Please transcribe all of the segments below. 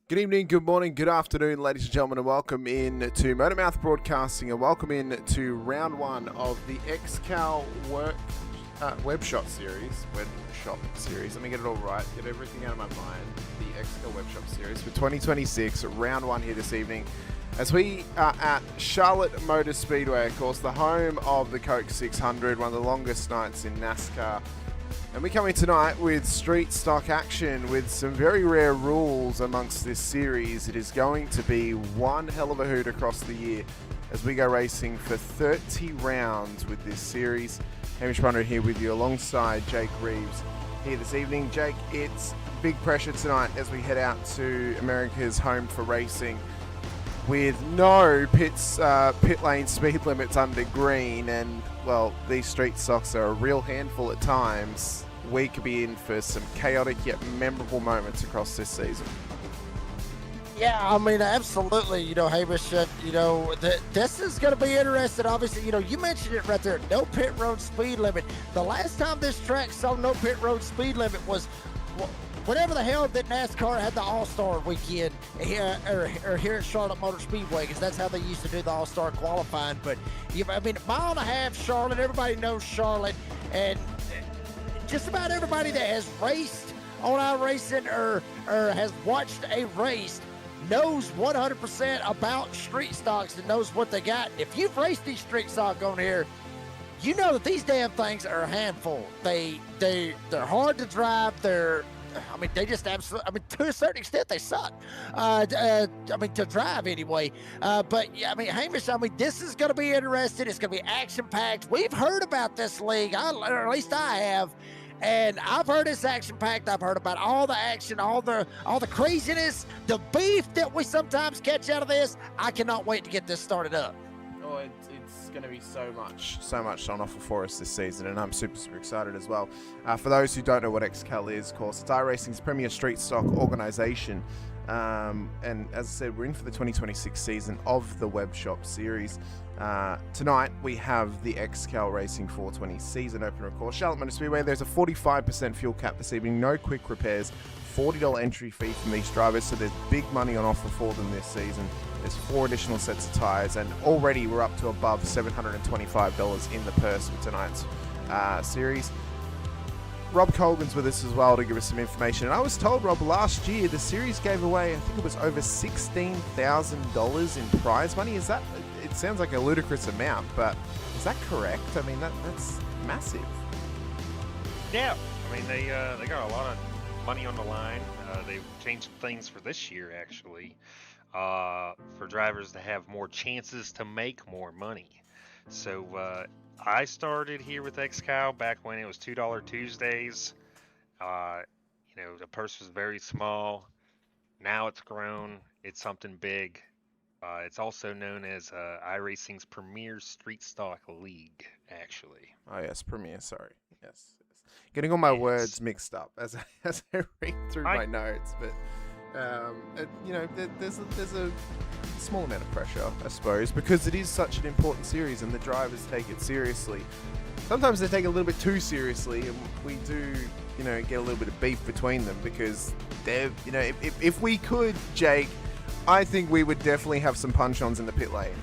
Good evening, good morning, good afternoon, ladies and gentlemen, and welcome in to Motormouth Broadcasting, and welcome in to round one of the XCal WebShop Series. Let me get it all right, get everything out of my mind. The XCal WebShop Series for 2026, round one here this evening, as we are at Charlotte Motor Speedway, of course, the home of the Coke 600, one of the longest nights in NASCAR. And we come in tonight with street stock action with some very rare rules amongst this series. It is going to be one hell of a hoot across the year as we go racing for 30 rounds with this series. Hamish Brunner here with you alongside Jake Reeves here this evening. Jake, it's big pressure tonight as we head out to America's home for racing with no pit lane speed limits under green, and well, these street stocks are a real handful at times. We could be in for some chaotic yet memorable moments across this season. Yeah, I mean, absolutely. Hamish, this is going to be interesting. Obviously, you mentioned it right there. No pit road speed limit. The last time this track saw no pit road speed limit was whatever the hell that NASCAR had the All-Star weekend here at Charlotte Motor Speedway, because that's how they used to do the All-Star qualifying. But, mile and a half, Charlotte, everybody knows Charlotte, and just about everybody that has raced on iRacing or has watched a race knows 100% about street stocks and knows what they got. If you've raced these street stock on here, you know that these damn things are a handful. They're hard to drive. They just absolutely, to a certain extent, they suck. To drive anyway. Hamish, this is going to be interesting. It's going to be action-packed. We've heard about this league, or at least I have, and I've heard it's action-packed. I've heard about all the action, all the craziness, the beef that we sometimes catch out of this. I cannot wait to get this started up. Oh, it's going to be so much on offer for us this season, and I'm super excited as well. For those who don't know what XCal is, of course, it's iRacing's premier street stock organization. And as I said, we're in for the 2026 season of the WebShop Series. Tonight we have the XCal Racing 420 season opener, of course. Charlotte Motor Speedway, there's a 45% fuel cap this evening, no quick repairs, $40 entry fee from these drivers, so there's big money on offer for them this season. There's 4 additional sets of tyres, and already we're up to above $725 in the purse with tonight's series. Rob Colgan's with us as well to give us some information. And I was told, Rob, last year the series gave away, I think it was over $16,000 in prize money. Is that? It sounds like a ludicrous amount, but is that correct? I mean, that's massive. Yeah, they got a lot of money on the line. They've changed things for this year, actually, for drivers to have more chances to make more money. So I started here with XCal back when it was $2 Tuesdays. The purse was very small. Now it's grown. It's something big. It's also known as iRacing's Premier Street Stock League, actually. Oh, yes, Premier, sorry. Yes. Getting all my words mixed up as I read through my notes, but there's a small amount of pressure, I suppose, because it is such an important series and the drivers take it seriously. Sometimes they take it a little bit too seriously, and we do, get a little bit of beef between them because they're, if we could, Jake, I think we would definitely have some punch-ons in the pit lane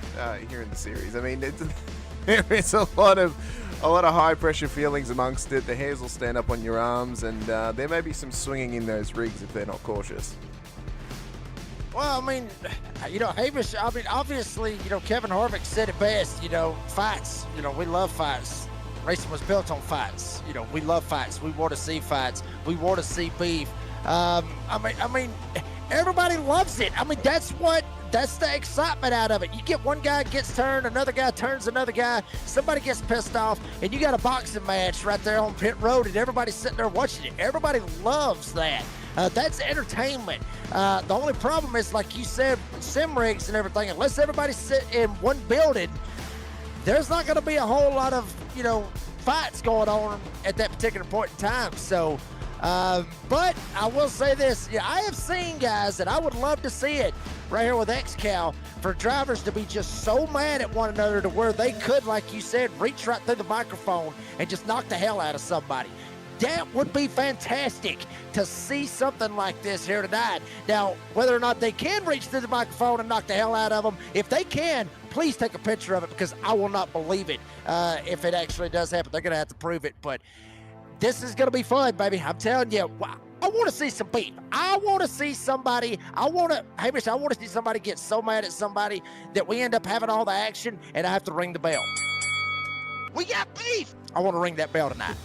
here in the series. There is a lot of high pressure feelings amongst it. The hairs will stand up on your arms, and there may be some swinging in those rigs if they're not cautious. Well, Hamish, obviously, Kevin Harvick said it best, fights, we love fights. Racing was built on fights. We love fights. We want to see fights. We want to see beef. Everybody loves it. That's the excitement out of it. You get one guy gets turned, another guy turns another guy, somebody gets pissed off, and you got a boxing match right there on pit road, and everybody's sitting there watching it. Everybody loves that. That's entertainment. The only problem is, like you said, sim rigs and everything, unless everybody sit in one building, there's not going to be a whole lot of, fights going on at that particular point in time. So, but I will say this, I have seen guys, and I would love to see it right here with XCal, for drivers to be just so mad at one another to where they could, like you said, reach right through the microphone and just knock the hell out of somebody. That would be fantastic to see something like this here tonight. Now, whether or not they can reach through the microphone and knock the hell out of them, if they can, please take a picture of it, because I will not believe it if it actually does happen. They're going to have to prove it, but this is going to be fun, baby. I'm telling you, I want to see some beef. I want to see somebody, Hamish, I want to see somebody get so mad at somebody that we end up having all the action and I have to ring the bell. We got beef! I want to ring that bell tonight.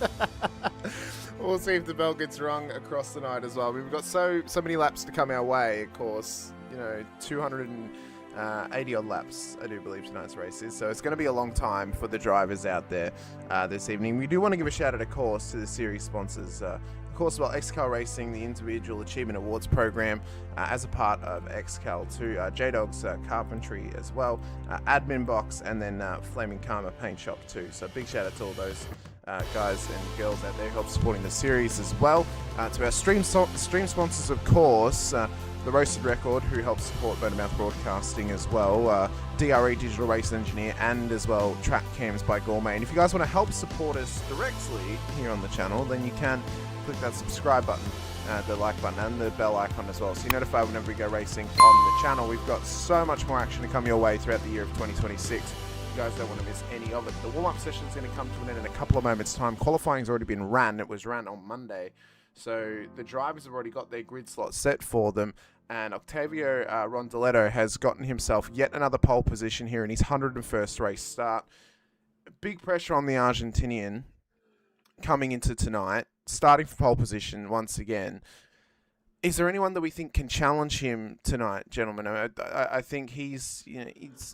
We'll see if the bell gets rung across the night as well. We've got so many laps to come our way, of course. 280 odd laps, I do believe tonight's race is. So it's going to be a long time for the drivers out there this evening. We do want to give a shout out, of course, to the series sponsors. Of course, XCal Racing, the Individual Achievement Awards program, as a part of XCal, to J-Dog's Carpentry as well, Admin Box, and then Flaming Karma Paint Shop too. So big shout out to all those guys and girls out there who help supporting the series as well. To our stream sponsors, of course, the Roasted Record, who helps support Motormouth Broadcasting as well, DRE Digital Race Engineer, and as well Track Cams by Gourmet. And if you guys want to help support us directly here on the channel, then you can click that subscribe button, the like button, and the bell icon as well, so you're notified whenever we go racing on the channel. We've got so much more action to come your way throughout the year of 2026. You guys don't want to miss any of it. The warm-up session is going to come to an end in a couple of moments' time. Qualifying's already been ran. It was ran on Monday, so the drivers have already got their grid slot set for them. And Octavio Rondoletto has gotten himself yet another pole position here in his 101st race start. Big pressure on the Argentinian coming into tonight, starting for pole position once again. Is there anyone that we think can challenge him tonight, gentlemen? I think he's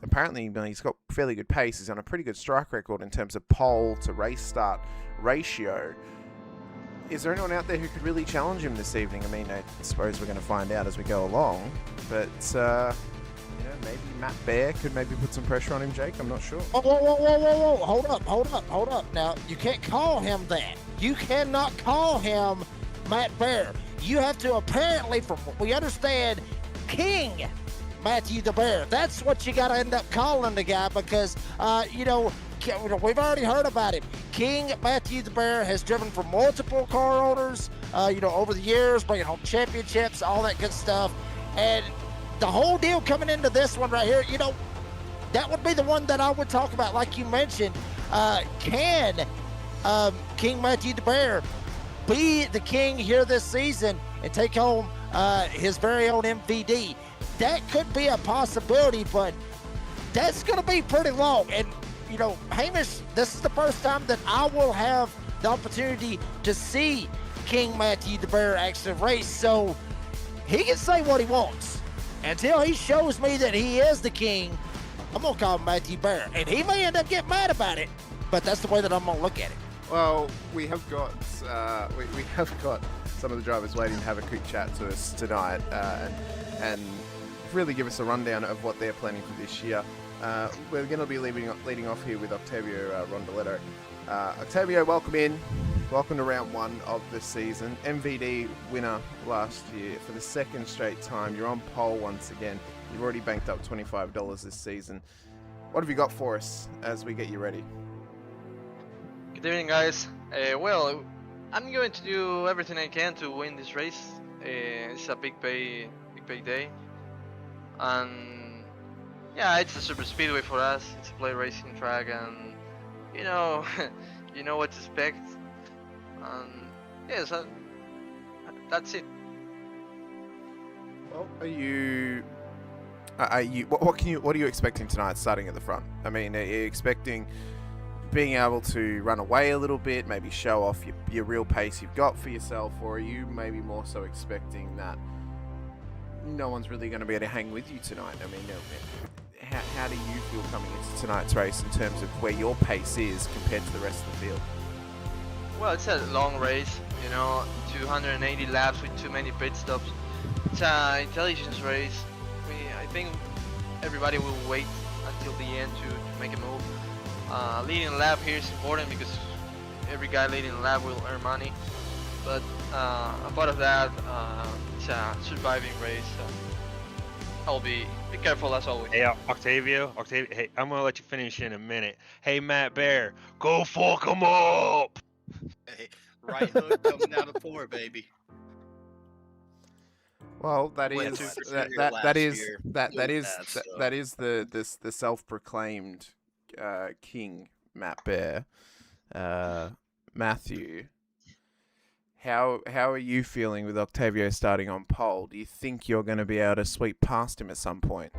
apparently he's got fairly good pace. He's on a pretty good strike record in terms of pole to race start ratio. Is there anyone out there who could really challenge him this evening? I mean, I suppose we're going to find out as we go along. But, maybe Matt Bear could maybe put some pressure on him, Jake. I'm not sure. Whoa. Hold up. Now, you can't call him that. You cannot call him Matt Bear. You have to apparently, from what we understand, King Matthew the Bear. That's what you got to end up calling the guy because, we've already heard about him. King Matthew the Bear has driven for multiple car owners, over the years, bringing home championships, all that good stuff. And the whole deal coming into this one right here, that would be the one that I would talk about. Like you mentioned, can King Matthew the Bear be the king here this season and take home his very own MVD? That could be a possibility, but that's going to be pretty long. And Hamish, this is the first time that I will have the opportunity to see King Matthew the Bear actually race, so he can say what he wants. Until he shows me that he is the king, I'm going to call him Matthew Bear. And he may end up getting mad about it, but that's the way that I'm going to look at it. Well, we have got we have got some of the drivers waiting to have a quick chat to us tonight and really give us a rundown of what they're planning for this year. We're going to be leading off here with Octavio Rondoletto. Octavio, welcome in. Welcome to round one of the season. MVD winner last year for the second straight time. You're on pole once again. You've already banked up $25 this season. What have you got for us as we get you ready? Good evening, guys. Well, I'm going to do everything I can to win this race. It's a big pay day, and yeah, it's a super speedway for us. It's a play racing track, and you know what to expect. And yeah, so that's it. Well, what are you expecting tonight, starting at the front? I mean, are you expecting being able to run away a little bit, maybe show off your real pace you've got for yourself, or are you maybe more so expecting that no one's really going to be able to hang with you tonight? I mean, how do you feel coming into tonight's race in terms of where your pace is compared to the rest of the field? Well, it's a long race, 280 laps with too many pit stops. It's an intelligence race. I think everybody will wait until the end to make a move. Leading a lap here is important because every guy leading a lap will earn money. But apart of that, it's a surviving race. So I'll be careful as always. Hey, Octavio, hey, I'm gonna let you finish in a minute. Hey, Matt Bear, go fuck him up! Hey, Right hook coming down to 4, baby. Well, that Went is 2% that last is year. that Doing is bad that, stuff. that is the self-proclaimed king, Matt Bear. Matthew, how are you feeling with Octavio starting on pole? Do you think you're going to be able to sweep past him at some point?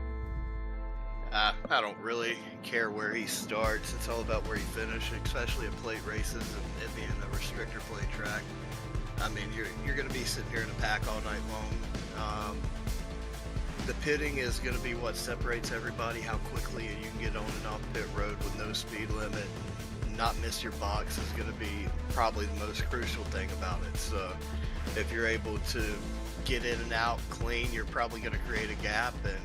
I don't really care where he starts. It's all about where he finishes, especially at plate races and it being a restrictor plate track. I mean, you're going to be sitting here in a pack all night long. The pitting is going to be what separates everybody. How quickly you can get on and off pit road with no speed limit, not miss your box is going to be probably the most crucial thing about it. So if you're able to get in and out clean, you're probably going to create a gap, and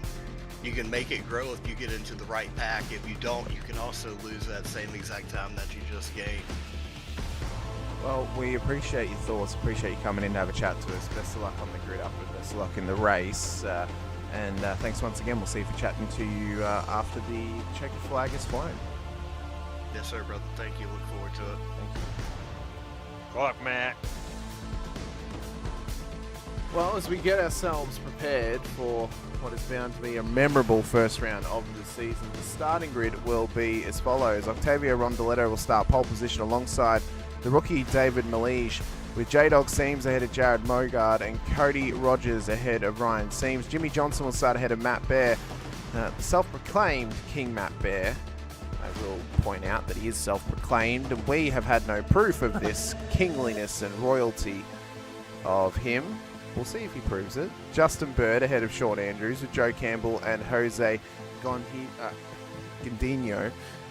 you can make it grow if you get into the right pack. If you don't, you can also lose that same exact time that you just gained. Well, we appreciate your thoughts, appreciate you coming in to have a chat to us. Best of luck on the grid up and best of luck in the race. And thanks once again. We'll see you for chatting to you after the checkered flag is flown. Yes, sir, brother. Thank you. Look forward to it. Thank you. Good luck, Matt. Well, as we get ourselves prepared for what is bound to be a memorable first round of the season, the starting grid will be as follows. Octavio Rondaletto will start pole position alongside the rookie David Malige, with J-Dog Seams ahead of Jared Mogard and Cody Rogers ahead of Ryan Seams. Jimmy Johnson will start ahead of Matt Bear, the self-proclaimed King Matt Bear. I will point out that he is self-proclaimed, and we have had no proof of this kingliness and royalty of him. We'll see if he proves it. Justin Bird ahead of Sean Andrews with Joe Campbell and Jose Gondino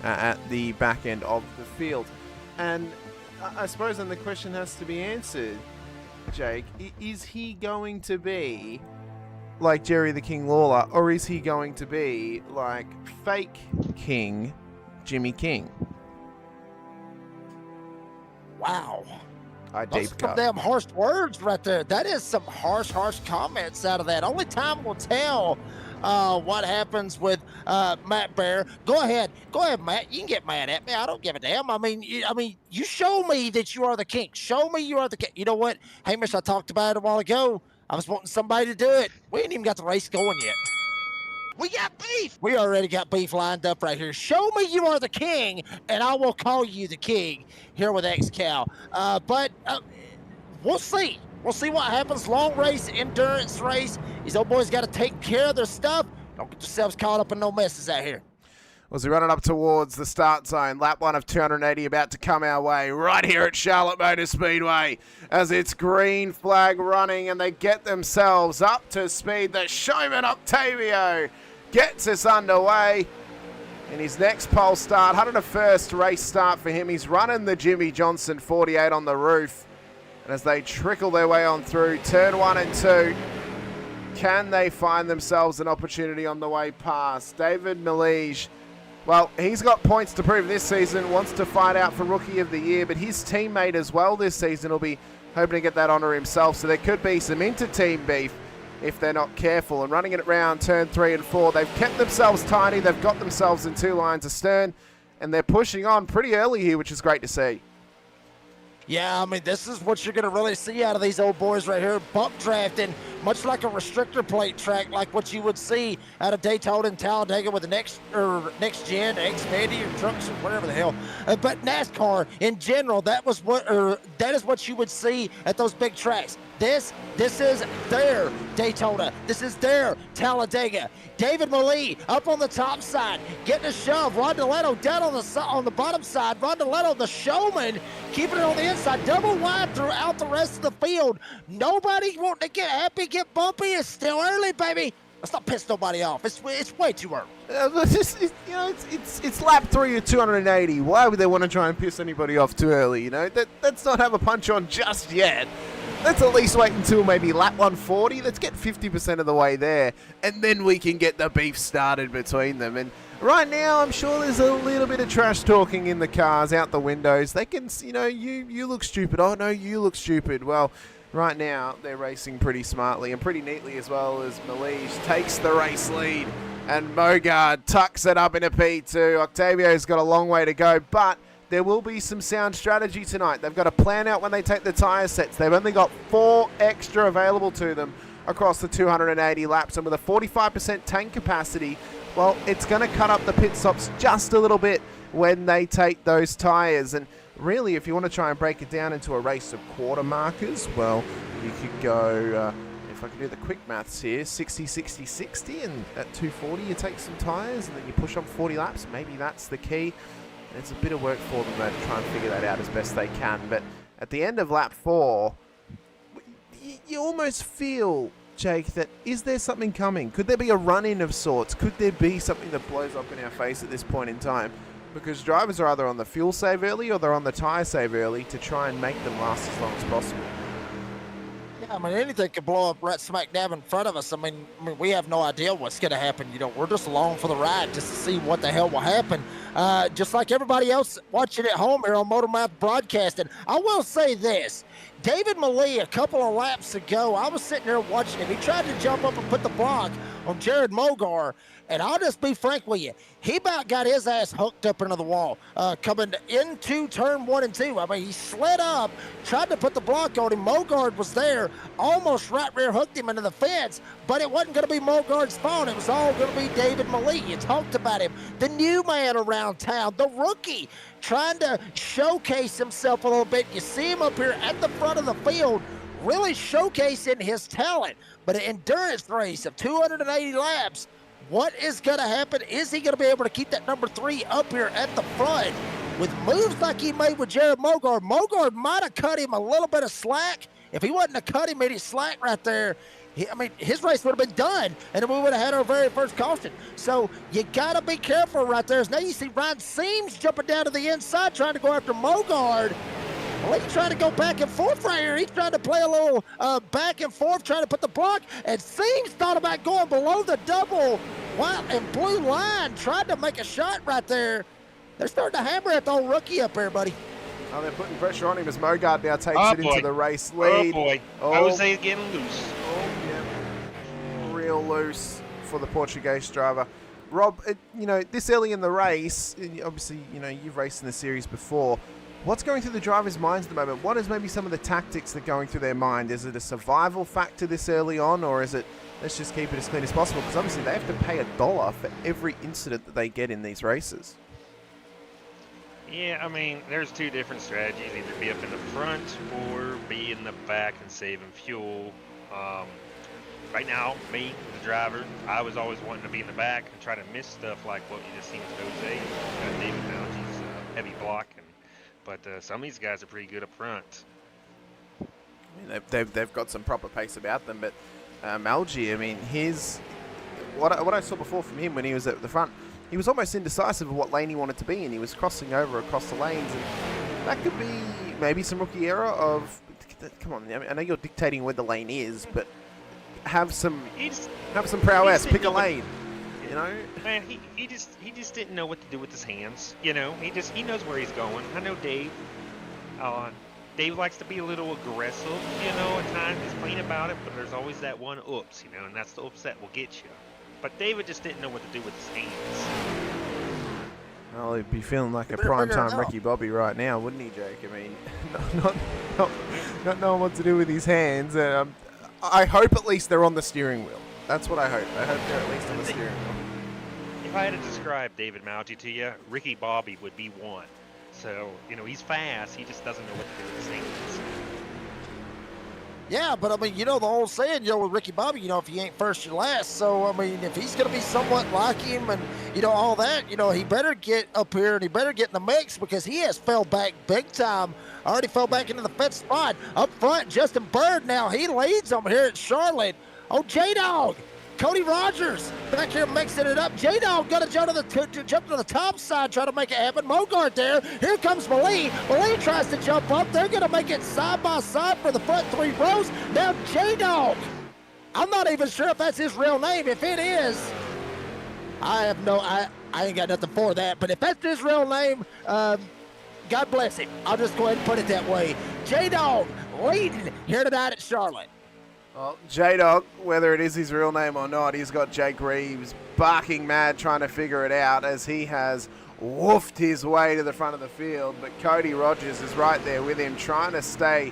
at the back end of the field. And I suppose then the question has to be answered, Jake. Is he going to be like Jerry the King Lawler, or is he going to be like fake King Jimmy King? Wow. I Those deep are some cut. damn harsh words right there. That is some harsh comments out of that. Only time will tell what happens with Matt Bear. Go ahead, Matt. You can get mad at me. I don't give a damn. I mean, you show me that you are the king. Show me you are the king. You know what, Hamish? I talked about it a while ago. I was wanting somebody to do it. We ain't even got the race going yet. We got beef. We already got beef lined up right here. Show me you are the king, and I will call you the king here with XCal. But we'll see. We'll see what happens. Long race, endurance race. These old boys got to take care of their stuff. Don't get yourselves caught up in no messes out here. As we run it up towards the start zone, lap one of 280 about to come our way right here at Charlotte Motor Speedway as it's green flag running and they get themselves up to speed. The showman Octavio gets us underway in his next pole start. 101st race start for him. He's running the Jimmy Johnson 48 on the roof. And as they trickle their way on through turn 1 and 2, can they find themselves an opportunity on the way past? David Malige, well, he's got points to prove this season, wants to fight out for Rookie of the Year, but his teammate as well this season will be hoping to get that honour himself, so there could be some inter-team beef if they're not careful. And running it around turn 3 and 4, they've kept themselves tiny, they've got themselves in 2 lines astern, and they're pushing on pretty early here, which is great to see. Yeah, I mean, this is what you're going to really see out of these old boys right here. Bump drafting, much like a restrictor plate track, like what you would see out of Daytona and Talladega with the next gen, Xfinity or trucks or whatever the hell. But NASCAR in general, that is what you would see at those big tracks. This is their Daytona. This is their Talladega. David Malige up on the top side, getting a shove. Rondaletto down on the bottom side. Rondaletto, the showman, keeping it on the inside. Double wide throughout the rest of the field. Nobody wanting to get happy, get bumpy. It's still early, baby. Let's not piss nobody off. It's way too early. It's lap 3 of 280. Why would they want to try and piss anybody off too early? You know, let's not have a punch on just yet. Let's at least wait until maybe lap 140. Let's get 50% of the way there, and then we can get the beef started between them. And right now, I'm sure there's a little bit of trash talking in the cars, out the windows. They can, you look stupid. Oh, no, you look stupid. Well, right now, they're racing pretty smartly and pretty neatly as well, as Malige takes the race lead and Mogard tucks it up into P2. Octavio's got a long way to go, but there will be some sound strategy tonight. They've got to plan out when they take the tyre sets. They've only got 4 extra available to them across the 280 laps, and with a 45% tank capacity, well, it's going to cut up the pit stops just a little bit when they take those tyres. And really, if you want to try and break it down into a race of quarter markers, well, you could go, if I can do the quick maths here, 60, 60, 60, and at 240 you take some tyres, and then you push on 40 laps. Maybe that's the key. It's a bit of work for them though, to try and figure that out as best they can. But at the end of lap 4, you almost feel, Jake, that is there something coming? Could there be a run-in of sorts? Could there be something that blows up in our face at this point in time? Because drivers are either on the fuel save early or they're on the tyre save early to try and make them last as long as possible. Yeah, I mean, anything could blow up right smack dab in front of us. I mean, we have no idea what's going to happen. You know, we're just along for the ride just to see what the hell will happen. Just like everybody else watching at home here on Motormouth Broadcasting. I will say this. David Malee, a couple of laps ago, I was sitting there watching him. He tried to jump up and put the block on Jared Mogar, and I'll just be frank with you. He about got his ass hooked up into the wall coming into turn 1 and 2. I mean, he slid up, tried to put the block on him. Mogard was there, almost right rear hooked him into the fence, but it wasn't going to be Mogard's fault. It was all going to be David Malee. You talked about him, the new man around town, the rookie, trying to showcase himself a little bit. You see him up here at the front of the field, really showcasing his talent. But an endurance race of 280 laps, what is going to happen? Is he going to be able to keep that number 3 up here at the front? With moves like he made with Jared Mogard, Mogard might have cut him a little bit of slack. If he wasn't have cut him any slack right there, I mean, his race would have been done, and we would have had our very first caution. So you got to be careful right there. Now you see Ryan Seams jumping down to the inside trying to go after Mogard. Well, he's trying to go back and forth right here. He's trying to play a little back and forth, trying to put the block. And Seams thought about going below the double white and blue line, tried to make a shot right there. They're starting to hammer at the old rookie up here, buddy. Oh, they're putting pressure on him as Mogard now takes it into the race lead. Oh, boy. Jose getting loose. Oh, yeah. Real loose for the Portuguese driver. Rob, you know, this early in the race, obviously, you know, you've raced in the series before. What's going through the drivers' minds at the moment? What is maybe some of the tactics that are going through their mind? Is it a survival factor this early on, or is it let's just keep it as clean as possible? Because obviously they have to pay $1 for every incident that they get in these races. Yeah, I mean, there's 2 different strategies. Either be up in the front or be in the back and saving fuel. Right now, me, the driver, I was always wanting to be in the back and try to miss stuff like what you just seen with Jose. David Mountie's heavy blocking. But some of these guys are pretty good up front. I mean, they've got some proper pace about them, but Algie, I mean, what I saw before from him when he was at the front, he was almost indecisive of what lane he wanted to be in. He was crossing over across the lanes, and that could be maybe some rookie error of, come on, I know you're dictating where the lane is, but have some prowess, pick a lane. You know, man, he just didn't know what to do with his hands. You know, he knows where he's going. I know Dave. Dave likes to be a little aggressive. You know, at times he's clean about it, but there's always that one oops. You know, and that's the oops that will get you. But David just didn't know what to do with his hands. Well, he'd be feeling like a primetime Ricky Bobby right now, wouldn't he, Jake? I mean, not knowing what to do with his hands. I hope at least they're on the steering wheel. That's what I hope. I hope they're at least on the steering wheel. If I had to describe David Mountie to you, Ricky Bobby would be one. So, you know, he's fast. He just doesn't know what to do with his hands. Yeah, but I mean, you know the old saying, you know, with Ricky Bobby, you know, if he ain't first, you're last. So, I mean, if he's going to be somewhat like him and, you know, all that, you know, he better get up here and he better get in the mix because he has fell back big time. Already fell back into the 5th spot. Up front, Justin Bird now, he leads them here at Charlotte. Oh, J-Dog, Cody Rogers back here mixing it up. J-Dog got to jump to the top side, try to make it happen. Mogart there. Here comes Malee. Malee tries to jump up. They're going to make it side by side for the front 3 rows. Now J-Dog. I'm not even sure if that's his real name. If it is, I ain't got nothing for that. But if that's his real name, God bless him. I'll just go ahead and put it that way. J-Dog leading here tonight at Charlotte. Well, J-Dog, whether it is his real name or not, he's got Jake Reeves barking mad trying to figure it out as he has woofed his way to the front of the field, but Cody Rogers is right there with him, trying to stay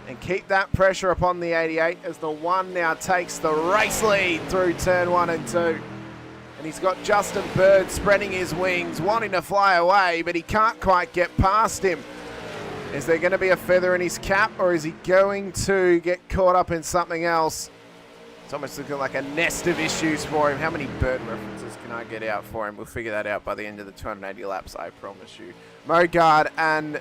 and keep that pressure upon the 88 as the 1 now takes the race lead through turn 1 and 2. And he's got Justin Bird spreading his wings, wanting to fly away, but he can't quite get past him. Is there going to be a feather in his cap, or is he going to get caught up in something else? It's almost looking like a nest of issues for him. How many Bird references can I get out for him? We'll figure that out by the end of the 280 laps, I promise you. Mogard and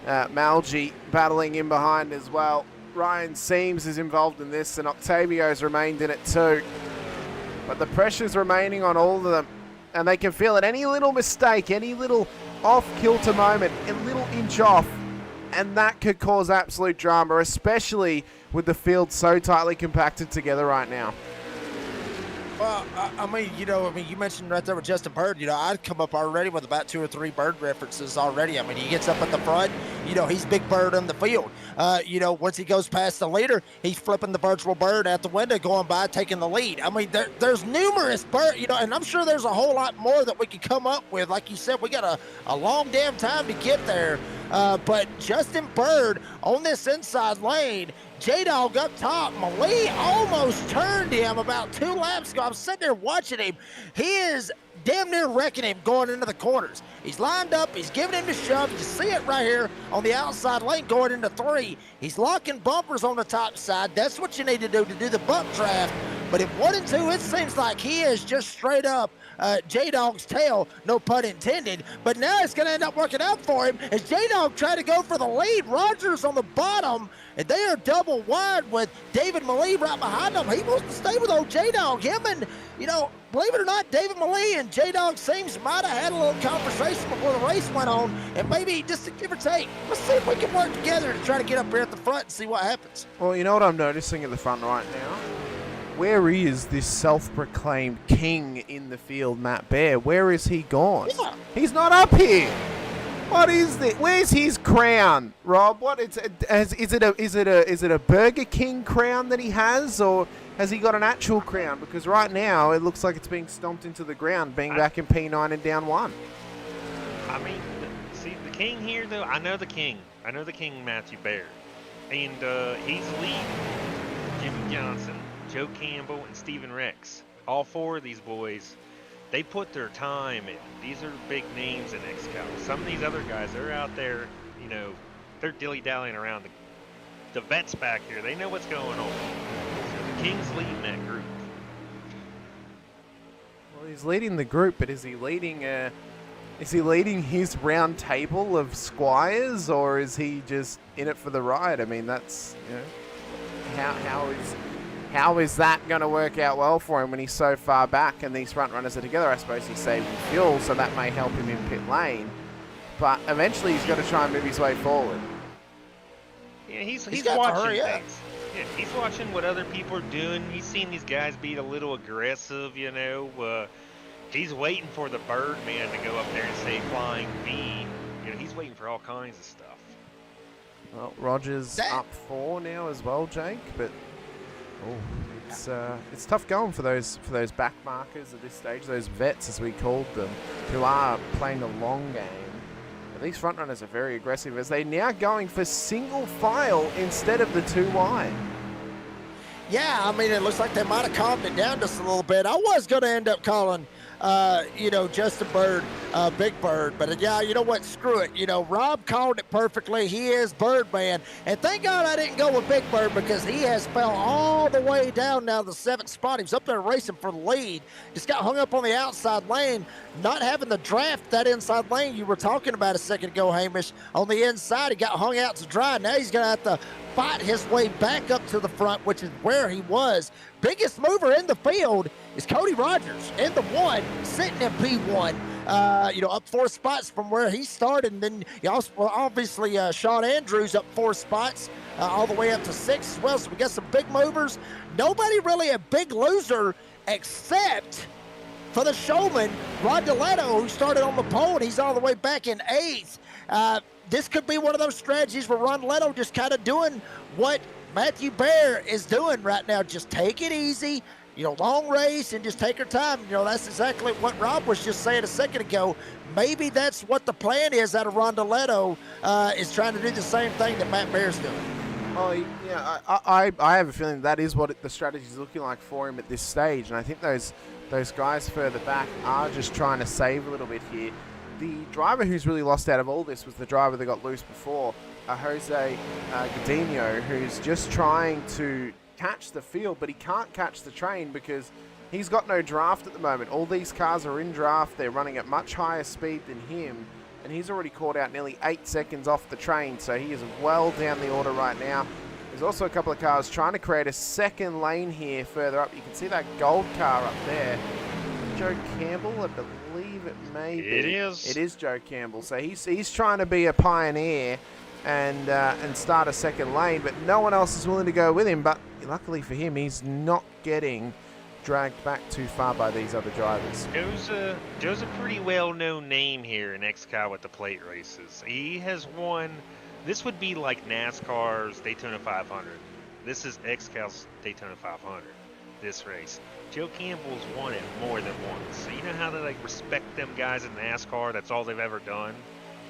Malgi battling in behind as well. Ryan Seams is involved in this, and Octavio's remained in it too. But the pressure's remaining on all of them, and they can feel it. Any little mistake, any little off-kilter moment, a little inch off, and that could cause absolute drama, especially with the field so tightly compacted together right now. Well, you mentioned right there with Justin Bird, I'd come up already with about 2 or 3 Bird references already. I mean, he gets up at the front, he's Big Bird on the field. Once he goes past the leader, he's flipping the virtual Bird out the window, going by, taking the lead. I mean, there's numerous Bird, and I'm sure there's a whole lot more that we could come up with. Like you said, we got a long damn time to get there. But Justin Bird on this inside lane, J-Dog up top, Malee almost turned him about 2 laps ago. I'm sitting there watching him. He is damn near wrecking him going into the corners. He's lined up. He's giving him the shove. You see it right here on the outside lane going into 3. He's locking bumpers on the top side. That's what you need to do the bump draft. But in 1 and 2, it seems like he is just straight up J-Dog's tail, no pun intended. But now it's going to end up working out for him as J-Dog trying to go for the lead. Rogers on the bottom, and they are double wide with David Malee right behind them. He wants to stay with old J-Dog. Him and, believe it or not, David Malee and J-Dog Seams might have had a little conversation before the race went on, and maybe just to give or take, let's see if we can work together to try to get up here at the front and see what happens. Well, you know what I'm noticing at the front right now? Where is this self-proclaimed king in the field, Matt Bear? Where is he gone? Yeah. He's not up here. What is this? Where's his crown, Rob? What? Is it a Burger King crown that he has, or has he got an actual crown? Because right now it looks like it's being stomped into the ground, being back in P9 and down 1. I mean, see the king here though. I know the king, Matthew Baird, and he's leading Jimmy Johnson, Joe Campbell, and Stephen Rex. All 4 of these boys, they put their time in. These are big names in XCal. Some of these other guys, they're out there, they're dilly-dallying around. The vets back here, they know what's going on. So the King's leading that group. Well, he's leading the group, but is he leading his round table of squires, or is he just in it for the ride? I mean, that's, how is that going to work out well for him when he's so far back and these front runners are together? I suppose he's saving fuel, so that may help him in pit lane. But eventually he's got to try and move his way forward. Yeah, he's got watching to hurry up. things. Yeah, he's watching what other people are doing. He's seen these guys be a little aggressive, He's waiting for the Birdman to go up there and say flying V. He's waiting for all kinds of stuff. Well, Rogers up 4 now as well, Jake, but it's tough going for those back markers at this stage, those vets as we called them, who are playing the long game. But these front runners are very aggressive as they're now going for single file instead of the 2 wide. Yeah, I mean, it looks like they might have calmed it down just a little bit. I was going to end up calling, Justin Bird, Big Bird. But, yeah, you know what? Screw it. Rob called it perfectly. He is Birdman. And thank God I didn't go with Big Bird because he has fell all the way down now to the 7th spot. He was up there racing for the lead. Just got hung up on the outside lane, not having the draft that inside lane you were talking about a second ago, Hamish. On the inside, he got hung out to dry. Now he's going to have to fight his way back up to the front, which is where he was. Biggest mover in the field is Cody Rogers in the 1, sitting in P1, up 4 spots from where he started. And then you also, obviously, Sean Andrews up 4 spots, all the way up to 6 as well. So we got some big movers. Nobody really a big loser except for the showman, Rod DeLetto, who started on the pole, and he's all the way back in 8th. This could be one of those strategies where Ron Leto just kind of doing what Matthew Bear is doing right now. Just take it easy, long race and just take her time. That's exactly what Rob was just saying a second ago. Maybe that's what the plan is out of Rondoletto, is trying to do the same thing that Matt Bear's doing. Oh, yeah, I have a feeling that is what the strategy is looking like for him at this stage, and I think those guys further back are just trying to save a little bit here. The driver who's really lost out of all this was the driver that got loose before, Jose Godinho, who's just trying to catch the field, but he can't catch the train because he's got no draft at the moment. All these cars are in draft. They're running at much higher speed than him, and he's already caught out nearly 8 seconds off the train, so he is well down the order right now. There's also a couple of cars trying to create a second lane here further up. You can see that gold car up there. Joe Campbell, I believe it may be. It is. It is Joe Campbell. So he's trying to be a pioneer and start a second lane, but no one else is willing to go with him. But luckily for him, he's not getting dragged back too far by these other drivers. Joe's a pretty well-known name here in XCal with the plate races. He has won. This would be like NASCAR's Daytona 500. This is XCal's Daytona 500. This race. Joe Campbell's won it more than once. So you know how they respect them guys in NASCAR? That's all they've ever done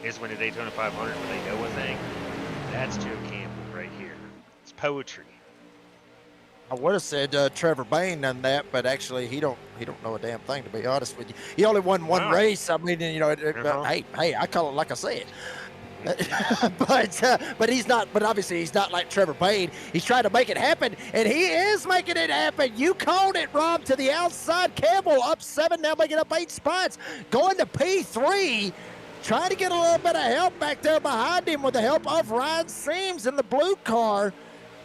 is win a Daytona 500 when they know a thing. That's Joe Campbell right here. It's poetry. I would have said Trevor Bayne done that, but actually he don't know a damn thing, to be honest with you. He only won one race. I mean, hey, I call it like I said. but he's not. But obviously he's not like Trevor Bayne. He's trying to make it happen, and he is making it happen. You called it, Rob. To the outside, Campbell up 7, now making up 8 spots, going to P3. Trying to get a little bit of help back there behind him with the help of Ryan Seams in the blue car.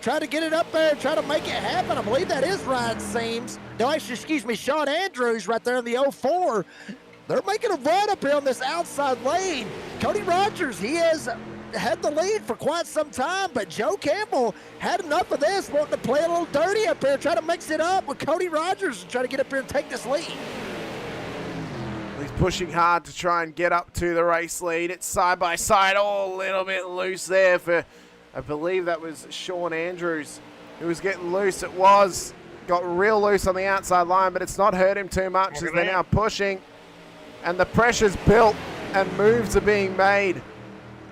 Trying to get it up there, try to make it happen. I believe that is Ryan Seams. No, actually, excuse me, Sean Andrews right there in the 04. They're making a run up here on this outside lane. Cody Rogers, he has had the lead for quite some time, but Joe Campbell had enough of this, wanting to play a little dirty up here, try to mix it up with Cody Rogers and try to get up here and take this lead. He's pushing hard to try and get up to the race lead. It's side by side, a little bit loose there for, I believe that was Sean Andrews who was getting loose. It got real loose on the outside line, but it's not hurt him too much as they're now pushing. And the pressure's built and moves are being made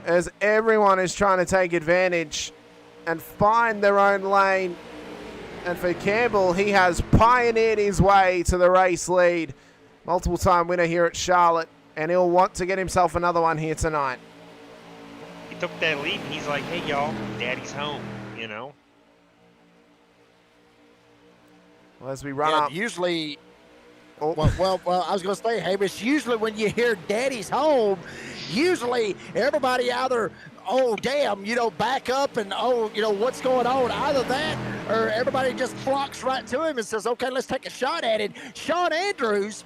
as everyone is trying to take advantage and find their own lane. And for Campbell, he has pioneered his way to the race lead. Multiple-time winner here at Charlotte, and he'll want to get himself another one here tonight. He took that lead, and he's like, hey, y'all, Daddy's home, Well, as we run up. Usually, well, I was going to say, Hamish, usually when you hear Daddy's home, usually everybody either, oh, damn, back up and, what's going on? Either that or everybody just flocks right to him and says, okay, let's take a shot at it. Sean Andrews,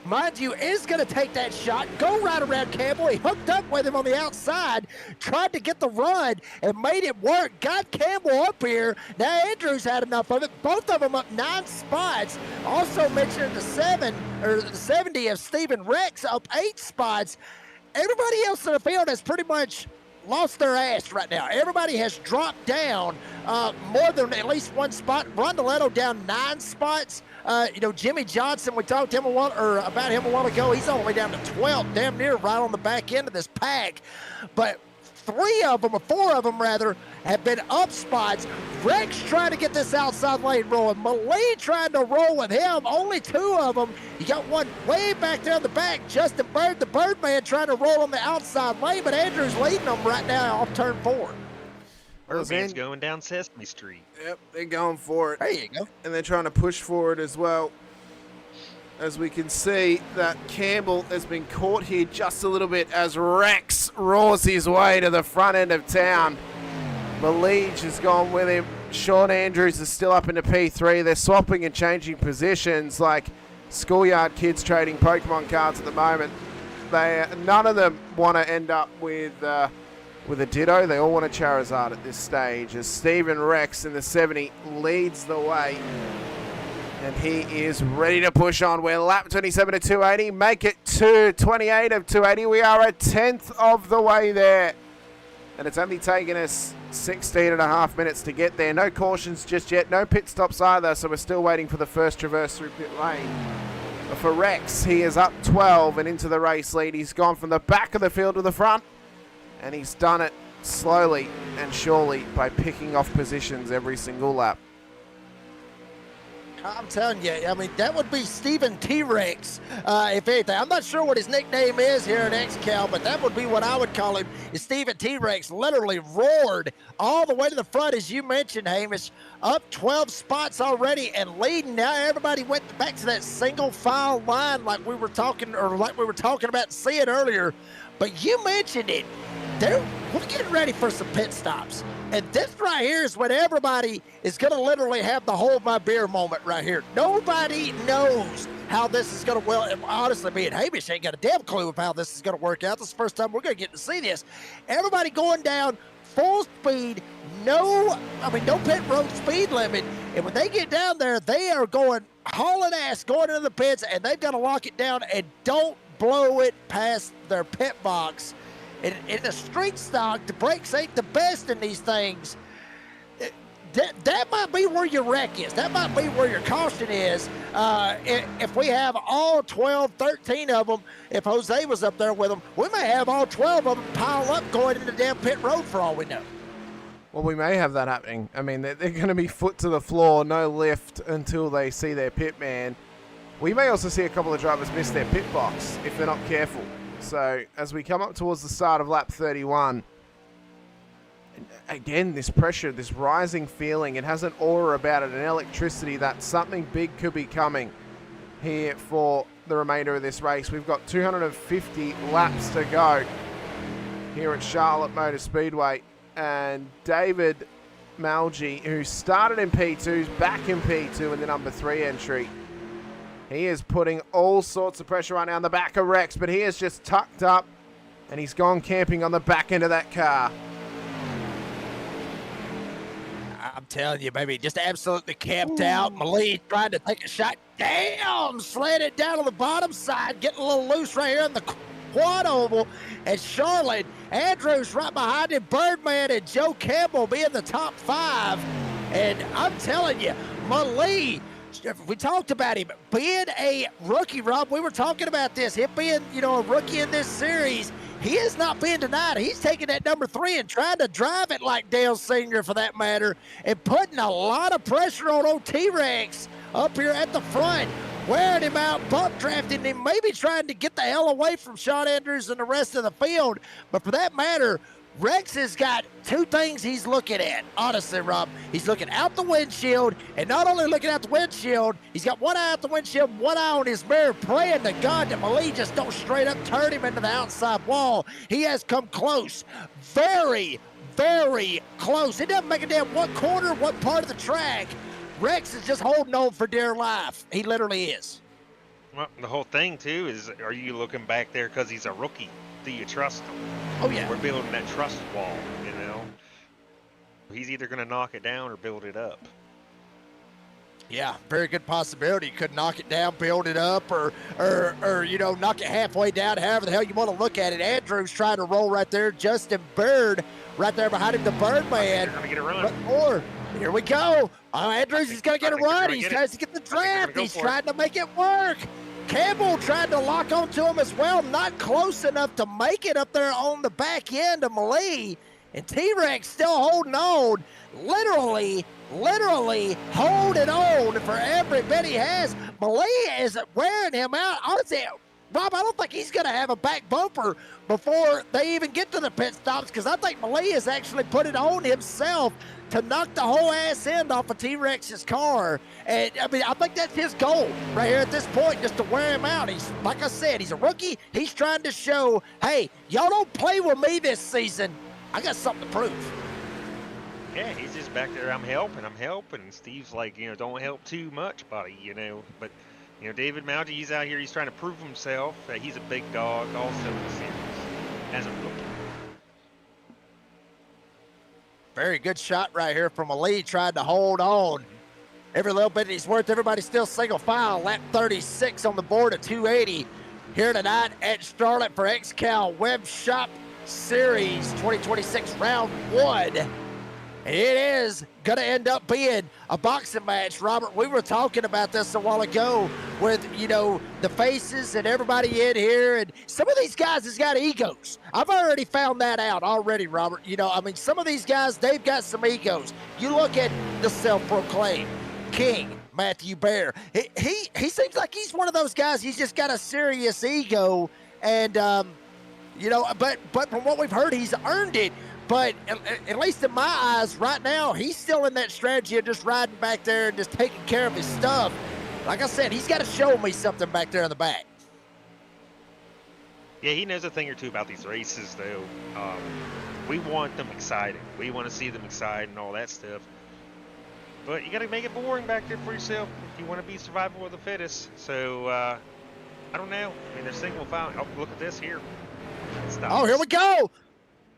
mind you, is going to take that shot, go right around Campbell. He hooked up with him on the outside, tried to get the run, and made it work. Got Campbell up here. Now Andrews had enough of it. Both of them up 9 spots. Also mentioned the 70 of Stephen Rex up 8 spots. Everybody else in the field has pretty much lost their ass right now. Everybody has dropped down more than at least 1 spot. Rondoletto down 9 spots. Jimmy Johnson, we talked to him about him a while ago. He's all the way down to 12, damn near right on the back end of this pack. But 4 of them rather, have been up spots. Rex trying to get this outside lane rolling. Malee trying to roll with him. Only 2 of them. You got one way back there in the back. Justin Bird, the Birdman, trying to roll on the outside lane, but Andrew's leading them right now off turn 4. Birdman's going down Sesame Street. Yep, they're going for it. There you go. And they're trying to push forward as well. As we can see that Campbell has been caught here just a little bit as Rex roars his way to the front end of town. Malige has gone with him. Sean Andrews is still up into P3. They're swapping and changing positions like schoolyard kids trading Pokemon cards at the moment. None of them want to end up with a Ditto. They all want a Charizard at this stage as Stephen Rex in the 70 leads the way. And he is ready to push on. We're lap 27 to 280. Make it to 28 of 280. We are a 10th of the way there. and it's only taken us 16 and a half minutes to get there. No cautions just yet, no pit stops either, so we're still waiting for the first traverse through pit lane. But for Rex, he is up 12 and into the race lead. He's gone from the back of the field to the front, and he's done it slowly and surely by picking off positions every single lap. I'm telling you, I mean, that would be Steven T-Rex, if anything. I'm not sure what his nickname is here at XCal, but that would be what I would call him. Is Steven T-Rex literally roared all the way to the front, as you mentioned, Hamish, up 12 spots already and leading. Now everybody went back to that single file line like we were talking about seeing earlier. But you mentioned it. We're getting ready for some pit stops. And this right here is when everybody is going to literally have the hold my beer moment right here. Nobody knows how this is going to, well, honestly, me and Hamish ain't got a damn clue of how this is going to work out. This is the first time we're going to get to see this. Everybody going down full speed, no pit road speed limit. And when they get down there, they are going hauling ass, going into the pits, and they've got to lock it down and don't blow it past their pit box. In the street stock, the brakes ain't the best in these things. That might be where your wreck is. That might be where your caution is. If we have all 12, 13 of them, if Jose was up there with them, we may have all 12 of them pile up going into the damn pit road for all we know. Well, we may have that happening. I mean, they're going to be foot to the floor, no lift until they see their pit man. We may also see a couple of drivers miss their pit box if they're not careful. So as we come up towards the start of lap 31, again, this pressure, this rising feeling, it has an aura about it, an electricity that something big could be coming here for the remainder of this race. We've got 250 laps to go here at Charlotte Motor Speedway, and David Malgi, who started in P2, is back in P2 in the number 3 entry. He is putting all sorts of pressure right now on the back of Rex, but he is just tucked up, and he's gone camping on the back end of that car. I'm telling you, baby, just absolutely camped out. Malee trying to take a shot. Damn! Slid it down on the bottom side, getting a little loose right here in the quad oval. And Charlotte, Andrews right behind him, Birdman and Joe Campbell being the top 5. And I'm telling you, Malee, we talked about him being a rookie, Rob. We were talking about this. Him being, a rookie in this series. He is not being denied. He's taking that number 3 and trying to drive it like Dale Senior, for that matter, and putting a lot of pressure on old T-Rex up here at the front, wearing him out, bump drafting him, maybe trying to get the hell away from Sean Andrews and the rest of the field. But for that matter, Rex has got 2 things he's looking at, honestly, Rob. He's looking out the windshield, and not only looking out the windshield, he's got one eye out the windshield, one eye on his mirror, praying to God that Malee just don't straight up turn him into the outside wall. He has come close, very, very close. It doesn't make a damn what corner, what part of the track. Rex is just holding on for dear life. He literally is. Well, the whole thing, too, is are you looking back there because he's a rookie? Do you trust him? Oh, yeah. We're building that trust wall, He's either going to knock it down or build it up. Yeah, very good possibility. You could knock it down, build it up, or knock it halfway down, however the hell you want to look at it. Andrews trying to roll right there. Justin Bird right there behind him, the Birdman. They're going to get a run. Here we go. Andrews is going to get a run. He's trying to get the draft. He's trying to make it work. Campbell tried to lock onto him as well, not close enough to make it up there on the back end of Malee. And T-Rex still holding on, literally holding on for every bit he has. Malee is wearing him out. Honestly, Rob, I don't think he's going to have a back bumper before they even get to the pit stops, because I think Malee has actually put it on himself to knock the whole ass end off of T-Rex's car. And, I think that's his goal right here at this point, just to wear him out. He's, like I said, he's a rookie. He's trying to show, hey, y'all don't play with me this season. I got something to prove. Yeah, he's just back there, I'm helping. And Steve's like, don't help too much, buddy, But, David Malgi, he's out here, he's trying to prove himself that he's a big dog also in the series as a rookie. Very good shot right here from Malee, trying to hold on. Every little bit he's worth. Everybody's still single file. Lap 36 on the board at 280 here tonight at Charlotte for XCal WebShop Series 2026 round 1. It is going to end up being a boxing match. Robert, we were talking about this a while ago with, the faces and everybody in here. And some of these guys has got egos. I've already found that out already, Robert. Some of these guys, they've got some egos. You look at the self-proclaimed king, Matthew Bear. He seems like he's one of those guys. He's just got a serious ego. And, but from what we've heard, he's earned it. But at least in my eyes, right now, he's still in that strategy of just riding back there and just taking care of his stuff. Like I said, he's got to show me something back there in the back. Yeah, he knows a thing or two about these races, though. We want them exciting. We want to see them excited and all that stuff. But you got to make it boring back there for yourself if you want to be survival of the fittest. So, I don't know. They're single file. Oh, look at this here. Oh, here we go.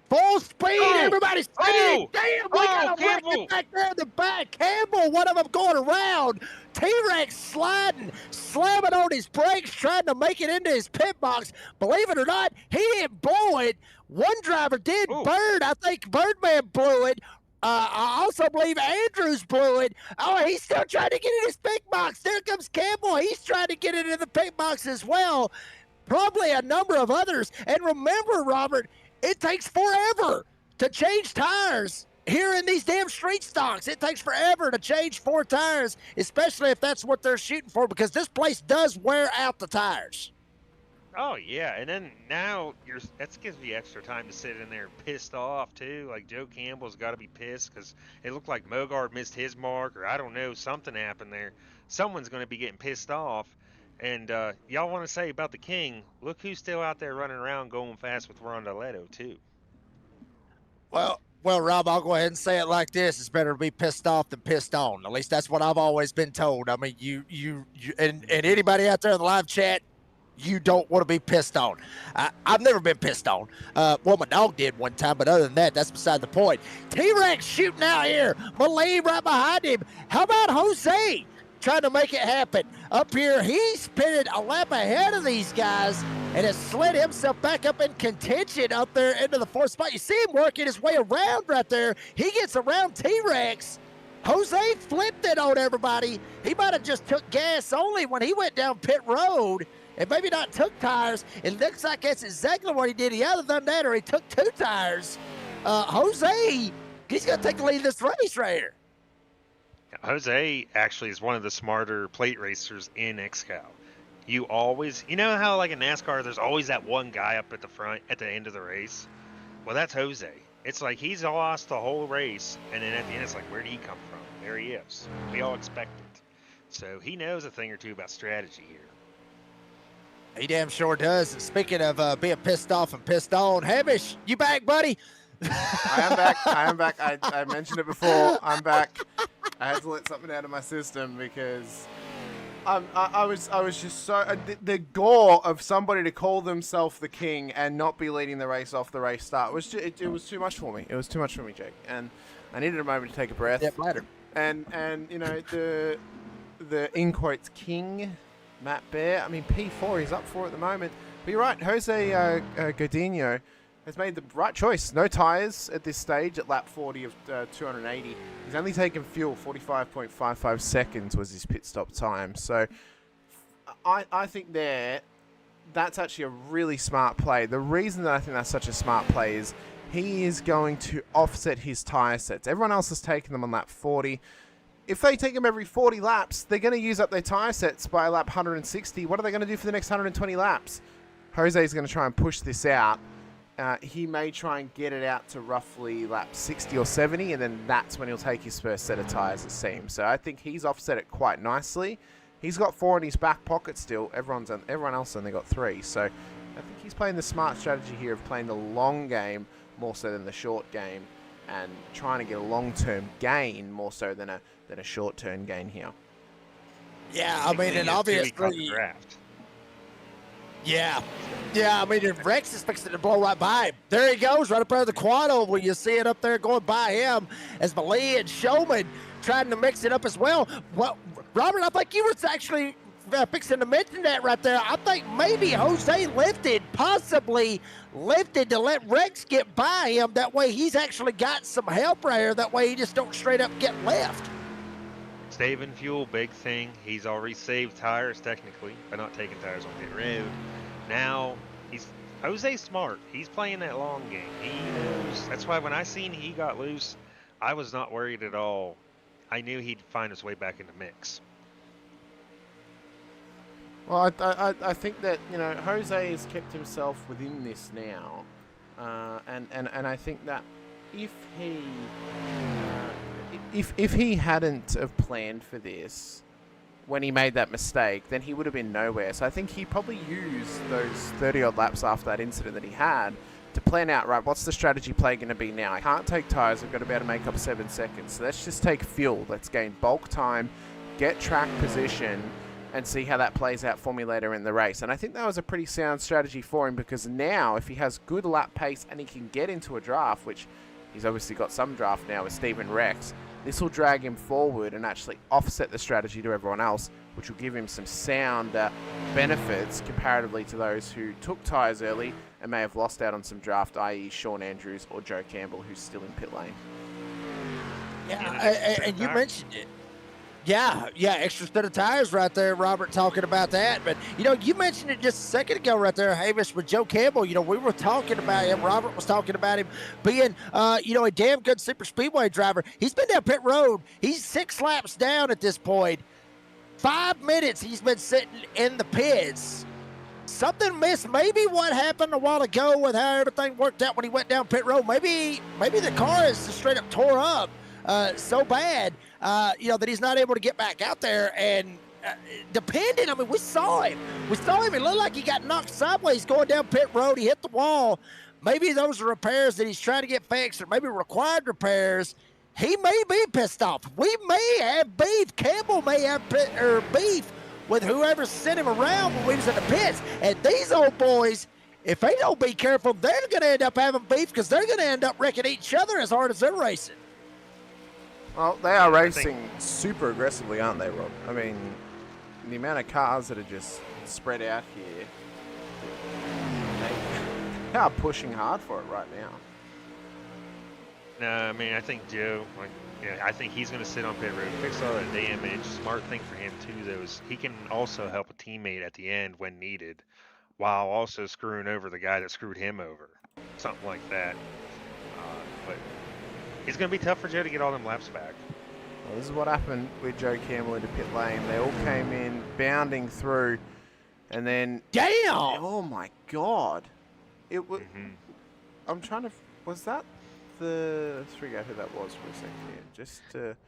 Full speed, everybody's speeding. Damn, we got a wreck back there in the back. Campbell, one of them going around. T-Rex sliding, slamming on his brakes, trying to make it into his pit box. Believe it or not, he didn't blow it. One driver did. Bird, I think Birdman blew it. I also believe Andrews blew it. Oh, he's still trying to get in his pit box. There comes Campbell. He's trying to get it in the pit box as well. Probably a number of others. And remember, Robert, it takes forever to change tires here in these damn street stocks. It takes forever to change 4 tires, especially if that's what they're shooting for, because this place does wear out the tires. Oh, yeah, and then now that gives you extra time to sit in there pissed off, too. Like, Joe Campbell's got to be pissed because it looked like Mogard missed his mark, or I don't know, something happened there. Someone's going to be getting pissed off. And y'all want to say about the King, look who's still out there running around going fast with Rondoletto, too. Well, Rob, I'll go ahead and say it like this. It's better to be pissed off than pissed on. At least that's what I've always been told. You and anybody out there in the live chat, you don't want to be pissed on. I've never been pissed on. Well, my dog did one time, but other than that, that's beside the point. T-Rex shooting out here. Malee right behind him. How about Jose? Trying to make it happen. Up here, he's pitted a lap ahead of these guys and has slid himself back up in contention up there into the 4th spot. You see him working his way around right there. He gets around T-Rex. Jose flipped it on everybody. He might have just took gas only when he went down pit road and maybe not took tires. It looks like that's exactly what he did. He either done that or he took 2 tires. Jose, he's going to take the lead of this race right here. Jose actually is one of the smarter plate racers in XCal. You know how like in NASCAR, there's always that one guy up at the front at the end of the race? Well, that's Jose. It's like he's lost the whole race, and then at the end, it's like, where did he come from? There he is. We all expect it. So he knows a thing or two about strategy here. He damn sure does. And speaking of being pissed off and pissed on, Hamish, you back, buddy? I am back. I mentioned it before. I'm back. I had to let something out of my system because I was just so the gore of somebody to call themselves the King and not be leading the race off the race start was just, it was too much for me. It was too much for me, Jake, and I needed a moment to take a breath. Yep, later. And the in quotes King, Matt Bear. P4 he's up for at the moment. But you're right, Jose Godinho has made the right choice. No tires at this stage at lap 40 of 280. He's only taken fuel. 45.55 seconds was his pit stop time. So I think that's actually a really smart play. The reason that I think that's such a smart play is he is going to offset his tire sets. Everyone else has taken them on lap 40. If they take them every 40 laps, they're going to use up their tire sets by lap 160. What are they going to do for the next 120 laps? Jose is going to try and push this out. He may try and get it out to roughly lap 60 or 70, and then that's when he'll take his first set of tyres, it seems. So I think he's offset it quite nicely. He's got 4 in his back pocket still. Everyone else only got 3. So I think he's playing the smart strategy here of playing the long game more so than the short game, and trying to get a long-term gain more so than a short-term gain here. Yeah, and obviously... Yeah, if Rex is fixing to blow right by him. There he goes, right up there the quad oval. You see it up there going by him as Malee and Showman trying to mix it up as well. Well, Robert, I think you were actually fixing to mention that right there. I think maybe Jose possibly lifted to let Rex get by him. That way he's actually got some help right here. That way he just don't straight up get left. Saving fuel, big thing. He's already saved tires technically by not taking tires on pit road. Now Jose's smart. He's playing that long game. He knows. That's why when I seen he got loose, I was not worried at all. I knew he'd find his way back in the mix. Well, I think that, you know, Jose has kept himself within this now, and I think that if he hadn't have planned for this when he made that mistake, then he would have been nowhere. So I think he probably used those 30-odd laps after that incident that he had to plan out, right, what's the strategy play going to be now? I can't take tyres, I've got to be able to make up 7 seconds. So let's just take fuel, let's gain bulk time, get track position, and see how that plays out for me later in the race. And I think that was a pretty sound strategy for him, because now if he has good lap pace and he can get into a draft, which he's obviously got some draft now with Stephen Rex, this will drag him forward and actually offset the strategy to everyone else, which will give him some sound benefits comparatively to those who took tyres early and may have lost out on some draft, i.e. Sean Andrews or Joe Campbell, who's still in pit lane. Yeah, and you mentioned it. Yeah, extra set of tires right there, Robert, talking about that. But, you know, you mentioned it just a second ago right there, Hamish, with Joe Campbell. You know, we were talking about him. Robert was talking about him being, you know, a damn good super speedway driver. He's been down pit road. He's 6 laps down at this point. 5 minutes he's been sitting in the pits. Something missed. Maybe what happened a while ago with how everything worked out when he went down pit road. Maybe the car is just straight up tore up so bad, you know, that he's not able to get back out there. And depending, I mean, we saw him. It looked like he got knocked sideways going down pit road. He hit the wall. Maybe those are repairs that he's trying to get fixed, or maybe required repairs. He may be pissed off. We may have beef. Campbell may have beef with whoever sent him around when we was in the pits. And these old boys, if they don't be careful, they're going to end up having beef, because they're going to end up wrecking each other as hard as they're racing. Well, they are racing super aggressively, aren't they, Rob? I mean, the amount of cars that are just spread out here, they are pushing hard for it right now. No, I mean, I think Joe, I think he's going to sit on pit road, fix all that damage. Smart thing for him, too, though, is he can also help a teammate at the end when needed, while also screwing over the guy that screwed him over. Something like that. But it's going to be tough for Joe to get all them laps back. Well, this is what happened with Joe Campbell into pit lane. They all came in, bounding through, and then... Damn! Oh, my God. It was... I'm trying to... Was that the... Let's figure out who that was for a second here. Just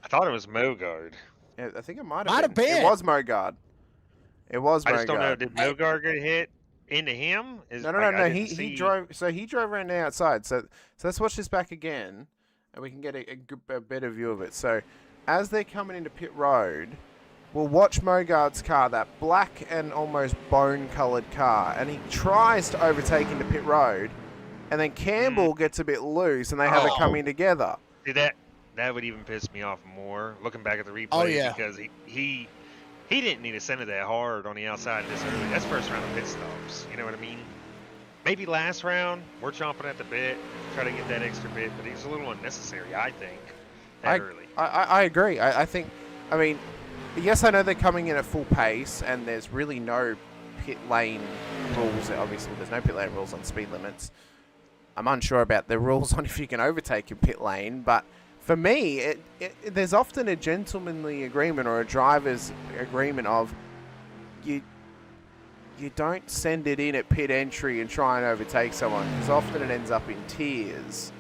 I thought it was Mogard. Yeah, I think it might have been. It was Mogard. It was Mogard. I just don't know. Did Mogard get hit into him? No. He drove... So he drove around the outside. So let's watch this back again, and we can get a better view of it. So as they're coming into pit road, we'll watch Mogard's car, that black and almost bone-coloured car, and he tries to overtake into pit road, and then Campbell gets a bit loose, and they have it coming together. See, that would even piss me off more, looking back at the replay, because he didn't need to send it that hard on the outside this early. That's first round of pit stops, you know what I mean? Maybe last round, we're chomping at the bit, try to get that extra bit, but he's a little unnecessary, I think, early. I agree. I think, I mean, yes, I know they're coming in at full pace, and there's really no pit lane rules. Obviously, there's no pit lane rules on speed limits. I'm unsure about the rules on if you can overtake in pit lane, but for me, there's often a gentlemanly agreement or a driver's agreement of you don't send it in at pit entry and try and overtake someone, because often it ends up in tears.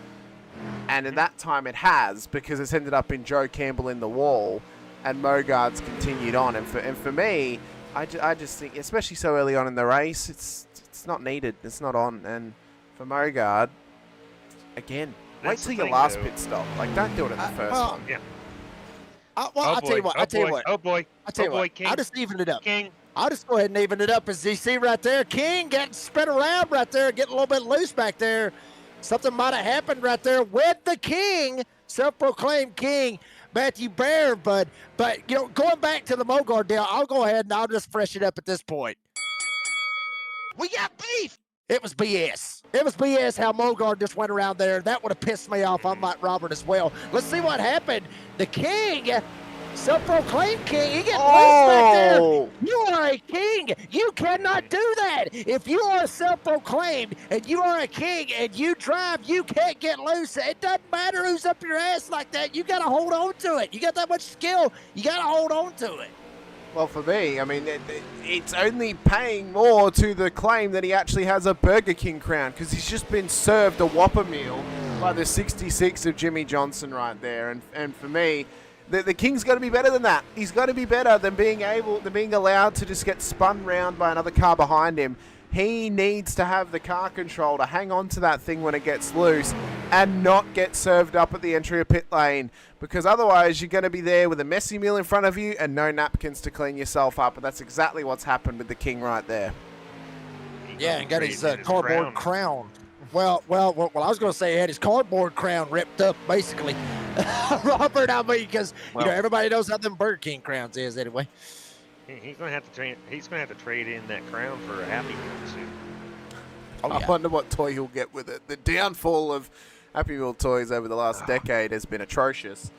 And at that time it has, because it's ended up in Joe Campbell in the wall, and Mogard's continued on. And for me, I just think, especially so early on in the race, it's not needed. It's not on. And for Mogard, again, wait till your last pit stop. Like, don't do it in the first one. Yeah. I'll tell you what. King. I'll just even it up. King. I'll just go ahead and even it up. As you see right there, King getting spread around right there, getting a little bit loose back there. Something might have happened right there with the King, self-proclaimed King. Matthew Bear, but going back to the Mogard deal, I'll go ahead and I'll just fresh it up at this point. We got beef. It was BS. It was BS how Mogard just went around there. That would have pissed me off, unlike Robert as well. Let's see what happened. The king, self-proclaimed king, he gets loose back there. You are a king. You cannot do that. If you are self-proclaimed and you are a king and you drive, you can't get loose. It doesn't matter who's up your ass like that. You got to hold on to it. You got that much skill. You got to hold on to it. Well, for me, I mean, it's only paying more to the claim that he actually has a Burger King crown because he's just been served a Whopper meal by the 66 of Jimmy Johnson right there. And for me, the King's got to be better than that. He's got to be better than being allowed to just get spun round by another car behind him. He needs to have the car control to hang on to that thing when it gets loose and not get served up at the entry of pit lane, because otherwise you're going to be there with a messy meal in front of you and no napkins to clean yourself up. And that's exactly what's happened with the King right there. Yeah, and got his cardboard crown. Well, I was going to say he had his cardboard crown ripped up, basically. Robert, I mean, because everybody knows how them Burger King crowns is anyway. He's gonna have to trade in that crown for a Happy Meal soon. I wonder what toy he'll get with it. The downfall of Happy Meal toys over the last decade has been atrocious.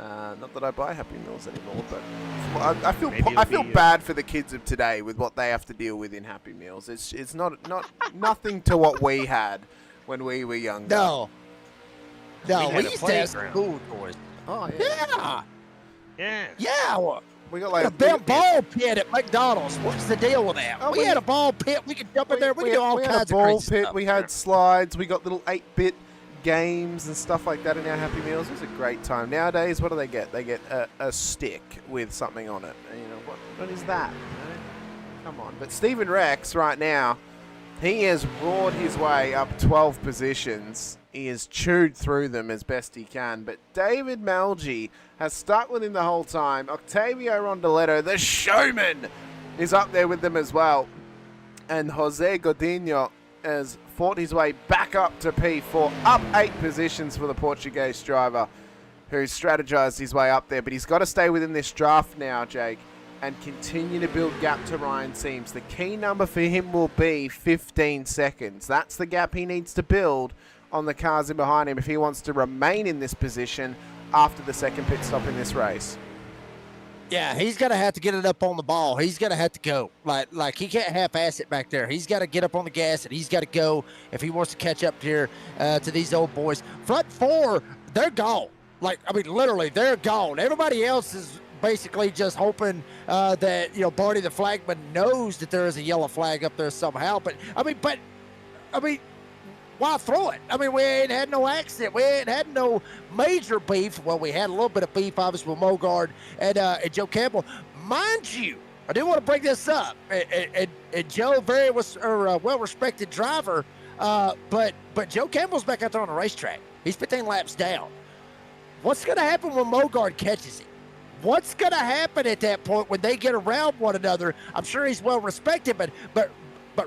Not that I buy Happy Meals anymore, but I feel bad for the kids of today with what they have to deal with in Happy Meals. It's not nothing to what we had when we were younger. No, we used to have school toys. Oh Yeah. We got like a ball pit at McDonald's. What's the deal with that? We had a ball pit. We could jump in there. We could do all kinds of crazy stuff. We had slides. We got little 8-bit games and stuff like that in our Happy Meals. It was a great time. Nowadays, what do they get? They get a stick with something on it. And, what is that? Come on. But Stephen Rex right now, he has roared his way up 12 positions. He has chewed through them as best he can. But David Malgi has stuck with him the whole time. Octavio Rondoletto, the showman, is up there with them as well. And Jose Godinho has fought his way back up to P4, up 8 positions for the Portuguese driver who strategized his way up there. But he's got to stay within this draft now, Jake, and continue to build gap to Ryan Seams. The key number for him will be 15 seconds. That's the gap he needs to build on the cars in behind him if he wants to remain in this position after the second pit stop in this race. Yeah, he's going to have to get it up on the ball. He's going to have to go. Like he can't half-ass it back there. He's got to get up on the gas, and he's got to go if he wants to catch up here to these old boys. Front 4, they're gone. Literally, they're gone. Everybody else is basically just hoping that, Barney the flagman knows that there is a yellow flag up there somehow. But why throw it? We ain't had no accident. We ain't had no major beef. Well, we had a little bit of beef, obviously, with Mogard and Joe Campbell. Mind you, I do want to bring this up. And Joe, very well-respected driver, but Joe Campbell's back out there on the racetrack. He's 15 laps down. What's going to happen when Mogard catches him? What's going to happen at that point when they get around one another? I'm sure he's well-respected, but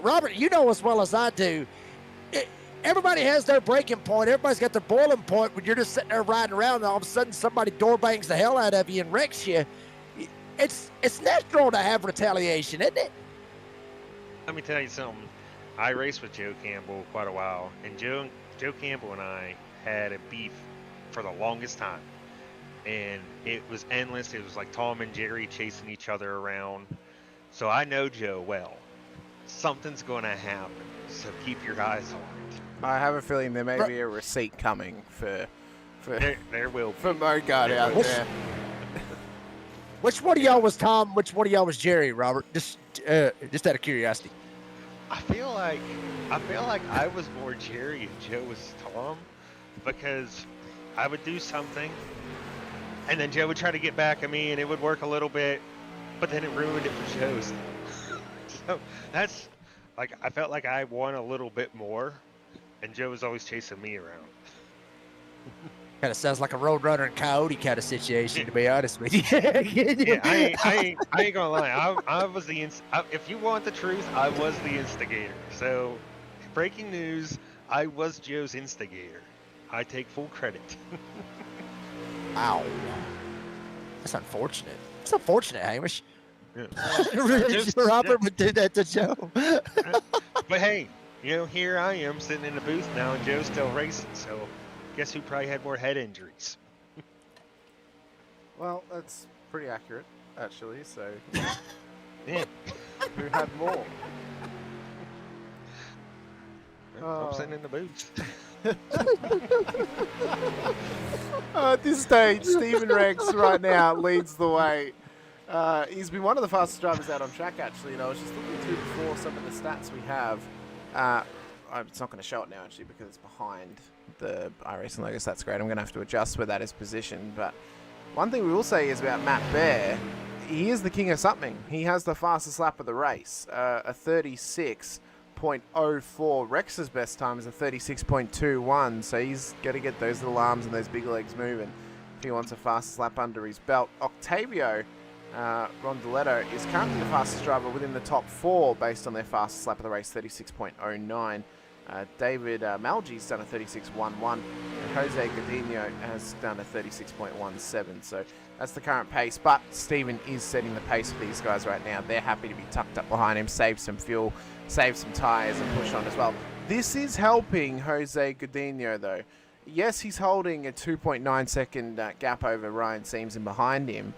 Robert, you know as well as I do, everybody has their breaking point. Everybody's got their boiling point when you're just sitting there riding around and all of a sudden somebody door bangs the hell out of you and wrecks you. It's natural to have retaliation, isn't it? Let me tell you something. I raced with Joe Campbell quite a while, and Joe Campbell and I had a beef for the longest time. And it was endless. It was like Tom and Jerry chasing each other around. So I know Joe well. Something's going to happen, so keep your eyes on it. I have a feeling there may be a receipt coming for there will be. For Mogard out there. Which one of y'all was Tom? Which one of y'all was Jerry, Robert? Just out of curiosity. I feel like I was more Jerry and Joe was Tom, because I would do something and then Joe would try to get back at me and it would work a little bit, but then it ruined it for Joe's. So that's like, I felt like I won a little bit more and Joe was always chasing me around. Kind of sounds like a Roadrunner and Coyote kind of situation, to be honest with you. Yeah, I ain't gonna lie. I was if you want the truth, I was the instigator. So, breaking news, I was Joe's instigator. I take full credit. Wow. That's unfortunate. It's unfortunate, Hamish. Yeah. Robert would do that to Joe. But hey, here I am sitting in the booth now, and Joe's still racing. So, guess who probably had more head injuries? Well, that's pretty accurate, actually. So, Yeah, who had more? I'm sitting in the booth. At this stage, Stephen Rex right now leads the way. He's been one of the fastest drivers out on track, actually. And I was just looking through before some of the stats we have. It's not going to show it now, actually, because it's behind the iRacing logo. So that's great. I'm going to have to adjust where that is positioned. But one thing we will say is about Matt Bear, he is the king of something. He has the fastest lap of the race, a 36.04. Rex's best time is a 36.21, so he's got to get those little arms and those big legs moving if he wants a fastest lap under his belt. Octavio Rondaletto is currently the fastest driver within the top 4 based on their fastest lap of the race, 36.09. David Malgi's done a 36.11, and Jose Godinho has done a 36.17. So that's the current pace, but Stephen is setting the pace for these guys right now. They're happy to be tucked up behind him, save some fuel, save some tyres, and push on as well. This is helping Jose Godinho, though. Yes, he's holding a 2.9 second gap over Ryan Seams and behind him,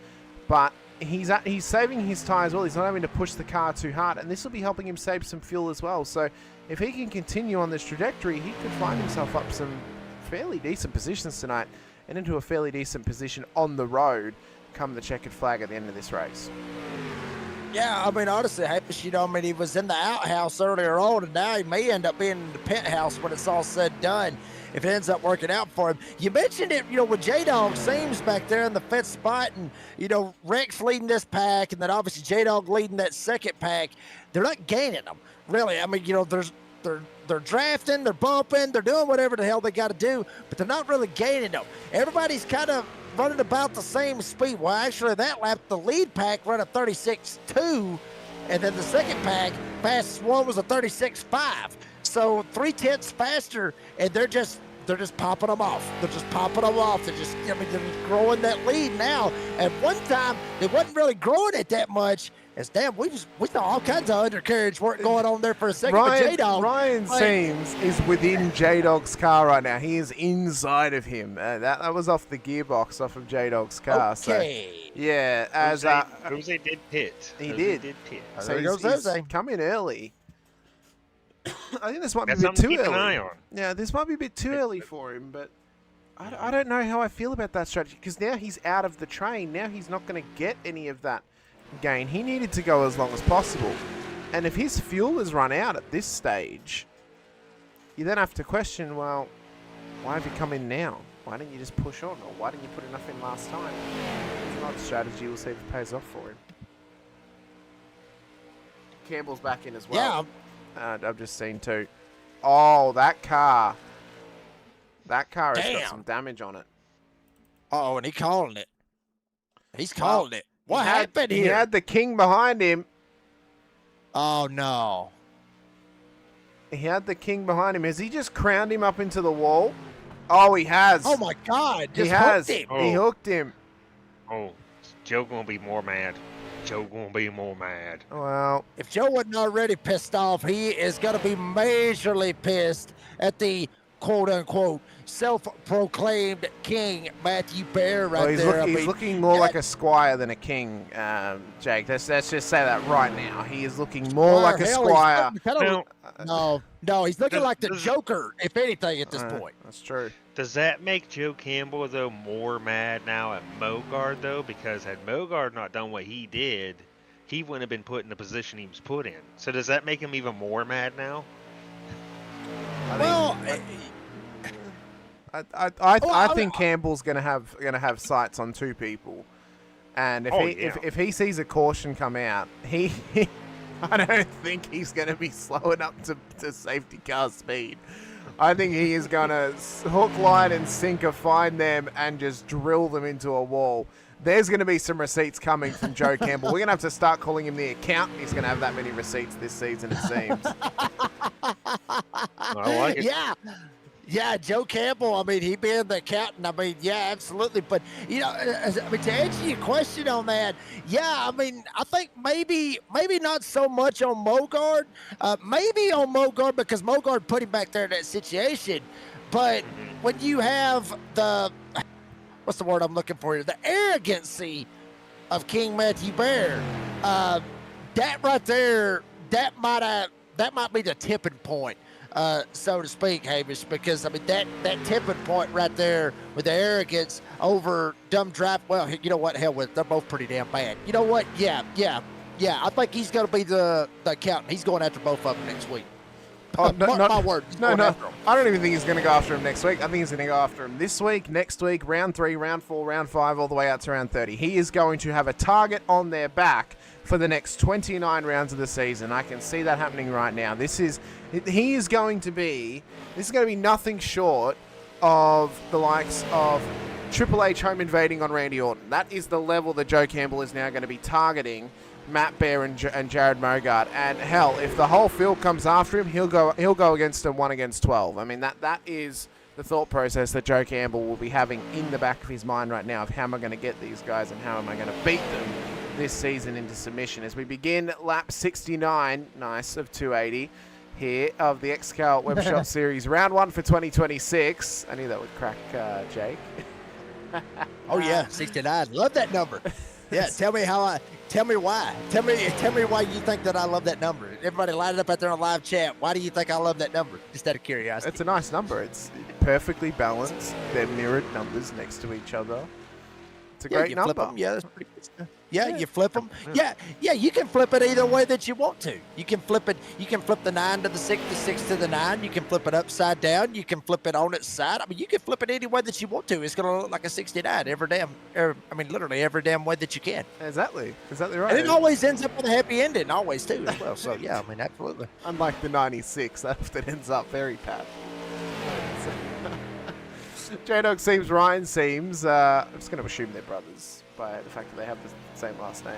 but he's saving his tyres well. He's not having to push the car too hard, and this will be helping him save some fuel as well. So if he can continue on this trajectory, he could find himself up some fairly decent positions tonight and into a fairly decent position on the road come the checkered flag at the end of this race. Yeah, I mean, honestly, Hamish, he was in the outhouse earlier on, and now he may end up being in the penthouse when it's all said and done, if it ends up working out for him. You mentioned it, with J-Dog Seams back there in the 5th spot, and, Rex leading this pack, and then obviously J-Dog leading that second pack. They're not gaining them, really. I mean, they're drafting, they're bumping, they're doing whatever the hell they got to do, but they're not really gaining them. Everybody's kind of running about the same speed. Well, actually, that lap, the lead pack ran a 36.2, and then the second pack, fastest one was a 36.5. So 0.3 faster, and they're just popping them off. They're just popping them off. They're just growing that lead now. At one time, they wasn't really growing it that much. As we saw all kinds of undercarriage work going on there for a second. Ryan Seams is within J-Dog's car right now. He is inside of him. That was off the gearbox, off of J-Dog's car. Okay. So, yeah, as Jose did pit. He did. So So he's come in early. I think this might be a bit something to too keep an early. eye on. Yeah, this might be a bit too early for him, but I don't know how I feel about that strategy, because now he's out of the train. Now he's not going to get any of that gain. He needed to go as long as possible. And if his fuel is run out at this stage, you then have to question, well, why have you come in now? Why didn't you just push on? Or why didn't you put enough in last time? It's not a strategy. We'll see if it pays off for him. Campbell's back in as well. Yeah. I've just seen too. Oh, that car. That car has got Damn. some damage on it. Oh, and he's calling it. He's calling it. What happened here? He had the king behind him. Oh, no. He had the king behind him. Has he just crowned him up into the wall? Oh, he has. Oh, my God. He Just has. hooked him. Oh. He hooked him. Oh, Joe gonna be more mad. Joe gonna be more mad. Well, If Joe wasn't already pissed off, he is going to be majorly pissed at the quote-unquote self-proclaimed king, Matthew Bear, right he's there. he's looking more like a squire than a king, Jake. Let's just say that right now. He is looking more like a squire. No, he's looking like the does- Joker, if anything, at this point. That's true. Does that make Joe Campbell, though, more mad now at Mogard, though? Because had Mogard not done what he did, he wouldn't have been put in the position he was put in. So does that make him even more mad now? I think Campbell's gonna have sights on two people, and if he sees a caution come out, I don't think he's gonna be slowing up to safety car speed. I think he is gonna hook, line, and sinker find them and just drill them into a wall. There's going to be some receipts coming from Joe Campbell. We're going to have to start calling him the accountant. He's going to have that many receipts this season, it seems. I like it. Yeah, Joe Campbell. I mean, he being the captain. I mean, yeah, absolutely. But I mean, to answer your question on that, yeah, I mean, I think maybe not so much on Mogard. Maybe on Mogard because Mogard put him back there in that situation. But when you have what's the word I'm looking for here? The arrogancy of King Matthew Bear. That right there, that might be the tipping point. So to speak, Hamish, because I mean that tipping point right there with the arrogance over dumb draft. Well, you know what? Hell with it. They're both pretty damn bad. You know what? Yeah. I think he's going to be the accountant. He's going after both of them next week. Oh, Mark my word. No. I don't even think he's going to go after him next week. I think he's going to go after him this week, next week, round 3, round 4, round 5, all the way out to round 30. He is going to have a target on their back for the next 29 rounds of the season. I can see that happening right now. This is going to be nothing short of the likes of Triple H home invading on Randy Orton. That is the level that Joe Campbell is now going to be targeting Matt Bear and Jared Mogard. And hell, if the whole field comes after him, he'll go against them 1 against 12. I mean, that is the thought process that Joe Campbell will be having in the back of his mind right now of how am I going to get these guys and how am I going to beat them this season into submission. As we begin lap 69, nice, of 280 here of the XCal WebShop Series, round 1 for 2026. I knew that would crack Jake. Oh yeah, 69. Love that number. Yeah, tell me why. Tell me why you think that I love that number. Everybody line it up out there on live chat. Why do you think I love that number? Just out of curiosity. It's a nice number. It's perfectly balanced. They're mirrored numbers next to each other. It's a great number. Flip them. Yeah, that's pretty good stuff. Yeah, you flip them. Yeah, you can flip it either way that you want to. You can flip it. You can flip the 9 to the 6, the 6 to the 9. You can flip it upside down. You can flip it on its side. I mean, you can flip it any way that you want to. It's going to look like a 69 literally every damn way that you can. Exactly right. And it always ends up with a happy ending, always too, as well. So yeah, I mean, absolutely. Unlike the 96, that often ends up very bad. J-Dog seems, Ryan seems. I'm just going to assume they're brothers by the fact that they have the same last name.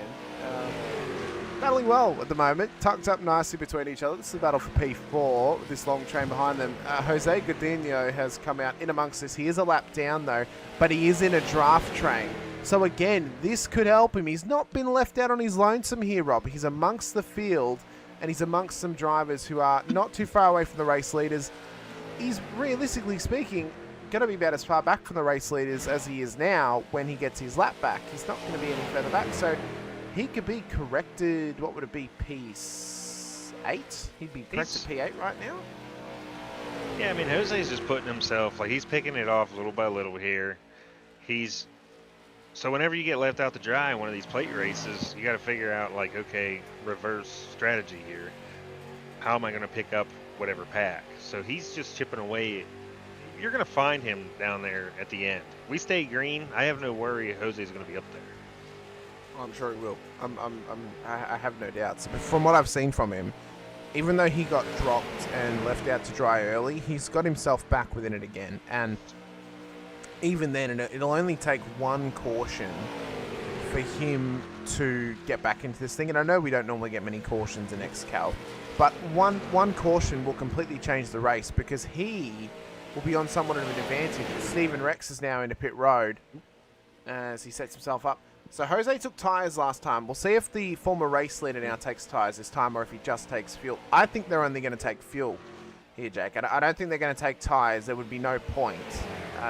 Battling well at the moment, tucked up nicely between each other. This is a battle for P4 with this long train behind them. Jose Godinho has come out in amongst this. He is a lap down though, but he is in a draft train. So again, this could help him. He's not been left out on his lonesome here, Rob. He's amongst the field and he's amongst some drivers who are not too far away from the race leaders. He's realistically speaking going to be about as far back from the race leaders as he is now when he gets his lap back. He's not going to be any further back, so he could be corrected. What would it be, P8? He'd be corrected P8 right now? Yeah, I mean, Jose's just putting himself, like, he's picking it off little by little here. So whenever you get left out to dry in one of these plate races, you got to figure out, like, okay, reverse strategy here. How am I going to pick up whatever pack? So he's just chipping away. You're going to find him down there at the end. We stay green. I have no worry Jose's going to be up there. I'm sure he will. I have no doubts. But from what I've seen from him, even though he got dropped and left out to dry early, he's got himself back within it again. And even then, it'll only take one caution for him to get back into this thing. And I know we don't normally get many cautions in XCal, but one caution will completely change the race because he will be on somewhat of an advantage. Stephen Rex is now into pit road as he sets himself up. So Jose took tyres last time. We'll see if the former race leader now takes tyres this time or if he just takes fuel. I think they're only going to take fuel here, Jake. I don't think they're going to take tyres. There would be no point.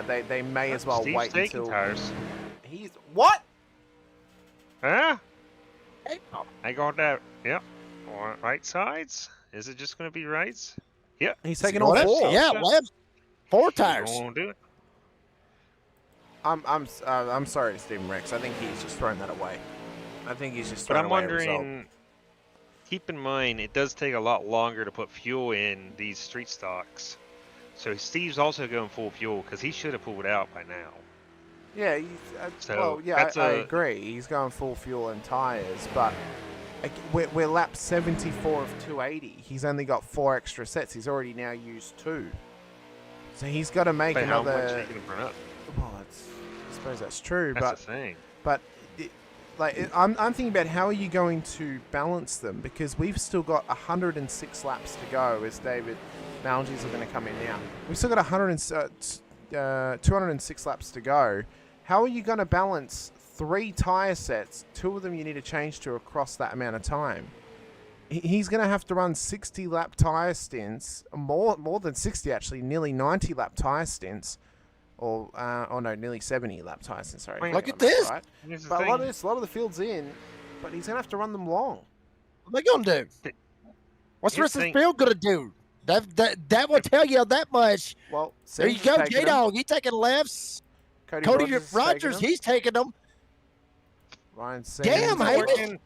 They may as well Steve's wait taking until... tires. He's... What? Huh? I got that. Yep. Right sides? Is it just going to be rights? Yep. He's taking all 4. Yeah, Web's 4 tires. Won't do it. I'm sorry to Stephen Rex. I think he's just thrown that away. I think he's just But thrown I'm away a result. wondering, keep in mind, it does take a lot longer to put fuel in these street stocks. So Steve's also going full fuel because he should have pulled out by now. Yeah, So I agree. He's going full fuel and tyres, but we're lap 74 of 280. He's only got 4 extra sets. He's already now used 2. So he's got to make But another... how much are you going to burn up? Well, I suppose that's true, That's the thing. but I'm thinking about how are you going to balance them, because we've still got 106 laps to go as David Malgies are going to come in now. We've still got 206 laps to go. How are you going to balance 3 tyre sets? 2 of them you need to change to across that amount of time. He's going to have to run 60 lap tyre stints, more than 60 actually, nearly 90 lap tyre stints. Or no, nearly 70 lap tyre stints, sorry. Look at this. Right. But a lot of the field's in, but he's going to have to run them long. What are they going to do? What's the rest of the field going to do? That will tell you that much. Well, there you go, J-Dog. He's taking lefts. Cody Rogers, he's taking them. Ryan Sims. Damn, Hamish.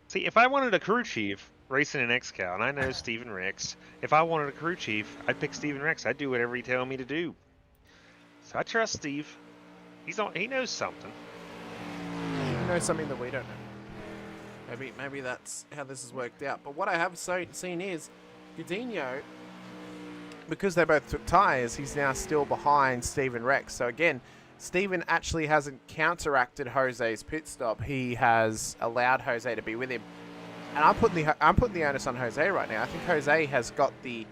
See, if I wanted a crew chief racing an XCal, and I know Steven Ricks, if I wanted a crew chief, I'd pick Steven Ricks. I'd do whatever he tell me to do. So I trust Steve. He knows something. He knows something that we don't know. Maybe that's how this has worked out. But what I have seen is Godinho, because they both took tyres, he's now still behind Steven Rex. So again, Steven actually hasn't counteracted Jose's pit stop. He has allowed Jose to be with him. And I'm putting the onus on Jose right now. I think Jose has got the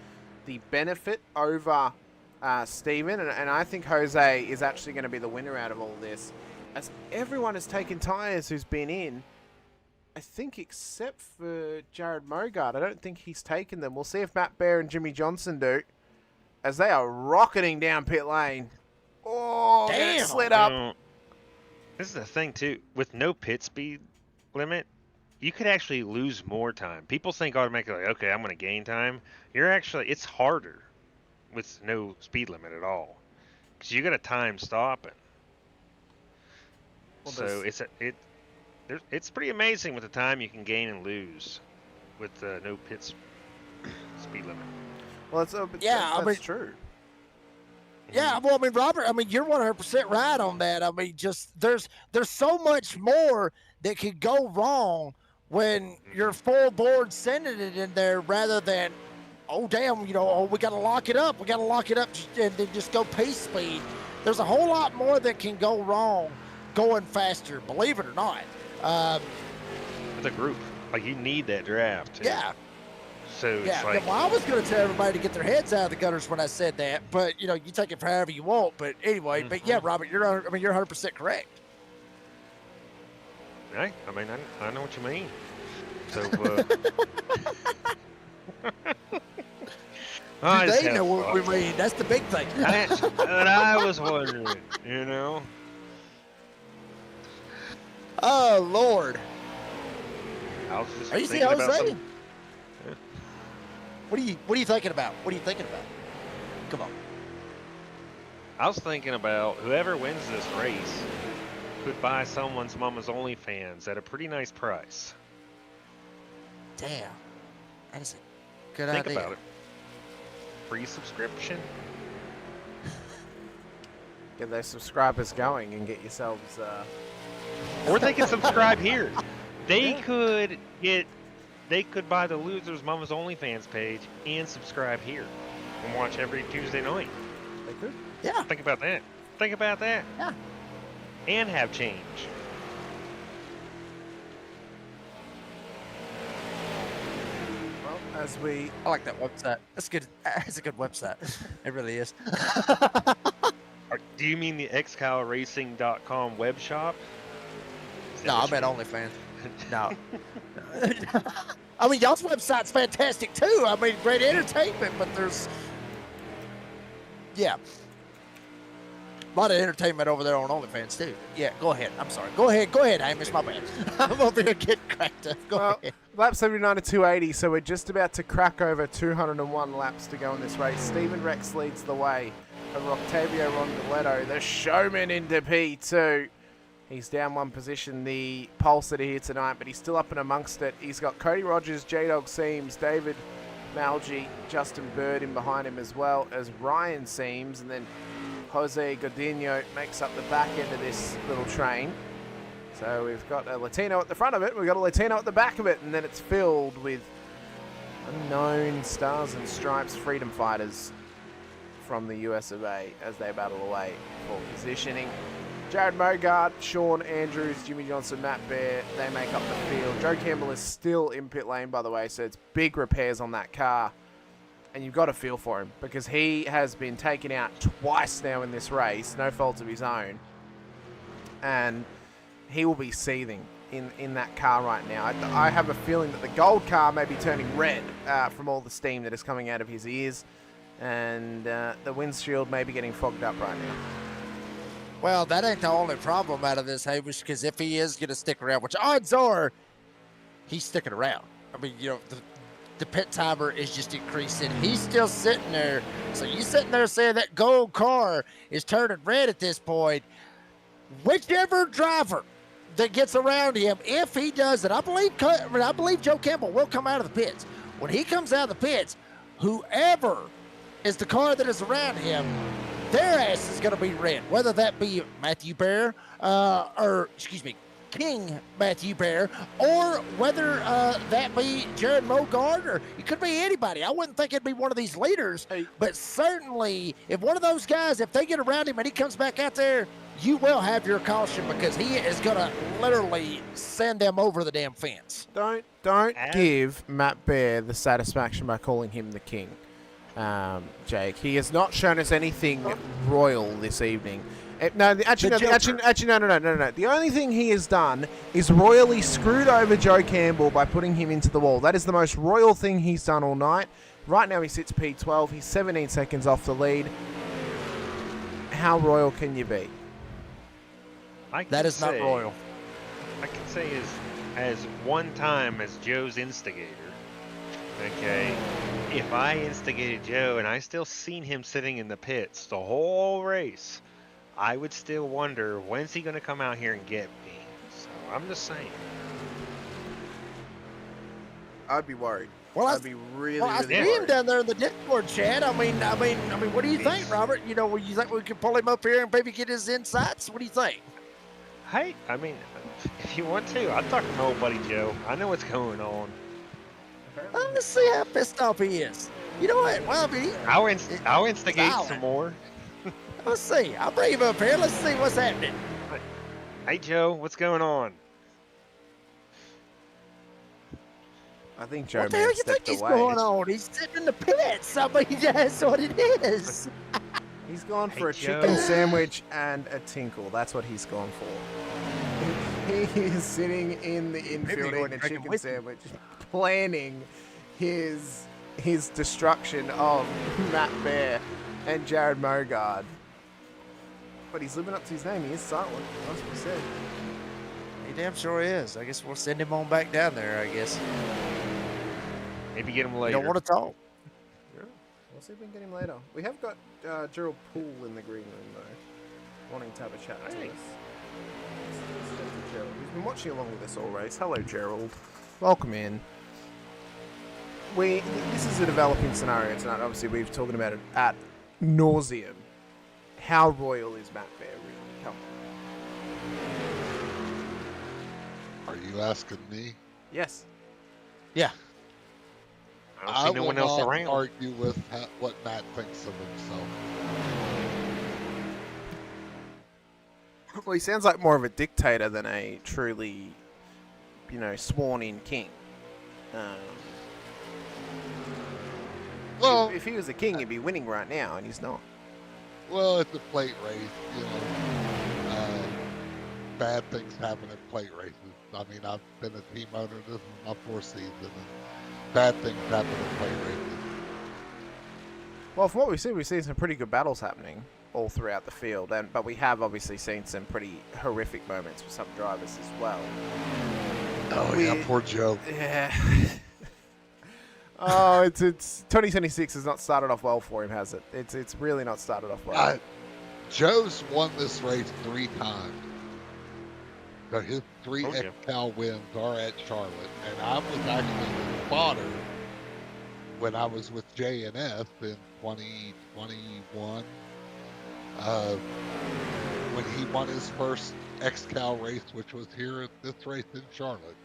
benefit over Steven, and I think Jose is actually going to be the winner out of all this. As everyone has taken tyres who's been in, I think except for Jared Mogart, I don't think he's taken them. We'll see if Matt Bear and Jimmy Johnson do, as they are rocketing down pit lane. Oh, damn! Slid up. This is the thing too. With no pit speed limit, you could actually lose more time. People think automatically, okay, I'm going to gain time. It's harder with no speed limit at all, because you got a time stopping. Well, so it's pretty amazing with the time you can gain and lose with no pit speed limit. Well, that's true. Yeah, well, I mean, Robert, you're 100% right on that. Just there's so much more that could go wrong when you're full board sending it in there, rather than, oh damn, we got to lock it up. We got to lock it up and then just go pace speed. There's a whole lot more that can go wrong going faster, believe it or not. With a group, you need that draft too. Yeah. So yeah, well, I was going to tell everybody to get their heads out of the gutters when I said that, but you take it for however you want. But anyway, but yeah, Robert, you're 100% correct. Right? I know what you mean. So, they know what we mean. That's the big thing. I was wondering, Oh Lord. I was just Are you thinking about Jose? What are you thinking about? What are you thinking about? Come on. I was thinking about whoever wins this race could buy someone's mama's OnlyFans at a pretty nice price. Damn. That is a good idea. Think about it. Free subscription. Get those subscribers going and get yourselves... Or they can subscribe here. They could buy the Losers Mama's OnlyFans page and subscribe here and watch every Tuesday night. They could. Yeah. Think about that. Yeah. And have change. Well, I like that website. That's good. It's a good website. It really is. Do you mean the XCalRacing.com web shop? No, I meant OnlyFans. No. Y'all's website's fantastic too. Great entertainment, but there's... Yeah. A lot of entertainment over there on OnlyFans too. Yeah, go ahead. I'm sorry. Go ahead, Hamish. My bad. I'm over here getting cracked up. Go ahead. Lap 79 to 280, so we're just about to crack over 201 laps to go in this race. Steven Rex leads the way over Octavio Rondaletto, the showman into P2. He's down one position, the pulse that he hit tonight, but he's still up and amongst it. He's got Cody Rogers, J-Dog Seams, David Malgi, Justin Bird in behind him, as well as Ryan Seams, and then Jose Godinho makes up the back end of this little train. So we've got a Latino at the front of it, we've got a Latino at the back of it, and then it's filled with unknown Stars and Stripes freedom fighters from the US of A as they battle away for positioning. Jared Mogart, Sean Andrews, Jimmy Johnson, Matt Bear, they make up the field. Joe Campbell is still in pit lane, by the way, so it's big repairs on that car. And you've got to feel for him because he has been taken out twice now in this race, no fault of his own. And he will be seething in that car right now. I have a feeling that the gold car may be turning red from all the steam that is coming out of his ears. And the windshield may be getting fogged up right now. Well, that ain't the only problem out of this, Hamish, because if he is going to stick around, which odds are he's sticking around. I mean, the pit timer is just increasing. He's still sitting there. So you sitting there saying that gold car is turning red at this point. Whichever driver that gets around him, if he does it, I believe Joe Campbell will come out of the pits. When he comes out of the pits, whoever is the car that is around him, their ass is going to be red, whether that be Matthew Bear, King Matthew Bear, or whether that be Jared Mogard, or it could be anybody. I wouldn't think it'd be one of these leaders, but certainly if one of those guys, if they get around him and he comes back out there, you will have your caution because he is going to literally send them over the damn fence. Don't give Matt Bear the satisfaction by calling him the king. Jake, he has not shown us anything royal this evening. No. The only thing he has done is royally screwed over Joe Campbell by putting him into the wall. That is the most royal thing he's done all night. Right now he sits P12. He's 17 seconds off the lead. How royal can you be? That is not royal. I can say as one time as Joe's instigator. Okay, if I instigated Joe and I still seen him sitting in the pits the whole race, I would still wonder, when's he going to come out here and get me? So I'm just saying. I'd be worried. Well, I'd be really I see him down there in the Discord chat. I mean, what do you think, Robert? You think we could pull him up here and maybe get his insights? What do you think? Hey, I mean, if you want to, I'll talk to my old buddy Joe. I know what's going on. Let's see how pissed off he is. You know what? Well, I mean, I'll instigate some more. Let's see. I'll bring him up here. Let's see what's happening. Hey, Joe, what's going on? I think Joe what the hell you think he's going on? He's sitting in the pits. I mean, that's what it is. He's gone for a chicken sandwich and a tinkle. That's what he's gone for. He is sitting in the infield eating a chicken sandwich, planning his destruction of Matt Bear and Jared Mogard. But he's living up to his name. He is silent. That's what he said. He damn sure is. I guess we'll send him on back down there, I guess. Maybe get him later. You don't want to talk. Yeah. We'll see if we can get him later. We have got Gerald Poole in the green room, though, wanting to have a chat to us. Let's talk to Gerald. He's been watching along with us all race. Hello, Gerald. Welcome in. This is a developing scenario tonight. Obviously, we've talking about it at nauseum. How royal is Matt Bear really? Come on. Are you asking me? Yes. Yeah. I don't see no one else around. Argue with what Matt thinks of himself. Well, he sounds like more of a dictator than a truly, sworn-in king. Well, if he was a king, he'd be winning right now, and he's not. Well, it's a plate race, bad things happen at plate races. I mean, I've been a team owner. This is my fourth season, and bad things happen at plate races. Well, from what we've seen some pretty good battles happening all throughout the field, but we have obviously seen some pretty horrific moments for some drivers as well. Oh, yeah, poor Joe. Yeah. Oh, it's 2026 has not started off well for him, has it? It's really not started off well. Joe's won this race 3 times. So his 3 XCal wins are at Charlotte, and I was actually the spotter when I was with J&S in 2021 when he won his first XCal race, which was here at this race in Charlotte.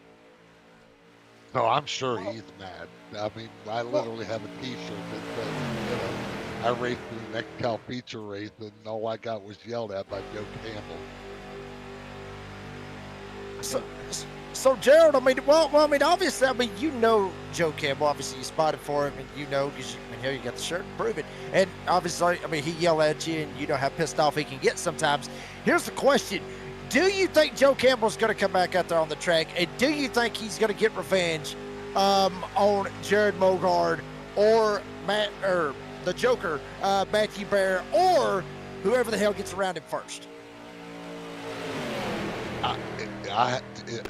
So I'm sure he's mad. I mean, I literally have a T-shirt that says, I raced in an XCal feature race, and all I got was yelled at by Joe Campbell. So Gerald, I mean, obviously, I mean, you know Joe Campbell. Obviously, you spotted for him, and you know because you got the shirt to prove it. And obviously, I mean, he yelled at you, and you know how pissed off he can get sometimes. Here's the question: do you think Joe Campbell's going to come back out there on the track, and do you think he's going to get revenge on Jared Mogard or Matt or the Joker, Matthew Bear, or whoever the hell gets around him first? I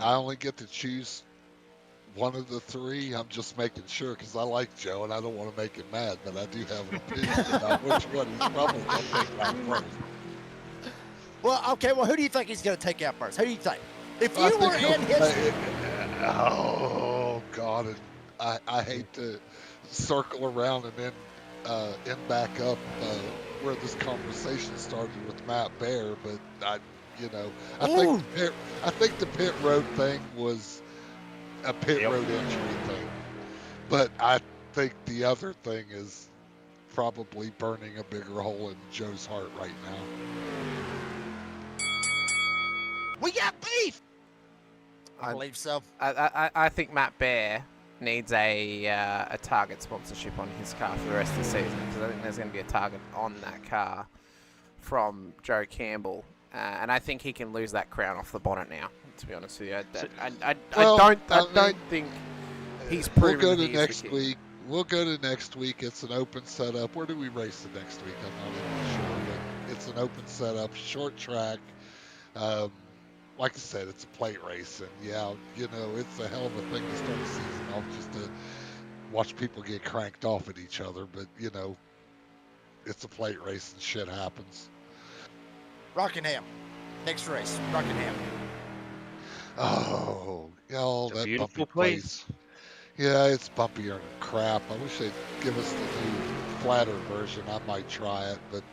only get to choose one of the three. I'm just making sure because I like Joe and I don't want to make him mad, but I do have an opinion about which one he's probably going to take out first. Well, okay. Well, who do you think he's going to take out first? Who do you think? If you were in his... Oh, God. And I hate to circle around and then end back up where this conversation started with Matt Bear, but I think the pit road thing was a pit road injury thing, but I think the other thing is probably burning a bigger hole in Joe's heart right now. We got beef. I believe so. I think Matt Bear needs a Target sponsorship on his car for the rest of the season because I think there's going to be a Target on that car from Joe Campbell. And I think he can lose that crown off the bonnet now. To be honest with you, I don't think he's proven. We'll go to next week. We'll go to next week. It's an open setup. Where do we race the next week? I'm not even sure, but it's an open setup, short track. Like I said, it's a plate race, and it's a hell of a thing to start a season off just to watch people get cranked off at each other. But it's a plate race and shit happens. Rockingham. Next race, Rockingham. Oh, that beautiful bumpy place. Yeah, it's bumpier than crap. I wish they'd give us the new flatter version. I might try it, but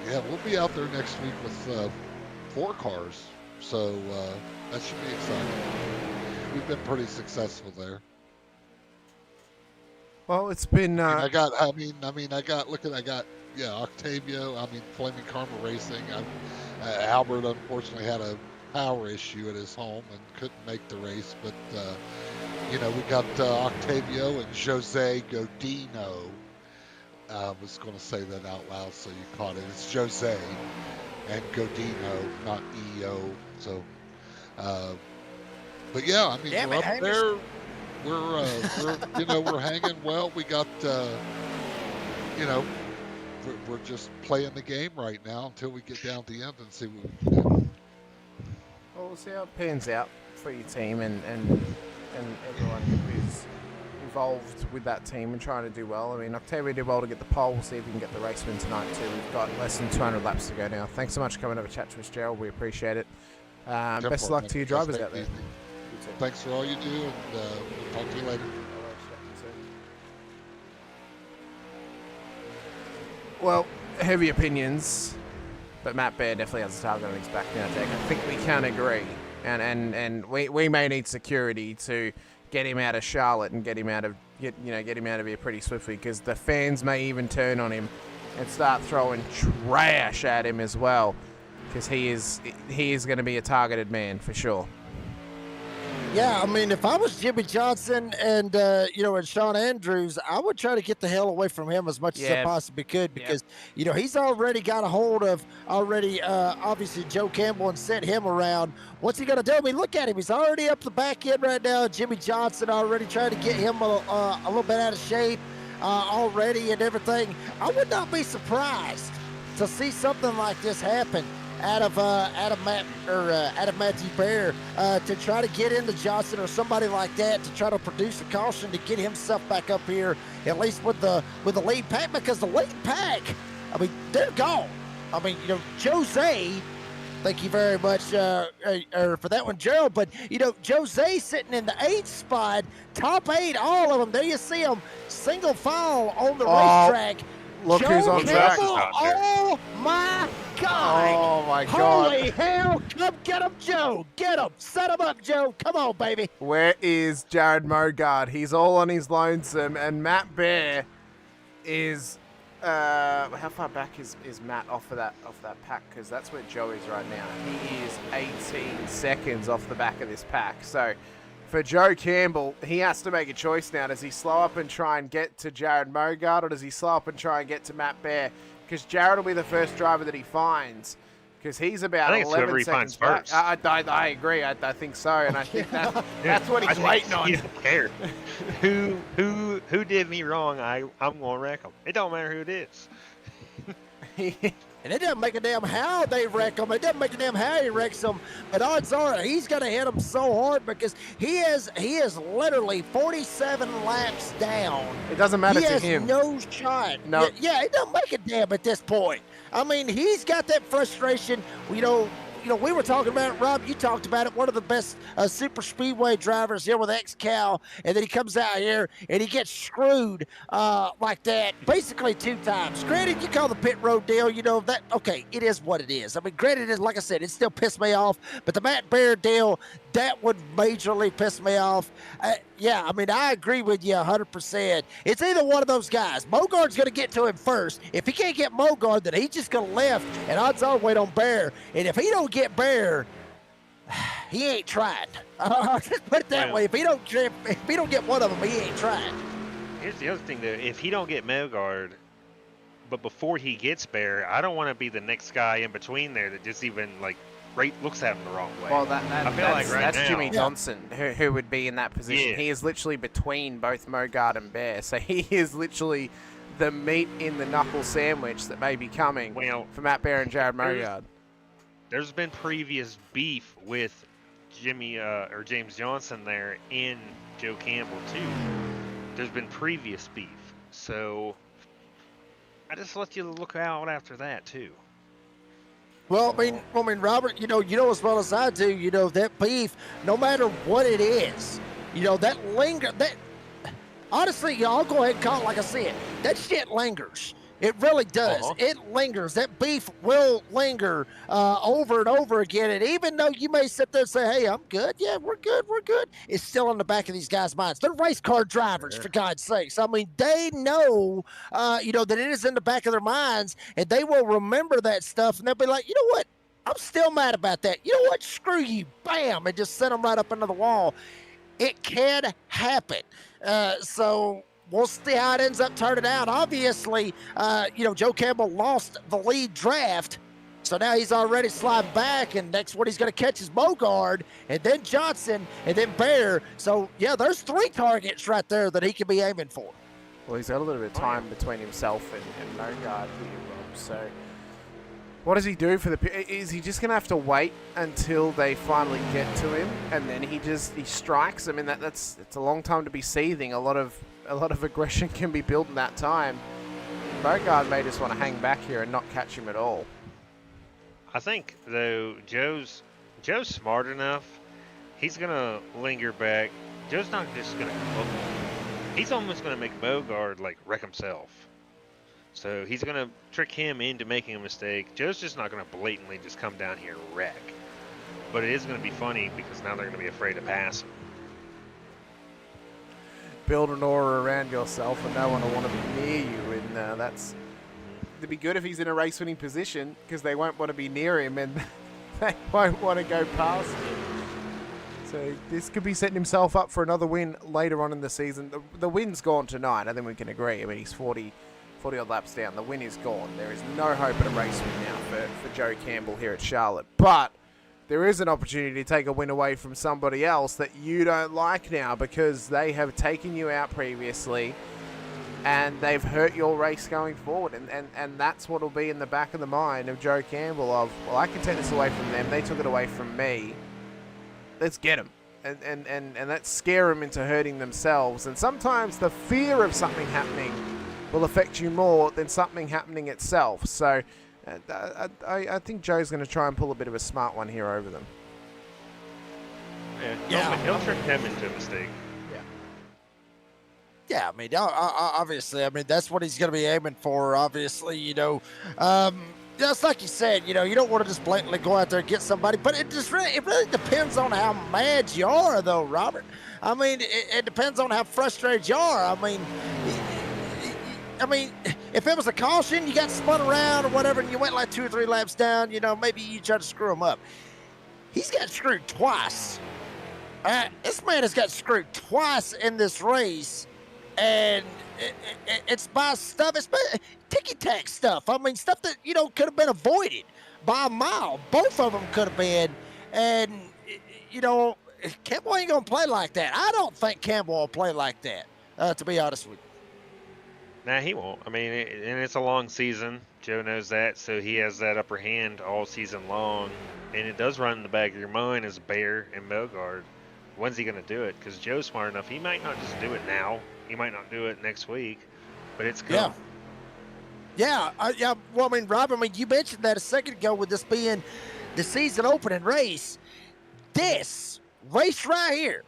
we'll be out there next week with 4 cars, so that should be exciting. We've been pretty successful there. Well, it's been. I got Octavio. Flaming Karma Racing. Albert unfortunately had a power issue at his home and couldn't make the race, but we got Octavio and Jose Godino. I was going to say that out loud, so you caught it. It's Jose and Godino, not EO. So, but yeah, we're up there. We're hanging well. We got, we're just playing the game right now until we get down to the end and see what we can do. Well, we'll see how it pans out for your team and everyone who's involved with that team and trying to do well. Octavio did well to get the pole. We'll see if we can get the race win tonight too. We've got less than 200 laps to go now. Thanks so much for coming over to chat to us, Gerald. We appreciate it. Best of luck to your drivers out there. Thanks for all you do, and we'll talk to you later. Well, heavy opinions, but Matt Bear definitely has a target on his back now, Jake. I think we can agree, and we may need security to get him out of Charlotte and get him out of here pretty swiftly, because the fans may even turn on him and start throwing trash at him as well, because he is going to be a targeted man for sure. Yeah, if I was Jimmy Johnson and and Sean Andrews, I would try to get the hell away from him as much as I possibly could, because he's already got a hold of obviously Joe Campbell and set him around. What's he gonna do? Look at him; he's already up the back end right now. Jimmy Johnson already trying to get him a little bit out of shape already and everything. I would not be surprised to see something like this happen out of Matthew Bear to try to get into Johnson or somebody like that to try to produce a caution to get himself back up here, at least with the lead pack, because the lead pack, they're gone. Jose, thank you very much for that one, Gerald. But Jose sitting in the 8th spot, top 8, all of them. There you see them, single file on the racetrack. Look Joe who's on track. Oh my God! Oh my God! Holy hell! Come get him, Joe! Get him! Set him up, Joe! Come on, baby! Where is Jared Mogard? He's all on his lonesome, and Matt Bear is how far back is Matt off of that pack? Because that's where Joe is right now. He is 18 seconds off the back of this pack. So for Joe Campbell, he has to make a choice now. Does he slow up and try and get to Jared Mogard, or does he slow up and try and get to Matt Bear? Because Jared will be the first driver that he finds. Because he's about 11 seconds back. I agree. I think so, and I think that's what he's waiting on. He don't care. who did me wrong? I'm gonna wreck him. It don't matter who it is. And it doesn't make a damn how they wreck him. It doesn't make a damn how he wrecks them. But odds are he's going to hit him so hard because he is literally 47 laps down. It doesn't matter to him. He has no shot. No. Yeah, it doesn't make a damn at this point. I mean, he's got that frustration. You know, we were talking about it, Rob. You talked about it. One of the best super speedway drivers here with XCal, and then he comes out here and he gets screwed like that basically 2 times. Granted, you call the pit road deal, that okay, it is what it is. I mean, granted, like I said, it still pissed me off, but the Matt Bear deal, that would majorly piss me off. Yeah, I mean, I agree with you 100%. It's either one of those guys. Mogard's going to get to him first. If he can't get Mogard, then he's just going to left, and odds are wait on Bear. And if he don't get Bear, he ain't tried. Just put it that way. If he don't get one of them, he ain't tried. Here's the other thing, though. If he don't get Mogard, but before he gets Bear, I don't want to be the next guy in between there that just even, looks at him the wrong way. Well, that's now, Jimmy Yeah. Johnson who would be in that position. Yeah. He is literally between both Mogard and Bear, so he is literally the meat in the knuckle sandwich that may be coming for Matt Bear and Jared Mogard. There's been previous beef with James Johnson there and Joe Campbell too. There's been previous beef, so I just let you look out after that too. Well, I mean, Robert, you know as well as I do, that beef, no matter what it is, honestly, I'll go ahead and call it like I said. That shit lingers. It really does. Uh-huh. It lingers. That beef will linger over and over again. And even though you may sit there and say, hey, I'm good. Yeah, we're good. It's still in the back of these guys' minds. They're race car drivers, for God's sakes. I mean, they know, that it is in the back of their minds, and they will remember that stuff. And they'll be like, you know what? I'm still mad about that. You know what? Screw you. Bam. And just send them right up into the wall. It can happen. So we'll see how it ends up turning out. Obviously, Joe Campbell lost the lead draft, so now he's already sliding back, and next one he's going to catch is Mogard, and then Johnson, and then Bear. So, yeah, there's 3 targets right there that he could be aiming for. Well, he's got a little bit of time between himself and Mogard here, Rob. So what does he do for is he just going to have to wait until they finally get to him, and then he strikes? I mean, it's a long time to be seething. A lot of aggression can be built in that time. Mogard may just want to hang back here and not catch him at all. I think though Joe's smart enough. He's gonna linger back. Joe's not just gonna come up. He's almost gonna make Mogard wreck himself. So he's gonna trick him into making a mistake. Joe's just not gonna blatantly just come down here and wreck. But it is gonna be funny because now they're gonna be afraid to pass him. Build an aura around yourself, and no one will want to be near you. And it'd be good if he's in a race-winning position, because they won't want to be near him, and they won't want to go past him. So this could be setting himself up for another win later on in the season. The win's gone tonight. I think we can agree. I mean, he's 40 odd laps down. The win is gone. There is no hope at a race win now for Joe Campbell here at Charlotte. But there is an opportunity to take a win away from somebody else that you don't like now, because they have taken you out previously and they've hurt your race going forward. And that's what will be in the back of the mind of Joe Campbell of, well, I can take this away from them. They took it away from me. Let's get them. And let's scare them into hurting themselves. And sometimes the fear of something happening will affect you more than something happening itself. So I think Joe's going to try and pull a bit of a smart one here over them. Yeah, he'll trick them into a mistake. Yeah, I mean, obviously, that's what he's going to be aiming for, obviously, just like you said, you don't want to just blatantly go out there and get somebody, but it really depends on how mad you are, though, Robert. I mean, it depends on how frustrated you are. I mean, I mean, if it was a caution, you got spun around or whatever, and you went like 2 or 3 laps down, maybe you try to screw him up. He's got screwed twice. This man has got screwed twice in this race, and it's by stuff. It's by ticky-tack stuff. I mean, stuff that, could have been avoided by a mile. Both of them could have been, and, Campbell ain't going to play like that. I don't think Campbell will play like that, to be honest with you. Nah, he won't. I mean, and it's a long season. Joe knows that, so he has that upper hand all season long. And it does run in the back of your mind as Bear and Mogard. When's he going to do it? Because Joe's smart enough. He might not just do it now. He might not do it next week, but it's coming. Yeah. Well, I mean, Rob, you mentioned that a second ago with this being the season opening race. This race right here,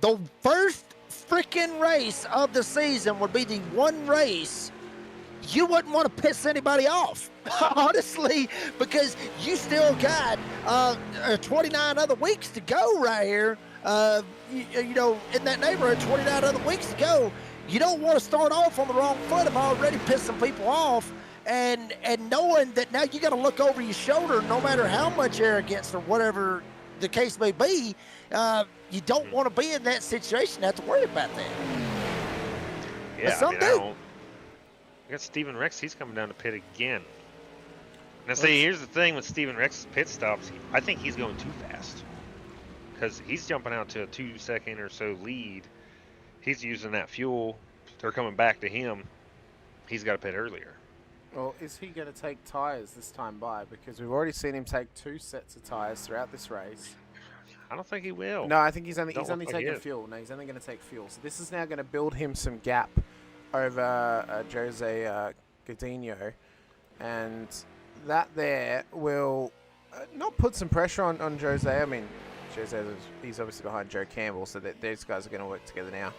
the first freaking race of the season, would be the one race you wouldn't want to piss anybody off, honestly, because you still got 29 other weeks to go right here. In that neighborhood, 29 other weeks to go. You don't want to start off on the wrong foot of already pissing people off, and knowing that now you got to look over your shoulder, no matter how much arrogance or whatever the case may be. You don't want to be in that situation, have to worry about that. Yeah, some do. I got Steven Rex. He's coming down to pit again. Now, see, here's the thing with Steven Rex's pit stops. I think he's going too fast because he's jumping out to a 2-second or so lead. He's using that fuel. They're coming back to him. He's got to pit earlier. Well, is he going to take tyres this time by? Because we've already seen him take 2 sets of tyres throughout this race. I don't think he will. No, I think he's only Don't taking fuel. No, he's only going to take fuel. So this is now going to build him some gap over Jose Godinho, and that there will not put some pressure on Jose. I mean, he's obviously behind Joe Campbell, so that these guys are going to work together now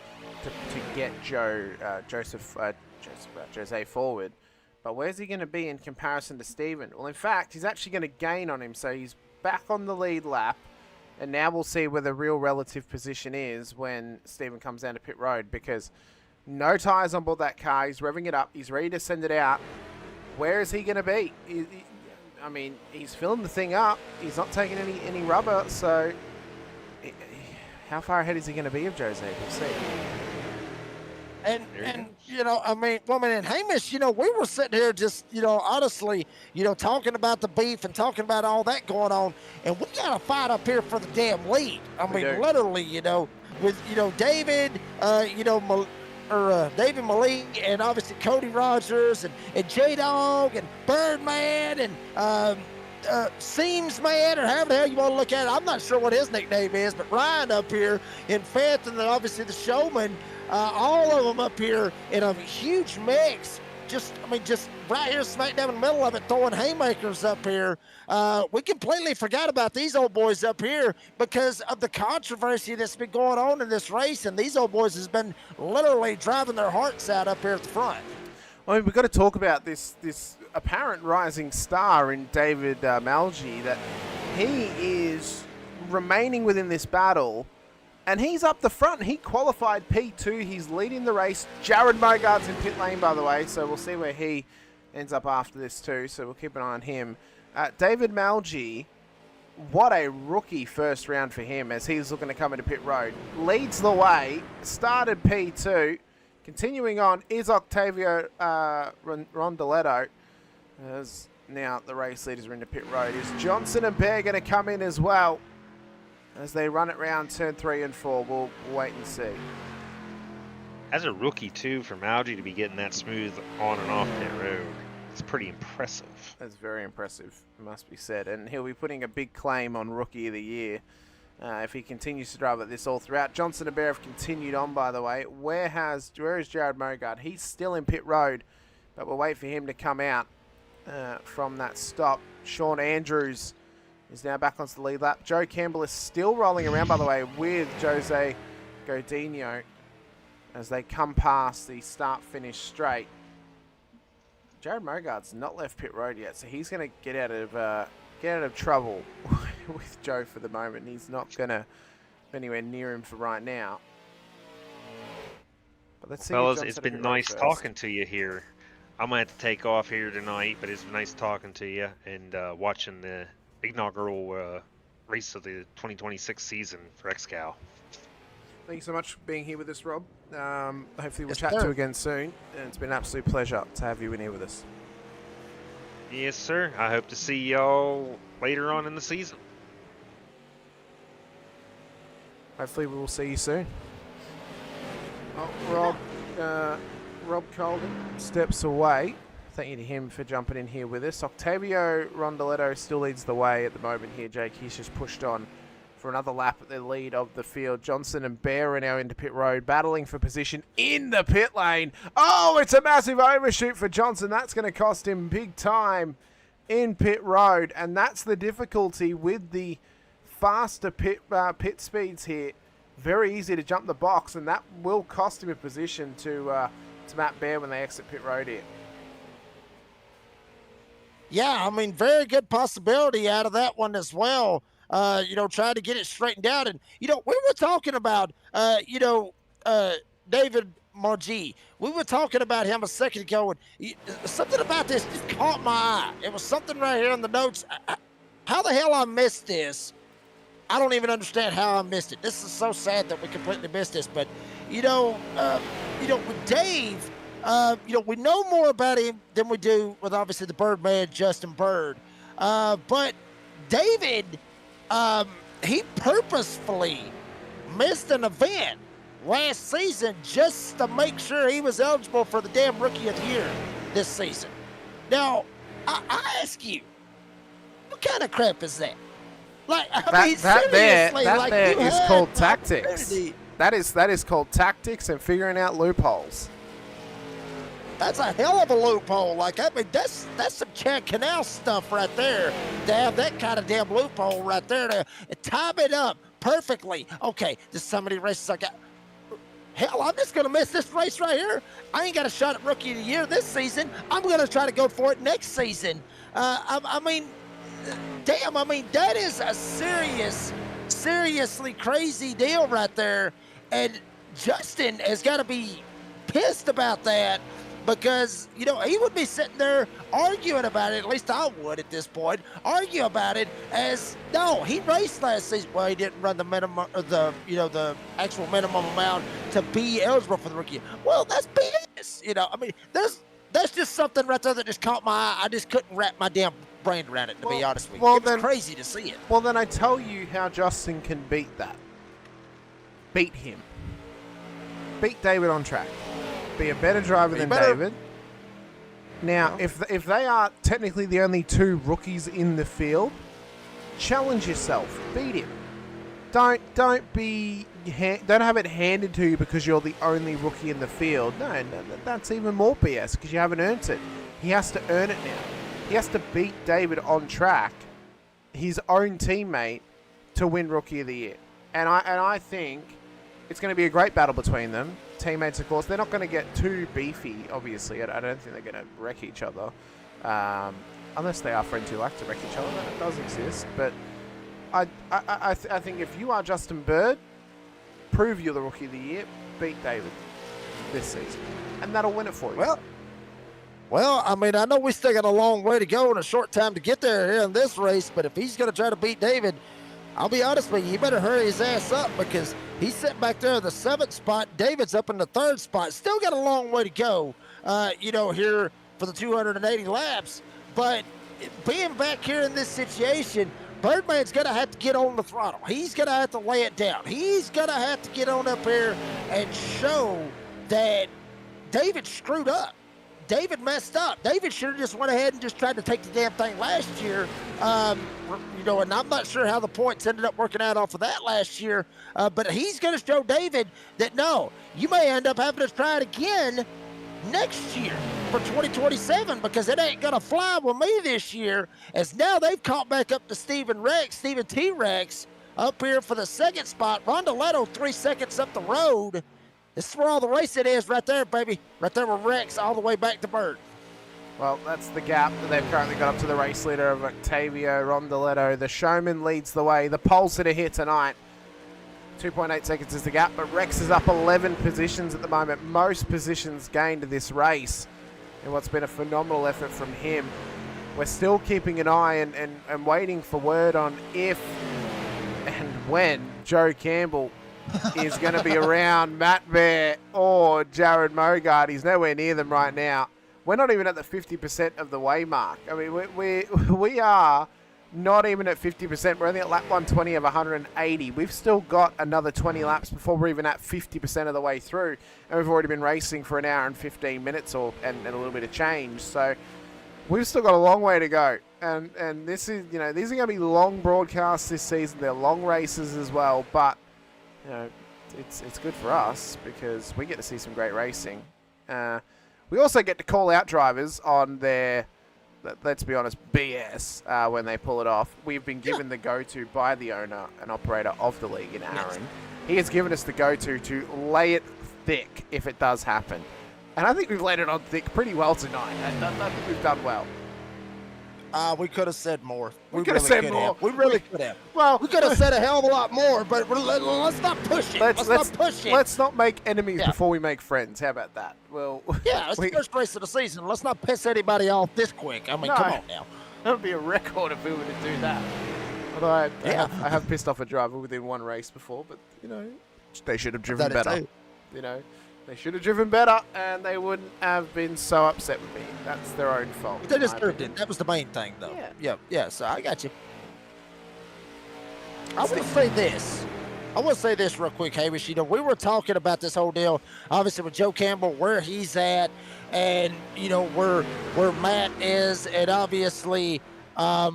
to get Jose forward. But where's he going to be in comparison to Steven? Well, in fact, he's actually going to gain on him, so he's back on the lead lap. And now we'll see where the real relative position is when Steven comes down to pit road, because no tyres on board that car. He's revving it up. He's ready to send it out. Where is he going to be? I mean, he's filling the thing up. He's not taking any rubber, so how far ahead is he going to be of Jose? We'll see. And and Hamish, we were sitting here just, honestly, talking about the beef and talking about all that going on, and we got to fight up here for the damn lead. I mean, literally, with, David, David Malik, and obviously Cody Rogers and J-Dog and Birdman and Seams Man, or however the hell you want to look at it. I'm not sure what his nickname is, but Ryan up here in fifth, and then obviously the Showman. All of them up here in a huge mix. Just right here smack down in the middle of it, throwing haymakers up here. We completely forgot about these old boys up here because of the controversy that's been going on in this race, and these old boys has been literally driving their hearts out up here at the front. I mean, we've got to talk about this apparent rising star in David Malgi, that he is remaining within this battle. And he's up the front. He qualified P2. He's leading the race. Jared Mogard's in pit lane, by the way, so we'll see where he ends up after this too. So we'll keep an eye on him. David Malgi, what a rookie first round for him as he's looking to come into pit road. Leads the way. Started P2. Continuing on is Octavio Rondoletto. As now the race leaders are into pit road. Is Johnson and Bear going to come in as well? As they run it round turn 3 and 4, we'll wait and see. As a rookie, too, for Malgi to be getting that smooth on and off pit road, it's pretty impressive. That's very impressive, it must be said. And he'll be putting a big claim on Rookie of the Year if he continues to drive at this all throughout. Johnson and Bear have continued on, by the way. Where is Jared Mogard? He's still in pit road, but we'll wait for him to come out from that stop. Sean Andrews is now back onto the lead lap. Joe Campbell is still rolling around, by the way, with Jose Godinho as they come past the start-finish straight. Jared Mogard's not left pit road yet, so he's going to get out of trouble with Joe for the moment. He's not going to be anywhere near him for right now. But let's see. Fellas, it's been nice talking to you here. I'm gonna have to take off here tonight, but it's been nice talking to you and watching the inaugural race of the 2026 season for XCal. Thank you so much for being here with us, Rob. Hopefully we'll Yes, chat sir. to you again soon. And it's been an absolute pleasure to have you in here with us. Yes, sir. I hope to see y'all later on in the season. Hopefully we will see you soon. Oh, Rob Colden steps away. Thank you to him for jumping in here with us. Octavio Rondoletto still leads the way at the moment here, Jake. He's just pushed on for another lap at the lead of the field. Johnson and Bear are now into pit road, battling for position in the pit lane. Oh, it's a massive overshoot for Johnson. That's going to cost him big time in pit road, and that's the difficulty with the faster pit speeds here. Very easy to jump the box, and that will cost him a position to Matt Bear when they exit pit road here. Yeah, I mean, very good possibility out of that one as well. Trying to get it straightened out. And, we were talking about, David Margie. We were talking about him a second ago, and something about this just caught my eye. It was something right here in the notes. How the hell I missed this? I don't even understand how I missed it. This is so sad that we completely missed this. But, with Dave, we know more about him than we do with obviously the Birdman, Justin Bird. But David, he purposefully missed an event last season just to make sure he was eligible for the damn Rookie of the Year this season. Now, I ask you, what kind of crap is that? Like, That there is called tactics. opportunity. That is called tactics and figuring out loopholes. That's a hell of a loophole. That's some Chad Canal stuff right there. To have that kind of damn loophole right there to time it up perfectly. Okay, there's so many races I got. Hell, I'm just going to miss this race right here. I ain't got a shot at Rookie of the Year this season. I'm going to try to go for it next season. That is a seriously crazy deal right there. And Justin has got to be pissed about that because, he would be sitting there arguing about it. At least I would at this point. Argue about it as, no, he raced last season. Well, he didn't run the minimum, the actual minimum amount to be eligible for the rookie. Well, that's BS. That's just something right there that just caught my eye. I just couldn't wrap my damn brain around it, to be honest with you. It's crazy to see it. Well, then I tell you how Justin can beat that. Beat him. Beat David on track. Be a better driver than David. Now, if they are technically the only two rookies in the field, challenge yourself. Beat him. Don't have it handed to you because you're the only rookie in the field. No, that's even more BS because you haven't earned it. He has to earn it now. He has to beat David on track, his own teammate, to win Rookie of the Year. And I think it's going to be a great battle between them. Teammates, of course, they're not going to get too beefy, obviously. I don't think they're going to wreck each other. Unless they are friends who like to wreck each other. That does exist. But I think if you are Justin Bird, prove you're the Rookie of the Year, beat David this season. And that'll win it for you. Well, I know we still got a long way to go and a short time to get there here in this race, but if he's going to try to beat David, I'll be honest with you, he better hurry his ass up because he's sitting back there in the 7th spot. David's up in the 3rd spot. Still got a long way to go, here for the 280 laps. But being back here in this situation, Birdman's going to have to get on the throttle. He's going to have to lay it down. He's going to have to get on up here and show that David screwed up. David messed up. David should have just went ahead and just tried to take the damn thing last year. And I'm not sure how the points ended up working out off of that last year. But he's going to show David that, no, you may end up having to try it again next year for 2027 because it ain't going to fly with me this year. As now they've caught back up to Stephen T-Rex up here for the 2nd spot. Rondoletto 3 seconds up the road. This is where all the racing is right there, baby. Right there with Rex all the way back to Bird. Well, that's the gap that they've currently got up to the race leader of Octavio Rondoletto. The showman leads the way. The poles that are here tonight. 2.8 seconds is the gap, but Rex is up 11 positions at the moment. Most positions gained this race in what's been a phenomenal effort from him. We're still keeping an eye and waiting for word on if and when Joe Campbell is going to be around Matt Bear or Jared Mogart. He's nowhere near them right now. We're not even at the 50% of the way mark. I mean, we are not even at 50%. We're only at lap 120 of 180. We've still got another 20 laps before we're even at 50% of the way through. And we've already been racing for an hour and 15 minutes and a little bit of change. So we've still got a long way to go. And this is, these are going to be long broadcasts this season. They're long races as well. But, it's good for us because we get to see some great racing. We also get to call out drivers on their, let's be honest, BS when they pull it off. We've been given the go-to by the owner and operator of the league in Aaron. Yes. He has given us the go-to to lay it thick if it does happen. And I think we've laid it on thick pretty well tonight. I think we've done well. We could have said more. We could have said more. We really could have. Well, we could have said a hell of a lot more, but let's not push it. Let's not push it. Let's not make enemies before we make friends. How about that? Well, yeah, it's the first race of the season. Let's not piss anybody off this quick. I mean, come on now. That would be a record if we were to do that. Although I have pissed off a driver within one race before, but they should have driven better. They should have driven better, and they wouldn't have been so upset with me. That's their own fault. They deserved it. That was the main thing, though. Yeah. So I got you. I want to say this real quick, Hamish. We were talking about this whole deal, obviously with Joe Campbell, where he's at, and where Matt is, and obviously, where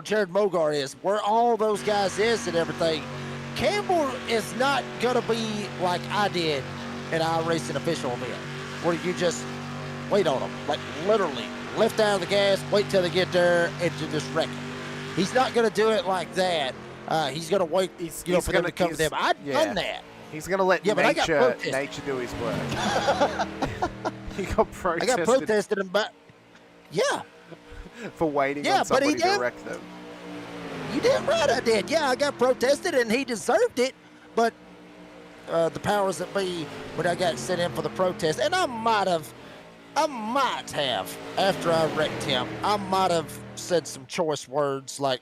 Jared Mogart is, where all those guys is, and everything. Campbell is not going to be like I did at our racing official event, where you just wait on them, like literally lift out of the gas, wait till they get there, and you just wreck them. He's not going to do it like that. He's going to wait for them to come to them. I've done that. He's going to let nature do his work. He got protested. I got protested for waiting on somebody to wreck them. You did right, I did. Yeah, I got protested, and he deserved it. But the powers that be, when I got sent in for the protest, and I might have, after I wrecked him, I might have said some choice words like,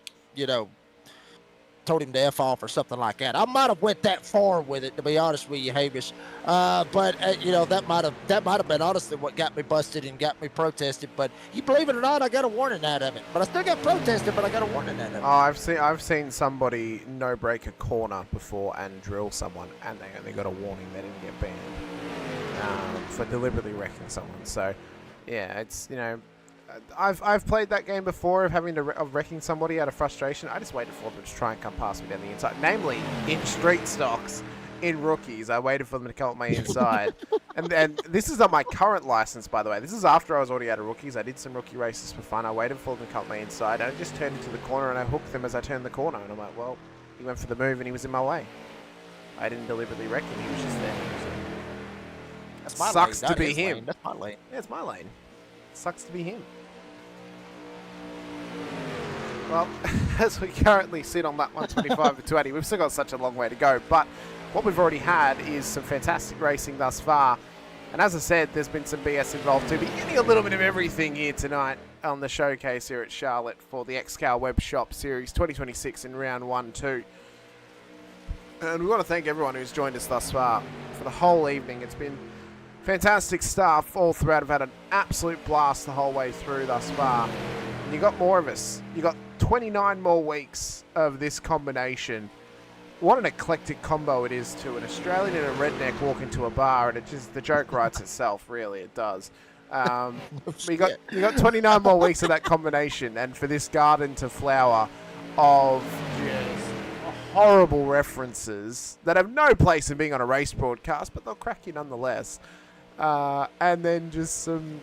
told him to F off or something like that. I might have went that far with it, to be honest with you, Hamish. But that might have been honestly what got me busted and got me protested. But you believe it or not, I got a warning out of it. But I still got protested, but I got a warning out of it. Oh, I've seen somebody no break a corner before and drill someone, and they only got a warning. They didn't get banned for deliberately wrecking someone. So yeah, it's I've played that game before of wrecking somebody out of frustration. I just waited for them to try and come past me down the inside. Namely, in street stocks, in rookies, I waited for them to come up my inside. and this is on my current license, by the way. This is after I was already out of rookies. I did some rookie races for fun. I waited for them to come up my inside, and I just turned into the corner, and I hooked them as I turned the corner. And I'm like, well, he went for the move, and he was in my way. I didn't deliberately wreck him. He was just there. That's my Sucks lane. to be him. Lane. That's my lane. Yeah, it's my lane. Sucks to be him. Well, as we currently sit on lap 125 to 20, we've still got such a long way to go. But what we've already had is some fantastic racing thus far. And as I said, there's been some BS involved too. But you're getting a little bit of everything here tonight on the showcase here at Charlotte for the XCal WebShop Series 2026 in round 1-2. And we want to thank everyone who's joined us thus far for the whole evening. It's been fantastic stuff all throughout. I've had an absolute blast the whole way through thus far. And you got more of us. You got 29 more weeks of this combination. What an eclectic combo it is too. An Australian and a redneck walk into a bar, and the joke writes itself. Really, it does. You got 29 more weeks of that combination, and for this garden to flower of just horrible references that have no place in being on a race broadcast, but they'll crack you nonetheless. And then just some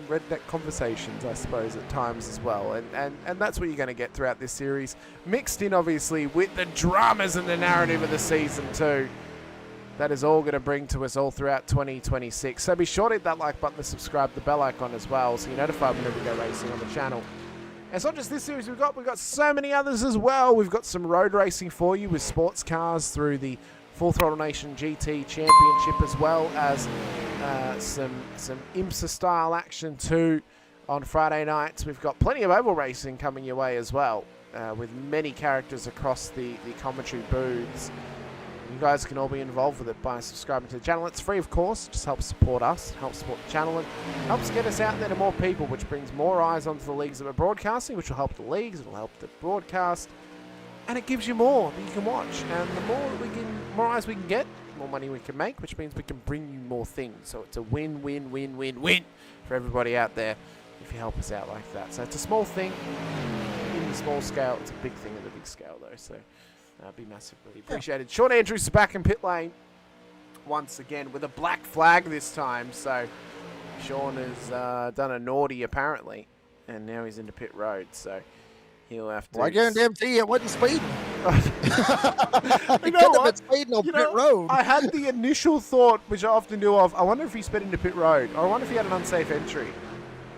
redneck conversations, I suppose, at times as well. And that's what you're going to get throughout this series. Mixed in, obviously, with the dramas and the narrative of the season too. That is all going to bring to us all throughout 2026. So be sure to hit that like button, to subscribe, the bell icon as well, so you're notified whenever we go racing on the channel. And it's not just this series we've got so many others as well. We've got some road racing for you with sports cars through the Full Throttle Nation GT Championship, as well as some IMSA style action too on Friday nights. We've got plenty of oval racing coming your way as well, with many characters across the commentary booths. You guys can all be involved with it by subscribing to the channel. It's free, of course. Just helps support us, helps support the channel, and helps get us out there to more people, which brings more eyes onto the leagues that we're broadcasting, which will help the leagues, it'll help the broadcast, and it gives you more that you can watch. And the more eyes we can get, the more money we can make, which means we can bring you more things. So it's a win, win, win, win, win for everybody out there if you help us out like that. So it's a small thing in the small scale. It's a big thing in the big scale, though. So be massively appreciated. Sean Andrews is back in pit lane once again with a black flag this time. So Sean has done a naughty apparently, and now he's into pit road. So he'll have to. Well, I guarantee it wasn't speeding. You know what? Speeding on pit road. I had the initial thought, which I often do, of I wonder if he sped into pit road, or I wonder if he had an unsafe entry.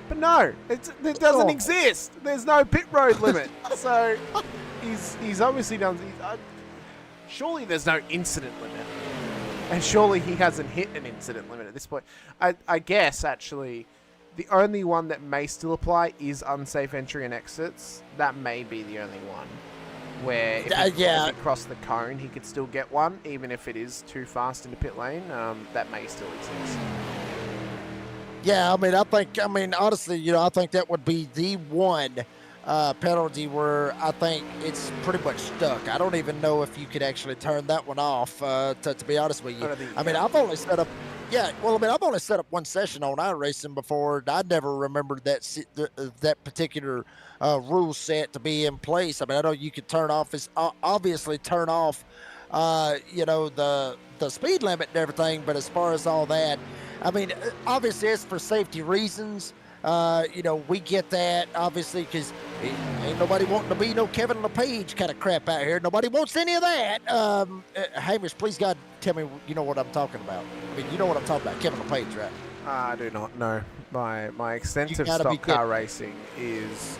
But no, it doesn't exist. There's no pit road limit. So he's obviously done. Surely there's no incident limit, and surely he hasn't hit an incident limit at this point. I guess actually, the only one that may still apply is unsafe entry and exits. That may be the only one where if he crossed the cone, he could still get one, even if it is too fast into pit lane. That may still exist. Yeah, I mean, honestly, I think that would be the one penalty where I think it's pretty much stuck. I don't even know if you could actually turn that one off, to be honest with you. I've only set up, I've only set up one session on iRacing before. I never remembered that particular rule set to be in place. I know you could obviously turn off, the speed limit and everything, but as far as all that, obviously it's for safety reasons. We get that, obviously, because ain't nobody wanting to be no Kevin LePage kind of crap out here. Nobody wants any of that. Hamish, please, God, tell me you know what I'm talking about. You know what I'm talking about, Kevin LePage, right? I do not know. My extensive stock car racing is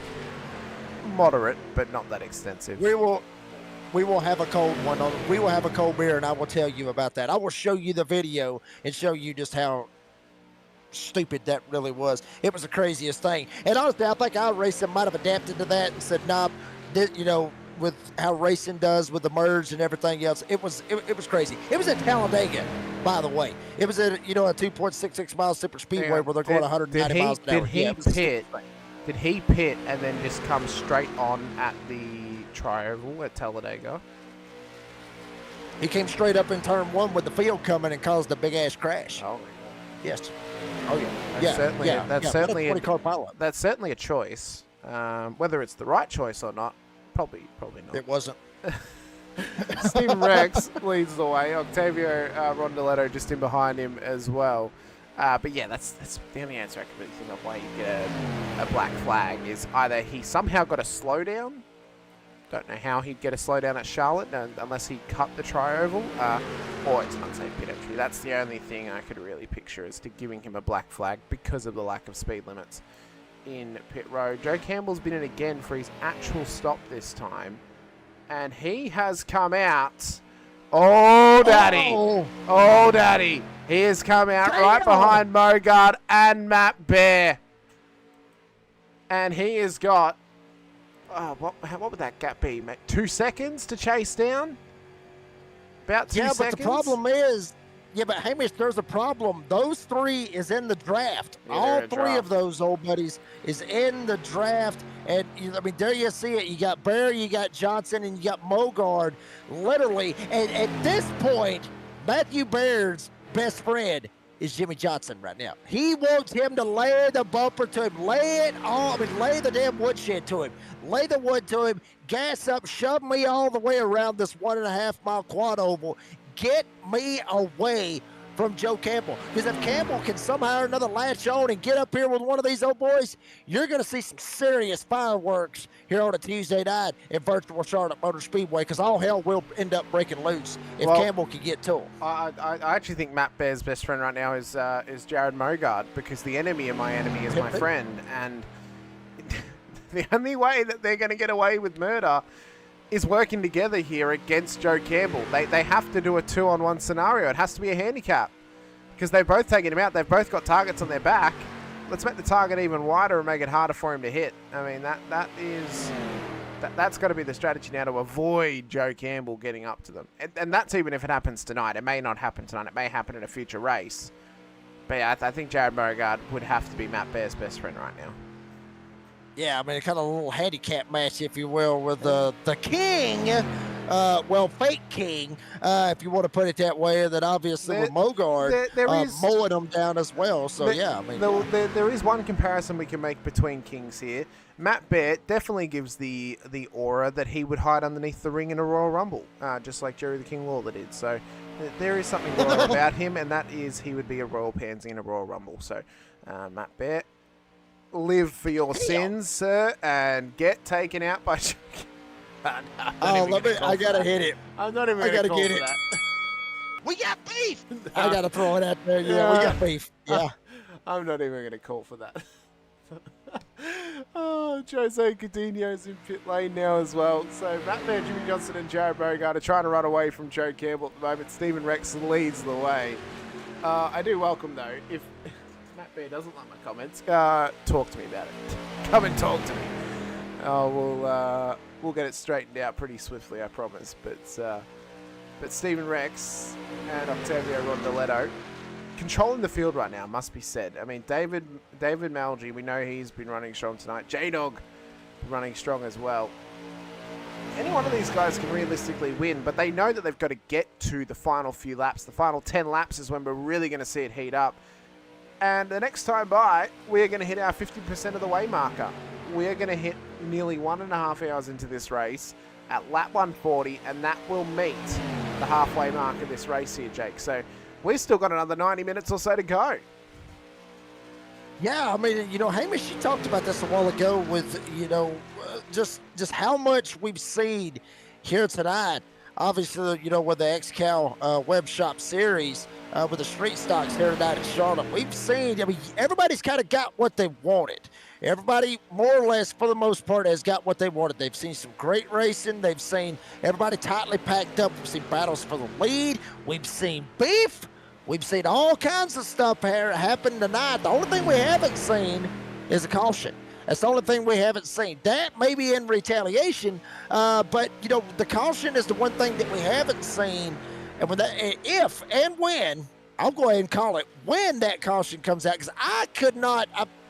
moderate, but not that extensive. We will have a cold one. We will have a cold beer, and I will tell you about that. I will show you the video and show you just how stupid that really was. It was the craziest thing. And honestly, I think iRacing might have adapted to that and said, nah, with how racing does with the merge and everything else, it was crazy. It was at Talladega, by the way. It was at a 2.66 mile super speedway where they're going 190 miles an hour. Did he pit and then just come straight on at the tri-oval at Talladega? He came straight up in turn one with the field coming and caused a big ass crash. Oh, yes. Oh yeah. That's certainly a choice. Whether it's the right choice or not, probably not. It wasn't. Stephen Rex leads the way. Octavio Rondeletto just in behind him as well. But yeah, that's the only answer I can really think of why you get a black flag is either he somehow got a slowdown. Don't know how he'd get a slowdown at Charlotte unless he cut the tri-oval, or it's an unsafe pit entry. That's the only thing I could really picture as to giving him a black flag because of the lack of speed limits in pit road. Joe Campbell's been in again for his actual stop this time, and he has come out. Oh, daddy. Oh, daddy. He has come out right behind Mogard and Matt Bear. And he has got, what would that gap be, mate? 2 seconds to chase down? About 2 seconds? Yeah, but the problem is, but Hamish, there's a problem. Those three is in the draft. Yeah, all three of those old buddies is in the draft. And, there you see it. You got Bear, you got Johnson, and you got Mogard. Literally, and at this point, Matthew Baird's best friend is Jimmy Johnson right now. He wants him to lay the bumper to him. Lay the damn woodshed to him. Lay the wood to him. Gas up. Shove me all the way around this 1.5 mile quad oval. Get me away from Joe Campbell. Because if Campbell can somehow or another latch on and get up here with one of these old boys, you're going to see some serious fireworks here on a Tuesday night at virtual Charlotte Motor Speedway, because all hell will end up breaking loose if Campbell can get to him. I actually think Matt Bear's best friend right now is Jared Mogard, because the enemy of my enemy is my friend, and The only way that they're going to get away with murder is working together here against Joe Campbell. They have to do a 2-on-1 scenario. It has to be a handicap because they've both taken him out. They've both got targets on their back. Let's make the target even wider and make it harder for him to hit. I mean, that's got to be the strategy now to avoid Joe Campbell getting up to them. And that's even if it happens tonight. It may not happen tonight. It may happen in a future race. But yeah, I think Jared Beauregard would have to be Matt Bear's best friend right now. Yeah, I mean, kind of a little handicap match, if you will, with the king, fake king, if you want to put it that way, and then obviously with Mogard mowing them down as well. So, yeah, I mean. There is one comparison we can make between kings here. Matt Bear definitely gives the aura that he would hide underneath the ring in a Royal Rumble, just like Jerry the King Lawler did. So there is something royal about him, and that is he would be a Royal Pansy in a Royal Rumble. So, Matt Bear, live for your sins, sir, and get taken out by. I gotta hit it. I'm not even. I gotta get it. We got beef. I gotta throw it out there. Yeah, we got beef. Yeah. I'm not even gonna call for that. Oh, Jose Coutinho's in pit lane now as well. So Matt Bear, Jimmy Johnson, and Jared Beauregard are trying to run away from Joe Campbell at the moment. Stephen Rexon leads the way. I do welcome though if. Matt Bear doesn't like my comments. Talk to me about it. Come and talk to me. We'll get it straightened out pretty swiftly, I promise. But Stephen Rex and Octavio Rondoletto controlling the field right now, must be said. I mean, David Malgi, we know he's been running strong tonight. J-Dog running strong as well. Any one of these guys can realistically win, but they know that they've got to get to the final few laps. The final 10 laps is when we're really going to see it heat up. And the next time by, we're going to hit our 50% of the way marker. We're going to hit nearly 1.5 hours into this race at lap 140, and that will meet the halfway mark of this race here, Jake. So we've still got another 90 minutes or so to go. Yeah, I mean, Hamish, you talked about this a while ago with, just how much we've seen here tonight. Obviously, with the XCal WebShop Series, with the street stocks here tonight in Charlotte, we've seen, everybody's kind of got what they wanted. Everybody, more or less, for the most part, has got what they wanted. They've seen some great racing. They've seen everybody tightly packed up. We've seen battles for the lead. We've seen beef. We've seen all kinds of stuff happen tonight. The only thing we haven't seen is a caution. That's the only thing we haven't seen. That may be in retaliation, but, the caution is the one thing that we haven't seen. And if and when, I'll go ahead and call it, when that caution comes out, because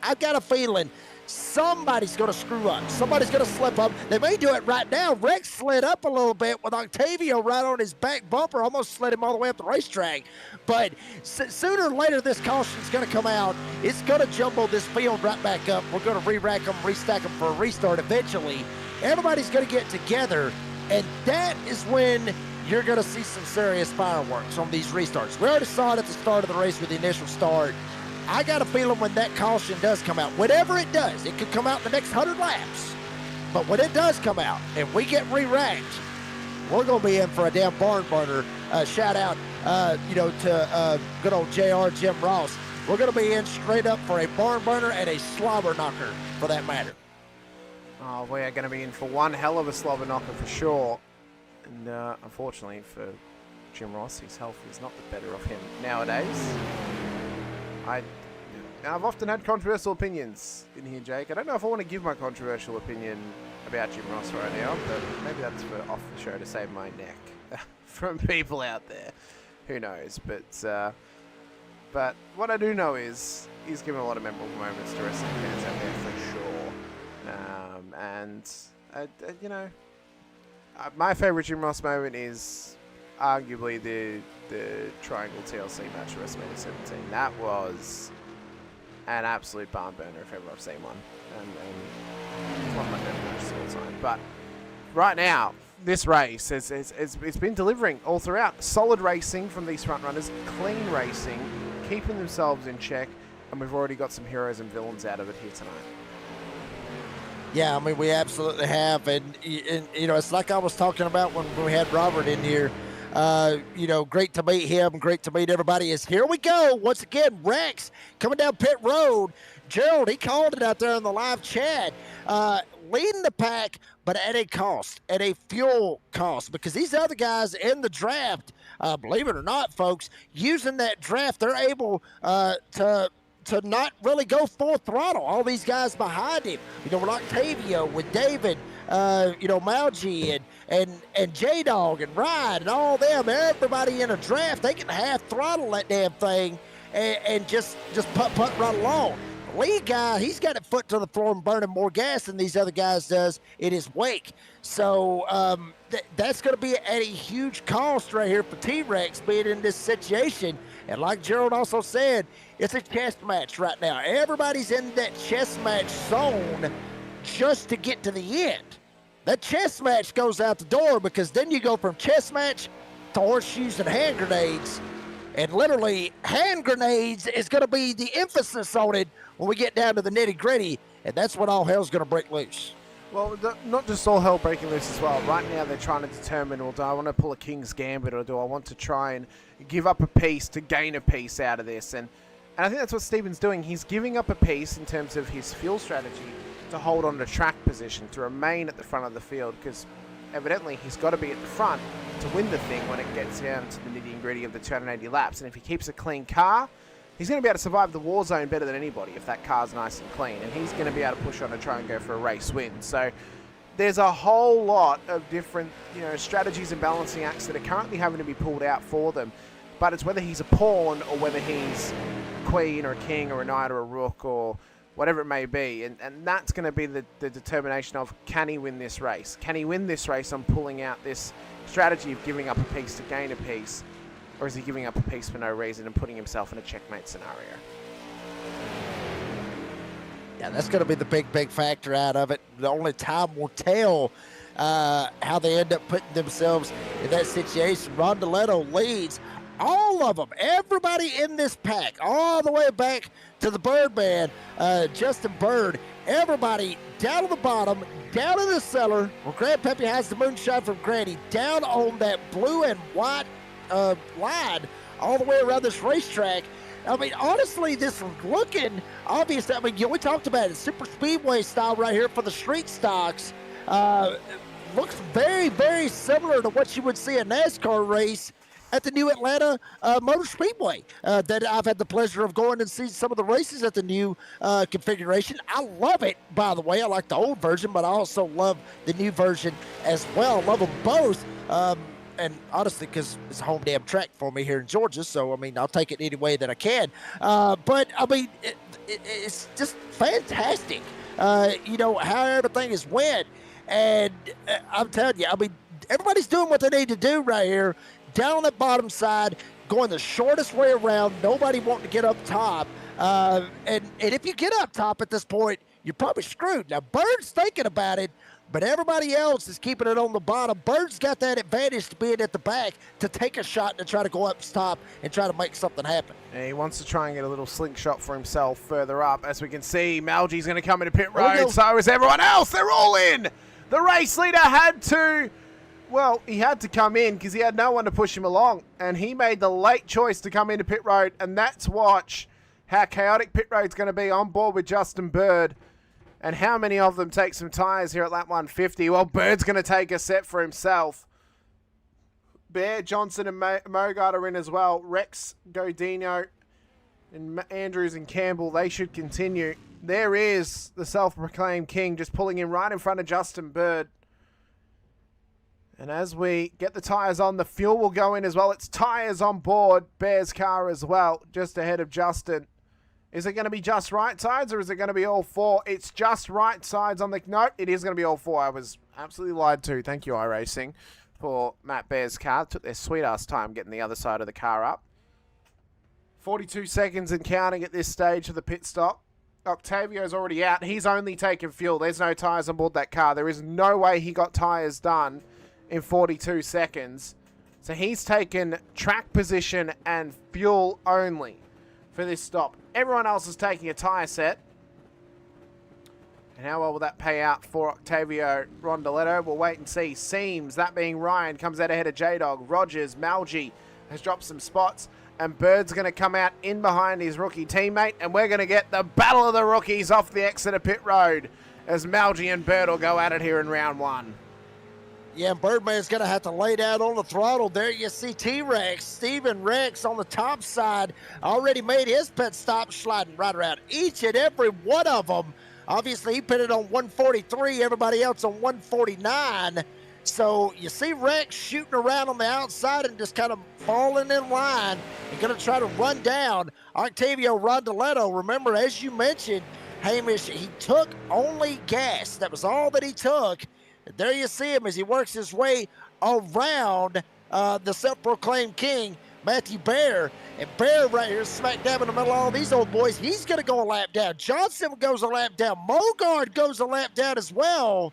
I've got a feeling somebody's going to screw up. Somebody's going to slip up. They may do it right now. Rex slid up a little bit with Octavio right on his back bumper, almost slid him all the way up the racetrack. But sooner or later, this caution's going to come out. It's going to jumble this field right back up. We're going to re-rack them, restack them for a restart eventually. Everybody's going to get together, and that is when you're going to see some serious fireworks on these restarts. We already saw it at the start of the race with the initial start. I got a feeling when that caution does come out, whatever it does, it could come out in the next 100 laps. But when it does come out and we get re-racked, we're going to be in for a damn barn burner. Shout out, to good old JR Jim Ross. We're going to be in straight up for a barn burner and a slobber knocker, for that matter. Oh, we are going to be in for one hell of a slobber knocker for sure. And unfortunately for Jim Ross, his health is not the better of him nowadays. I've often had controversial opinions in here, Jake. I don't know if I want to give my controversial opinion about Jim Ross right now, but maybe that's for off the show to save my neck from people out there. Who knows? But what I do know is he's given a lot of memorable moments to wrestling fans out there for sure. My favorite Jim Ross moment is arguably the Triangle TLC match at WrestleMania 17. That was an absolute barn burner if ever I've seen one. And it's one of my favorite matches of all time. But right now, this race it's been delivering all throughout. Solid racing from these front runners, clean racing, keeping themselves in check, and we've already got some heroes and villains out of it here tonight. Yeah, I mean, we absolutely have. And it's like I was talking about when we had Robert in here. Great to meet him. Great to meet everybody. Here we go. Once again, Rex coming down pit road. Gerald, he called it out there in the live chat. Leading the pack, but at a cost, at a fuel cost, because these other guys in the draft, believe it or not, folks, using that draft, they're able to not really go full throttle. All these guys behind him, with Octavio, with David, Malji and J-Dog and Ryan and all them, everybody in a draft, they can half throttle that damn thing and just putt right along. The lead guy, he's got it foot to the floor and burning more gas than these other guys does in his wake. So that's going to be at a huge cost right here for T-Rex being in this situation. And like Gerald also said, it's a chess match right now. Everybody's in that chess match zone just to get to the end. That chess match goes out the door, because then you go from chess match to horseshoes and hand grenades. And literally, hand grenades is going to be the emphasis on it when we get down to the nitty-gritty, and that's when all hell's going to break loose. Well, not just all hell breaking loose as well. Right now they're trying to determine, well, do I want to pull a King's Gambit, or do I want to try and give up a piece to gain a piece out of this? And I think that's what Steven's doing. He's giving up a piece in terms of his fuel strategy to hold on to track position, to remain at the front of the field, because evidently he's got to be at the front to win the thing when it gets down to the nitty and gritty of the 280 laps. And if he keeps a clean car, he's going to be able to survive the war zone better than anybody if that car's nice and clean. And he's going to be able to push on and try and go for a race win. So there's a whole lot of different, strategies and balancing acts that are currently having to be pulled out for them. But it's whether he's a pawn or whether he's a queen or a king or a knight or a rook or whatever it may be. And that's going to be the determination of, can he win this race? Can he win this race on pulling out this strategy of giving up a piece to gain a piece? Or is he giving up a piece for no reason and putting himself in a checkmate scenario? Yeah, that's going to be the big factor out of it. The only time will tell how they end up putting themselves in that situation. Rondeletto leads all of them, everybody in this pack, all the way back to the Birdman, Justin Bird, everybody down to the bottom, down in the cellar, where Grant Pepe has the moonshine from Granny, down on that blue and white line all the way around this racetrack. I mean, honestly, this is looking obvious. I mean, we talked about it, super speedway style right here for the street stocks. Looks very, very similar to what you would see a NASCAR race at the new Atlanta Motor Speedway that I've had the pleasure of going and seeing some of the races at the new configuration. I love it, by the way. I like the old version, but I also love the new version as well. Love them both. And honestly, because it's a home damn track for me here in Georgia, so, I mean, I'll take it any way that I can. But, I mean, it's just fantastic, how everything is went. And I'm telling you, I mean, everybody's doing what they need to do right here. Down on that bottom side, going the shortest way around, nobody wanting to get up top. And if you get up top at this point, you're probably screwed. Now, Bird's thinking about it, but everybody else is keeping it on the bottom. Bird's got that advantage to being at the back to take a shot and to try to go up top and try to make something happen. And he wants to try and get a little slingshot for himself further up. As we can see, Malji's going to come into pit road, so is everyone else. They're all in. The race leader had to come in because he had no one to push him along. And he made the late choice to come into pit road. And let's watch how chaotic pit road's going to be on board with Justin Bird. And how many of them take some tyres here at lap 150? Well, Bird's going to take a set for himself. Bear, Johnson, and Mogart are in as well. Rex, Godinho, and Andrews and Campbell, they should continue. There is the self-proclaimed king just pulling in right in front of Justin Bird. And as we get the tyres on, the fuel will go in as well. It's tyres on board Bear's car as well, just ahead of Justin. Is it going to be just right sides or is it going to be all four? It's just right sides on the... No, it is going to be all four. I was absolutely lied to. Thank you, iRacing, for Matt Bear's car. Took their sweet-ass time getting the other side of the car up. 42 seconds and counting at this stage of the pit stop. Octavio's already out. He's only taken fuel. There's no tyres on board that car. There is no way he got tyres done in 42 seconds. So he's taken track position and fuel only for this stop. Everyone else is taking a tyre set. And how well will that pay out for Octavio Rondoletto? We'll wait and see. Seems, that being Ryan, comes out ahead of J-Dog. Rogers, Malgi has dropped some spots. And Bird's going to come out in behind his rookie teammate. And we're going to get the battle of the rookies off the Exeter pit road as Malgi and Bird will go at it here in round 1. Yeah, Birdman's going to have to lay down on the throttle. There you see T-Rex, Steven Rex on the top side, already made his pit stop, sliding right around each and every one of them. Obviously, he pitted on 143, everybody else on 149. So you see Rex shooting around on the outside and just kind of falling in line and going to try to run down Octavio Rondoletto. Remember, as you mentioned, Hamish, he took only gas. That was all that he took. And there you see him as he works his way around the self-proclaimed king, Matthew Bear. And Bear right here smack dab in the middle of all these old boys. He's going to go a lap down. Johnson goes a lap down. Mogard goes a lap down as well.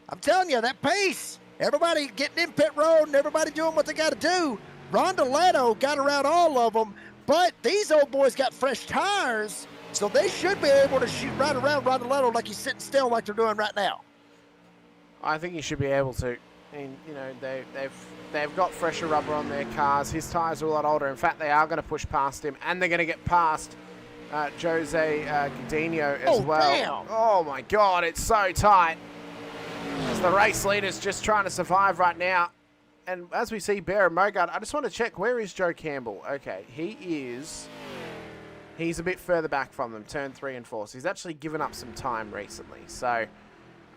I'm telling you, that pace, everybody getting in pit road and everybody doing what they got to do. Rondoletto got around all of them, but these old boys got fresh tires, so they should be able to shoot right around Rondoletto like he's sitting still like they're doing right now. I think he should be able to. I mean, you know, they've got fresher rubber on their cars. His tyres are a lot older. In fact, they are going to push past him, and they're going to get past Jose Godinho as well. Damn. Oh, my God, it's so tight. As the race leader's just trying to survive right now. And as we see Bear and Mogard, I just want to check, where is Joe Campbell? Okay, he's a bit further back from them, turn 3 and 4. So he's actually given up some time recently. So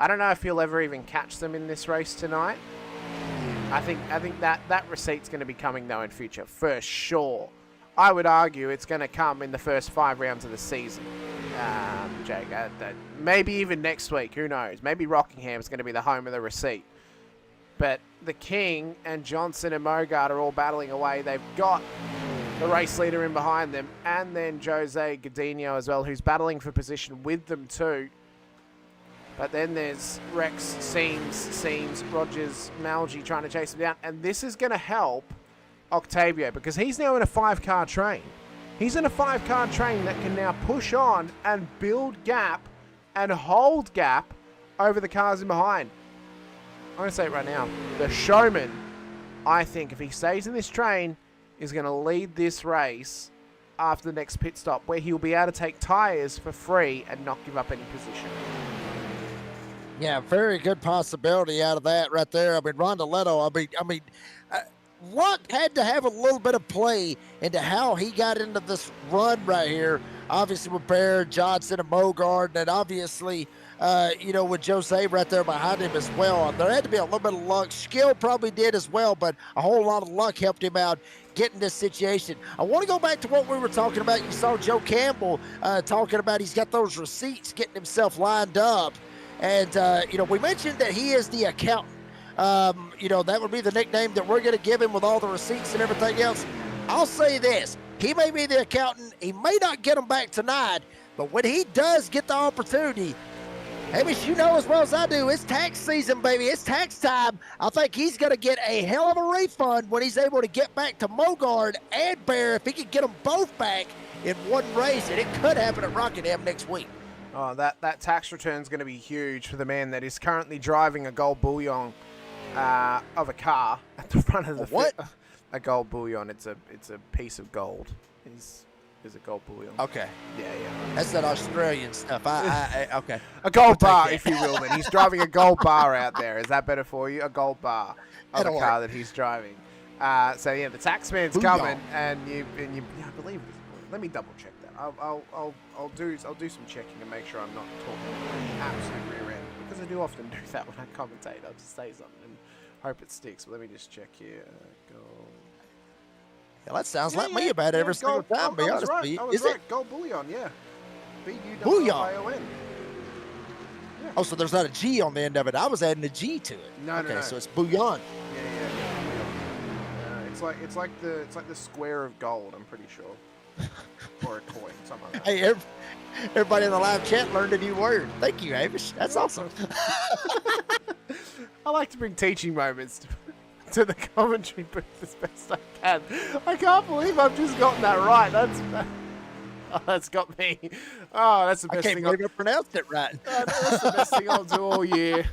I don't know if he'll ever even catch them in this race tonight. I think that receipt's going to be coming, though, in future, for sure. I would argue it's going to come in the first 5 rounds of the season, Jake. Maybe even next week, who knows? Maybe Rockingham's going to be the home of the receipt. But the King and Johnson and Mogard are all battling away. They've got the race leader in behind them, and then Jose Godinho as well, who's battling for position with them too. But then there's Rex, Seams, Rogers, Malgi trying to chase him down. And this is going to help Octavio because he's now in a 5-car train. He's in a 5-car train that can now push on and build gap and hold gap over the cars in behind. I'm going to say it right now. The showman, I think, if he stays in this train, is going to lead this race after the next pit stop, where he'll be able to take tyres for free and not give up any position. Yeah, very good possibility out of that right there. I mean, Rondoletto, Luck had to have a little bit of play into how he got into this run right here. Obviously with Bear, Johnson, and Mogard, and obviously, with Jose right there behind him as well. There had to be a little bit of luck. Skill probably did as well, but a whole lot of luck helped him out getting this situation. I want to go back to what we were talking about. You saw Joe Campbell talking about he's got those receipts, getting himself lined up. And, we mentioned that he is the accountant. That would be the nickname that we're going to give him with all the receipts and everything else. I'll say this. He may be the accountant. He may not get them back tonight, but when he does get the opportunity, Hamish, you know as well as I do, it's tax season, baby. It's tax time. I think he's going to get a hell of a refund when he's able to get back to Mogard and Bear if he can get them both back in one race, and it could happen at Rockingham next week. Oh, that tax return is going to be huge for the man that is currently driving a gold bullion of a car at the front of the what? A gold bullion. It's a piece of gold. Is a gold bullion. Okay. Yeah. That's that Australian stuff. Okay. A gold bar, if you will. Then he's driving a gold bar out there. Is that better for you? A gold bar of a car that he's driving. The tax man's coming, and you. I believe. Let me double check that. I'll do some checking and make sure I'm not talking absolute rear end, because I do often do that when I commentate. I'll just say something and hope it sticks. But let me just check here. Gold. Yeah, that sounds like me about every single time. Be honest with you. I was right. Gold bullion, yeah. Bullion. Yeah. Oh, so there's not a G on the end of it. I was adding a G to it. No. So it's bullion. Yeah. It's like the square of gold. I'm pretty sure. Or a coin, something like that. Hey, everybody in the live chat learned a new word. Thank you, Hamish. That's awesome. I like to bring teaching moments to the commentary booth as best I can. I can't believe I've just gotten that right. That's got me. Oh, that's the I best can't thing. believe I pronounced it right. Oh, that's the best thing I'll do all year.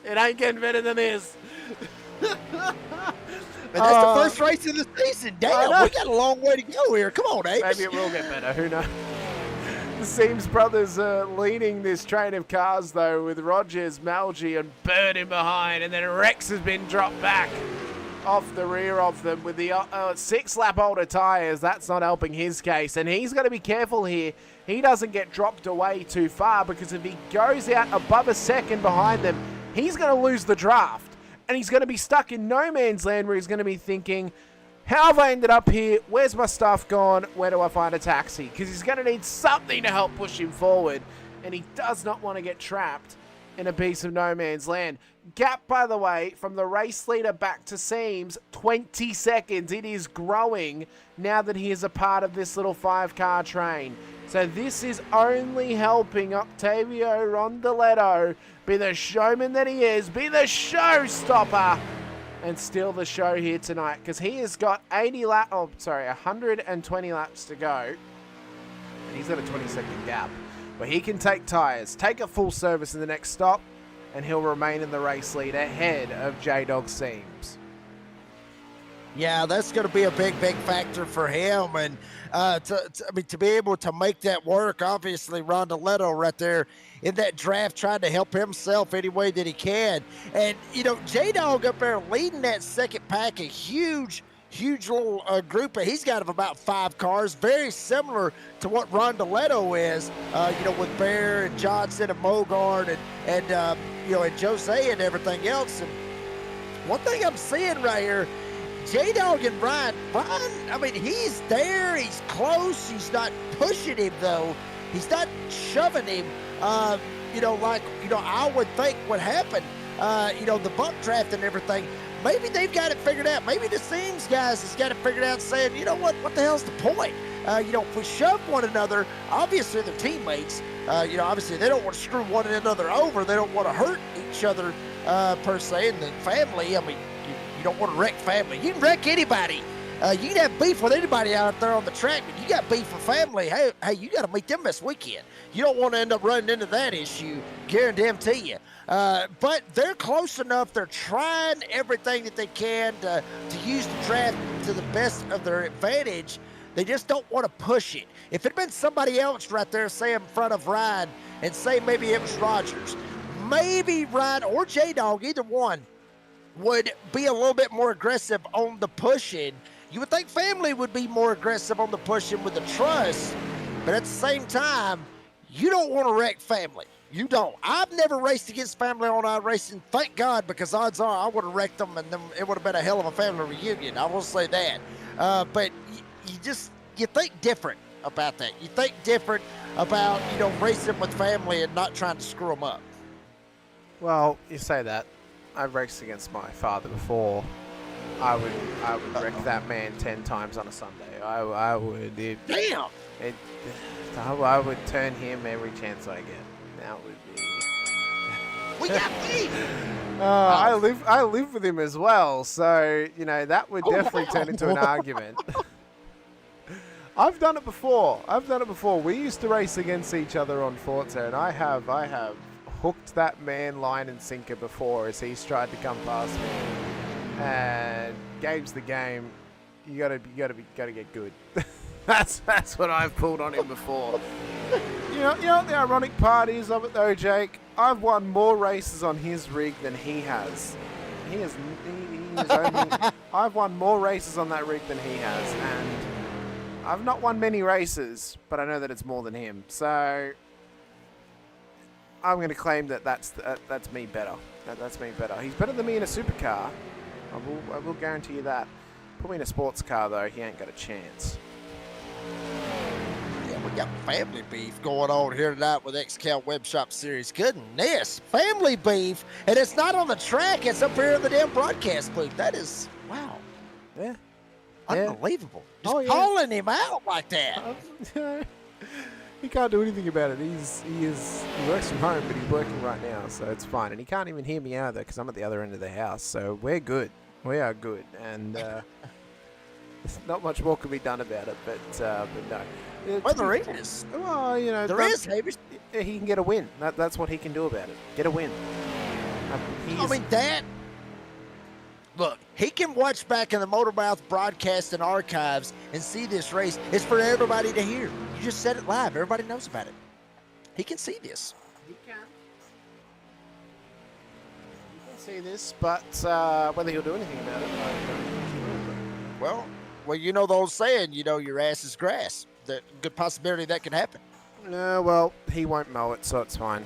It ain't getting better than this. And that's the first race of the season. Damn, we got a long way to go here. Come on, Abe. Maybe it will get better. Who knows? The Seams brothers are leading this train of cars, though, with Rogers, Malgi, and Bird in behind. And then Rex has been dropped back off the rear of them with the 6-lap older tyres. That's not helping his case. And he's got to be careful here. He doesn't get dropped away too far, because if he goes out above a second behind them, he's going to lose the draft. And he's going to be stuck in no man's land, where he's going to be thinking, how have I ended up here? Where's my stuff gone? Where do I find a taxi? Because he's going to need something to help push him forward. And he does not want to get trapped in a piece of no man's land. Gap, by the way, from the race leader back to Seams, 20 seconds. It is growing now that he is a part of this little 5-car train. So this is only helping Octavio Rondoletto be the showman that he is, be the showstopper, and steal the show here tonight, because he has got 120 laps to go, and he's got a 20-second gap. But he can take tyres, take a full service in the next stop, and he'll remain in the race lead ahead of J-Dog Seams. Yeah, that's going to be a big factor for him. And to be able to make that work, obviously Rondoletto right there in that draft trying to help himself any way that he can. And, J-Dog up there leading that second pack, a huge little group. He's got of about 5 cars, very similar to what Rondoletto is, with Bear and Johnson and Mogard and Jose and everything else. And one thing I'm seeing right here, J-Dog and Brian, he's there, he's close, he's not pushing him though, he's not shoving him, I would think would happen, the bump draft and everything. Maybe they've got it figured out. Maybe the Seams guys has got it figured out, saying, you know what the hell's the point? If we shove one another, obviously they're teammates, obviously they don't want to screw one another over, they don't want to hurt each other per se, and the family, you don't want to wreck family. You can wreck anybody. You can have beef with anybody out there on the track, but you got beef with family. Hey, you got to meet them this weekend. You don't want to end up running into that issue, guarantee you. But they're close enough. They're trying everything that they can to use the draft to the best of their advantage. They just don't want to push it. If it had been somebody else right there, say in front of Ryan, and say maybe it was Rogers, maybe Ryan or J-Dog, either one, would be a little bit more aggressive on the pushing. You would think family would be more aggressive on the pushing with the trust, but at the same time, you don't want to wreck family. You don't. I've never raced against family on iRacing, thank God, because odds are I would have wrecked them, and then it would have been a hell of a family reunion. I will say that. But you think different about that. You think different about, racing with family and not trying to screw them up. Well, you say that. I've raced against my father before. I would wreck that man 10 times on a Sunday. I would. Damn! I would turn him every chance I get. That would be. We got beef! I live with him as well, so that would definitely turn into an argument. I've done it before. We used to race against each other on Forza, and I have hooked that man line and sinker before as he's tried to come past me. And game's the game. You gotta get good. That's what I've pulled on him before. You know what the ironic part is of it though, Jake? I've won more races on his rig than he has. I've won more races on that rig than he has, and I've not won many races, but I know that it's more than him. So I'm going to claim that that's me better. That's me better. He's better than me in a supercar. I will guarantee you that. Put me in a sports car though, he ain't got a chance. Yeah, we got family beef going on here tonight with XCal WebShop Series. Goodness, family beef, and it's not on the track. It's up here in the damn broadcast booth. That is wow. Yeah. Unbelievable. Just calling him out like that. He can't do anything about it. He works from home, but he's working right now, so it's fine. And he can't even hear me either because I'm at the other end of the house. So we're good. We are good. And not much more can be done about it, but no. Well, there is. Well, you know, There is, Havers. he can get a win. That's what he can do about it. Get a win. I mean, that. Look, he can watch back in the Motormouth broadcast and archives and see this race. It's for everybody to hear. You just said it live. Everybody knows about it. He can see this. He can. He can see this, but whether he'll do anything about it, I don't know. Well, you know the old saying, you know, your ass is grass. The good possibility that can happen. No, well, he won't mow it, so it's fine.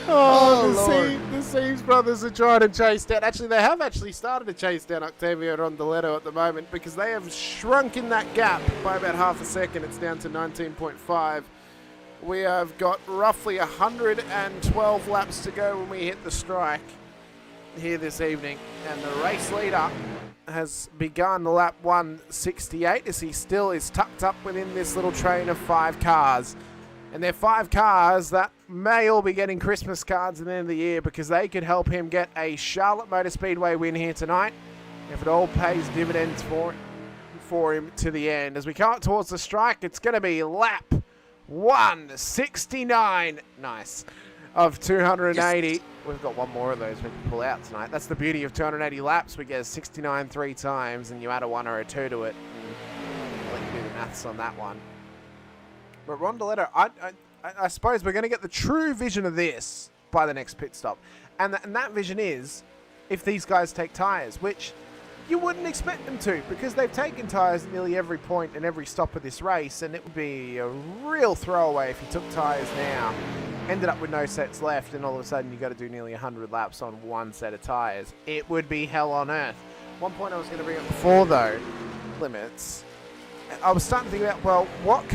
The Seams brothers are trying to chase down. Actually, they have started to chase down Octavio Rondoletto at the moment because they have shrunken that gap by about half a second. It's down to 19.5. We have got roughly 112 laps to go when we hit the strike here this evening. And the race leader has begun lap 168 as he still is tucked up within this little train of 5 cars. And they're 5 cars that may all be getting Christmas cards at the end of the year because they could help him get a Charlotte Motor Speedway win here tonight if it all pays dividends for him to the end. As we come up towards the strike, it's going to be lap 169. Nice. Of 280. Yes. We've got one more of those we can pull out tonight. That's the beauty of 280 laps. We get a 69 3 times, and you add a 1 or a 2 to it. I'll let you do the maths on that one. But Rondoletto, I suppose we're going to get the true vision of this by the next pit stop. And that vision is if these guys take tyres, which you wouldn't expect them to because they've taken tyres at nearly every point and every stop of this race, and it would be a real throwaway if you took tyres now, ended up with no sets left, and all of a sudden you got to do nearly 100 laps on one set of tyres. It would be hell on earth. One point I was going to bring up before, though, limits. I was starting to think about, well, what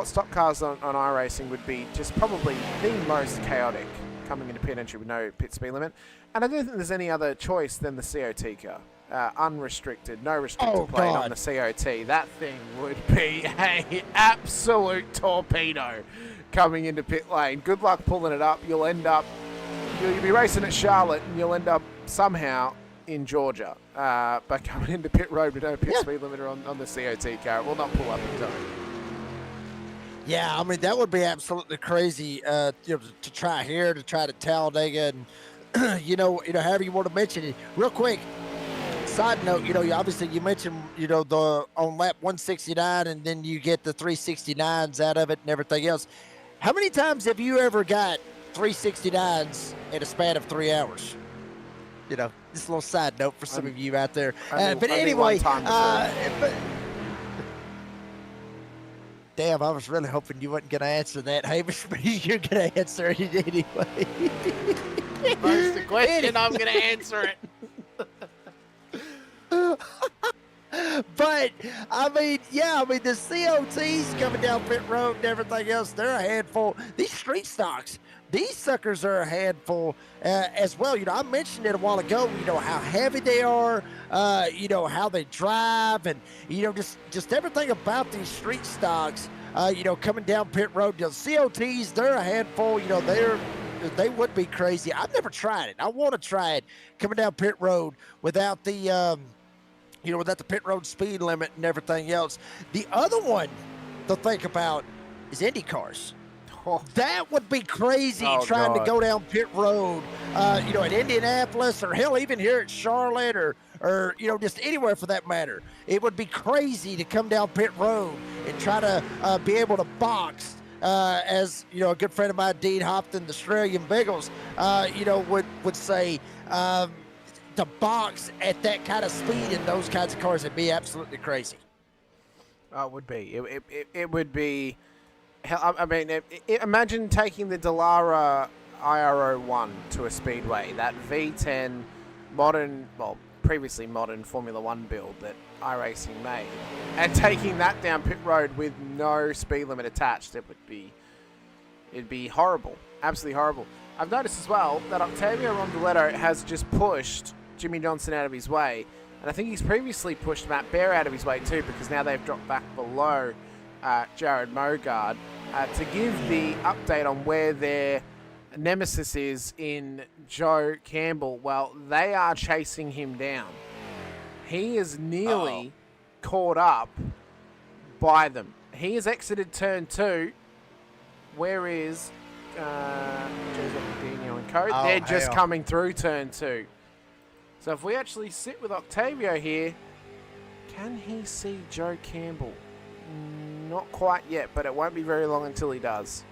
stock cars on iRacing would be just probably the most chaotic coming into pit entry with no pit speed limit. And I don't think there's any other choice than the COT car. Unrestricted, no restrictor plate on the COT. That thing would be an absolute torpedo coming into pit lane. Good luck pulling it up. You'll be racing at Charlotte and you'll end up somehow in Georgia, but coming into pit road with no pit speed limiter on the COT car. It will not pull up in time. Yeah, I mean, that would be absolutely crazy to try here, to try to Talladega, and, you know, however you want to mention it. Real quick, side note, obviously you mentioned, the on lap 169, and then you get the 369s out of it and everything else. How many times have you ever got 369s in a span of 3 hours? Just a little side note for some of you out there. But anyway, damn, I was really hoping you weren't going to answer that, Hamish, but you're going to answer it anyway. That's the question. I'm going to answer it. But, the COTs coming down pit road and everything else, they're a handful. These street stocks, these suckers are a handful as well. I mentioned it a while ago, how heavy they are, how they drive, and, just everything about these street stocks, coming down pit road. COTs, they're a handful, they would be crazy. I've never tried it. I want to try it coming down pit road without the, without the pit road speed limit and everything else. The other one to think about is Indy cars. That would be crazy trying to go down pit road, at Indianapolis, or hell, even here at Charlotte, or just anywhere for that matter. It would be crazy to come down pit road and try to be able to box, as a good friend of mine, Dean Hopton, the Australian Biggles, would say, to box at that kind of speed in those kinds of cars. It'd be absolutely crazy. It would be. It would be. I mean, imagine taking the Dallara IRO1 to a speedway, that V10 previously modern Formula One build that iRacing made, and taking that down pit road with no speed limit attached. It'd be horrible, absolutely horrible. I've noticed as well that Octavio Rondoletto has just pushed Jimmy Johnson out of his way, and I think he's previously pushed Matt Bear out of his way too, because now they've dropped back below Jared Mogard, to give the update on where their nemesis is in Joe Campbell, well, they are chasing him down. He is nearly caught up by them. He has exited turn 2. Where is Joseph Dino and Co? Oh, They're just hell. coming through turn 2. So if we actually sit with Octavio here, can he see Joe Campbell? Not quite yet, but it won't be very long until he does.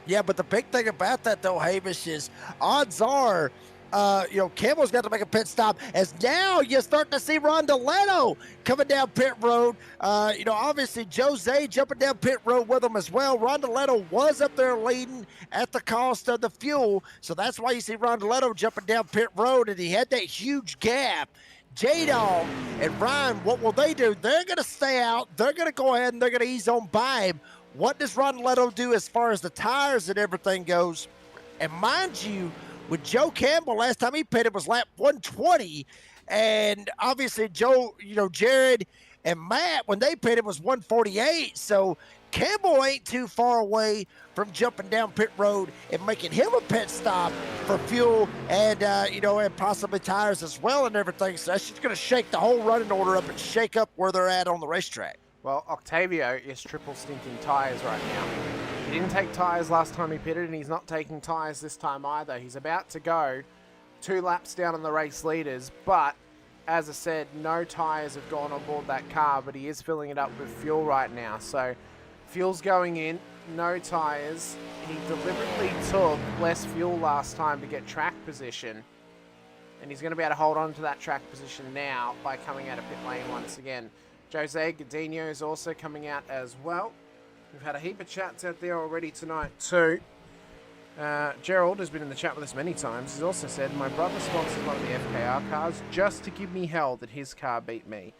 Yeah, but the big thing about that, though, Hamish, is odds are, Campbell's got to make a pit stop, as now you're starting to see Rondeletto coming down pit road. Obviously, Jose jumping down pit road with him as well. Rondeletto was up there leading at the cost of the fuel, so that's why you see Rondeletto jumping down pit road, and he had that huge gap. J-Dog and Ryan, what will they do? They're going to stay out. They're going to go ahead and they're going to ease on by him. What does Rondeletto do as far as the tires and everything goes? And mind you, with Joe Campbell, last time he pitted was lap 120. And obviously Jared and Matt, when they pitted, was 148. So Campbell ain't too far away from jumping down pit road and making him a pit stop for fuel and, and possibly tires as well and everything. So that's just going to shake the whole running order up and shake up where they're at on the racetrack. Well, Octavio is triple stinking tyres right now. He didn't take tyres last time he pitted, and he's not taking tyres this time either. He's about to go 2 laps down on the race leaders, but as I said, no tyres have gone on board that car, but he is filling it up with fuel right now. So fuel's going in, no tyres. He deliberately took less fuel last time to get track position, and he's going to be able to hold on to that track position now by coming out of pit lane once again. Jose Godinho is also coming out as well. We've had a heap of chats out there already tonight too. Gerald has been in the chat with us many times. He's also said, my brother sponsored one of the FKR cars just to give me hell that his car beat me.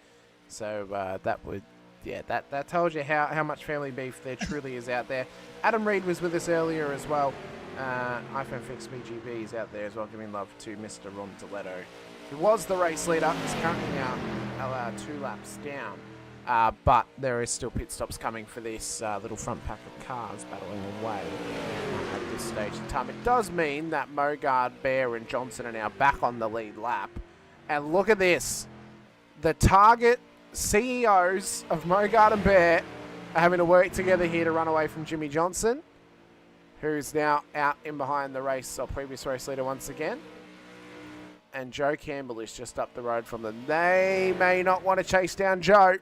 So that tells you how much family beef there truly is out there. Adam Reed was with us earlier as well. iPhone Fix BGB is out there as well, giving love to Mr. Rondeletto, who was the race leader. He's currently now 2 laps down. But there is still pit stops coming for this little front pack of cars battling away at this stage of time. It does mean that Mogard, Bear and Johnson are now back on the lead lap. And look at this. The target CEOs of Mogard and Bear are having to work together here to run away from Jimmy Johnson, who's now out in behind the race, or previous race leader once again. And Joe Campbell is just up the road from them. They may not want to chase down Joe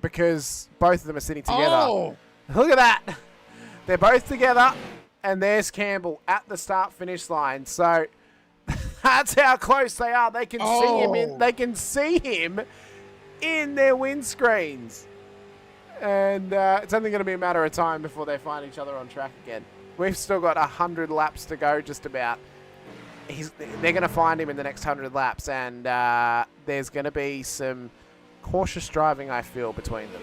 because both of them are sitting together. Oh! Look at that. They're both together, and there's Campbell at the start-finish line. So that's how close they are. They can see him. They can see him in their windscreens. And it's only going to be a matter of time before they find each other on track again. We've still got 100 laps to go, just about. They're going to find him in the next 100 laps, and there's going to be some cautious driving, I feel, between them.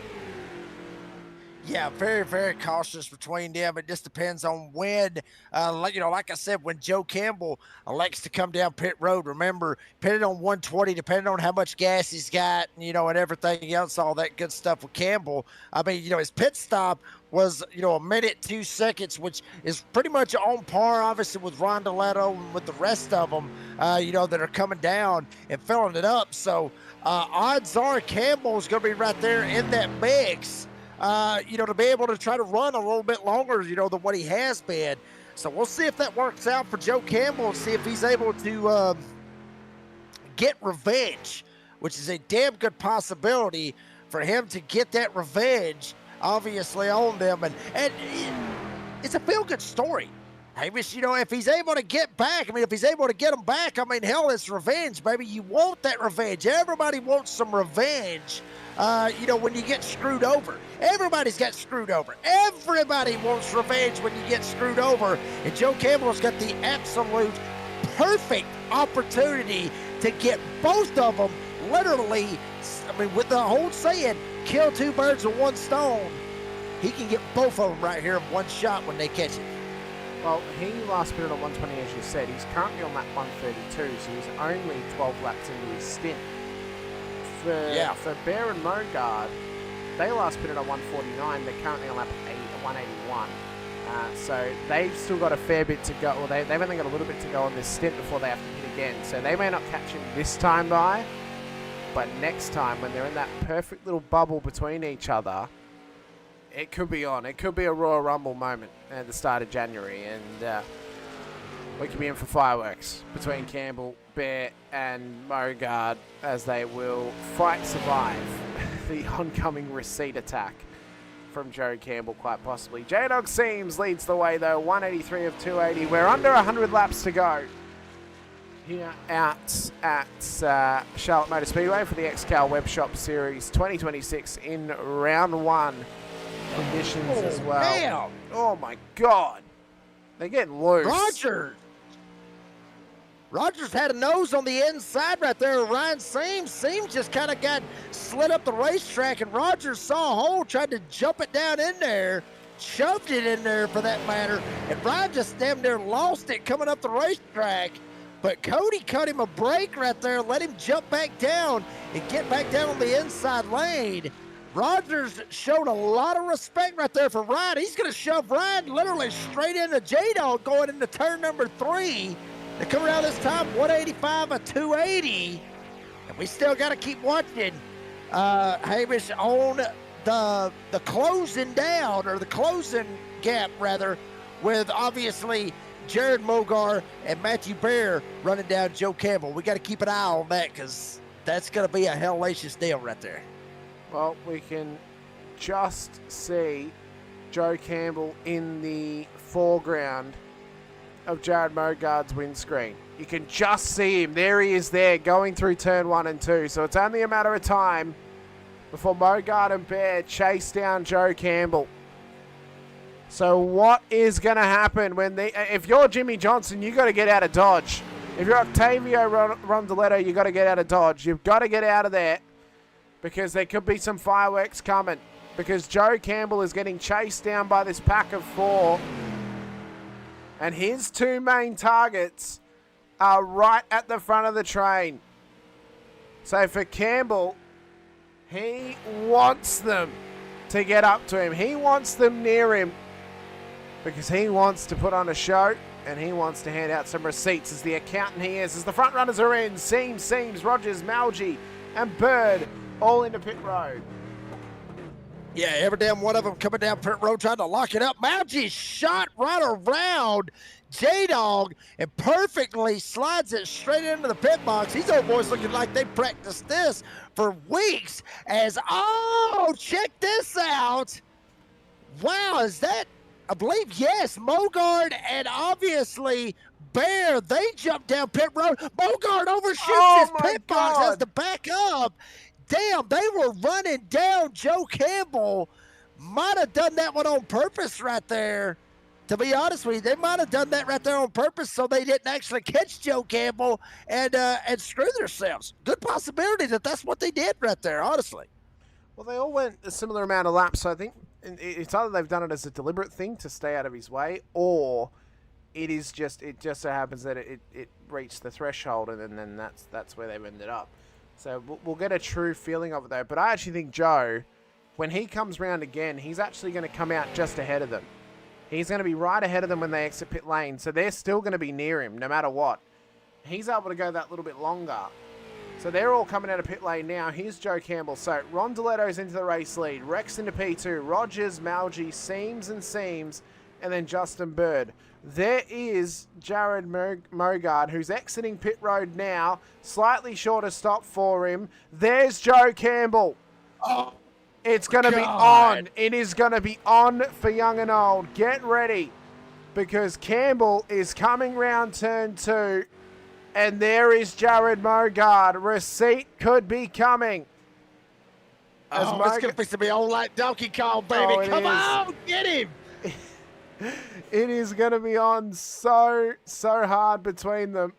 Yeah, very, very cautious between them. It just depends on when, like I said, when Joe Campbell elects to come down pit road. Remember, depending on 120, depending on how much gas he's got, and everything else, all that good stuff with Campbell. I mean, his pit stop was, a minute, 2 seconds, which is pretty much on par, obviously, with Rondeletto and with the rest of them, that are coming down and filling it up. So odds are Campbell's going to be right there in that mix. To be able to try to run a little bit longer, than what he has been. So we'll see if that works out for Joe Campbell and see if he's able to get revenge, which is a damn good possibility for him to get that revenge, obviously, on them. And it's a feel-good story. Hamish, if he's able to get back, if he's able to get them back, hell, it's revenge, baby. You want that revenge. Everybody wants some revenge. When you get screwed over. Everybody's got screwed over. Everybody wants revenge when you get screwed over. And Joe Campbell's got the absolute perfect opportunity to get both of them, literally, with the whole saying, kill 2 birds with 1 stone. He can get both of them right here in one shot when they catch it. Well, he last pitted on 120, as you said. He's currently on lap 132, so he's only 12 laps into his stint. For Bear and Mogard, they last pitted on 149. They're currently on lap 181. So they've still got a fair bit to go. Well, they've only got a little bit to go on this stint before they have to hit again. So they may not catch him this time by, but next time when they're in that perfect little bubble between each other, it could be on. It could be a Royal Rumble moment at the start of January, and we could be in for fireworks between Campbell, Bear, and Mogard as they will fight survive the oncoming receipt attack from Joe Campbell, quite possibly. J-Dog Seams leads the way, though, 183 of 280. We're under 100 laps to go here out at Charlotte Motor Speedway for the XCal WebShop Series 2026 in round 1 conditions as well. Damn. Oh, my God. They're getting loose. Rogers had a nose on the inside right there. Ryan Seams. Seams just kind of got slid up the racetrack, and Rogers saw a hole, tried to jump it down in there, shoved it in there for that matter, and Ryan just damn near lost it coming up the racetrack. But Cody cut him a break right there, let him jump back down and get back down on the inside lane. Rogers showed a lot of respect right there for Ryan. He's going to shove Ryan literally straight into J-Dog going into turn number 3. They come around this time, 185 of 280. And we still got to keep watching Hamish on the closing down, or the closing gap, rather, with obviously Jared Mogar and Matthew Bear running down Joe Campbell. We got to keep an eye on that, because that's going to be a hellacious deal right there. Well, we can just see Joe Campbell in the foreground of Jared Mogard's windscreen. You can just see him. There he is there going through turn 1 and 2. So it's only a matter of time before Mogard and Bear chase down Joe Campbell. So what is going to happen when if you're Jimmy Johnson, you got to get out of Dodge. If you're Octavio Rondaletto, you got to get out of Dodge. You've got to get out of there, because there could be some fireworks coming, because Joe Campbell is getting chased down by this pack of 4. And his 2 main targets are right at the front of the train. So for Campbell, he wants them to get up to him. He wants them near him, because he wants to put on a show, and he wants to hand out some receipts as the accountant he is. As the front runners are in, Seams, Rogers, Malgi, and Bird all into pit road. Yeah, every damn one of them coming down pit road trying to lock it up. Malgi shot right around J-Dog and perfectly slides it straight into the pit box. These old boys looking like they practiced this for weeks. Check this out. Wow, is that, I believe, yes, Mogard and obviously Bear, they jump down pit road. Mogard overshoots his pit box, has to back up. Damn, they were running down Joe Campbell. Might have done that one on purpose right there. To be honest with you, they might have done that right there on purpose so they didn't actually catch Joe Campbell and screw themselves. Good possibility that that's what they did right there, honestly. Well, they all went a similar amount of laps, so I think it's either they've done it as a deliberate thing to stay out of his way, or it just so happens that it reached the threshold, and then that's where they've ended up. So we'll get a true feeling of it, though. But I actually think Joe, when he comes round again, he's actually going to come out just ahead of them. He's going to be right ahead of them when they exit pit lane, so they're still going to be near him no matter what. He's able to go that little bit longer. So they're all coming out of pit lane now. Here's Joe Campbell. So Rondaletto's into the race lead. Rex into P2. Rogers, Malgi, Seams, and then Justin Bird. There is Jared Mogard, who's exiting pit road now. Slightly shorter stop for him. There's Joe Campbell. Oh, it's going to be on. It is going to be on for young and old. Get ready, because Campbell is coming round turn 2. And there is Jared Mogard. Receipt could be coming. It's going to be on like Donkey Kong, baby. Come on, get him. It is going to be on so hard between them.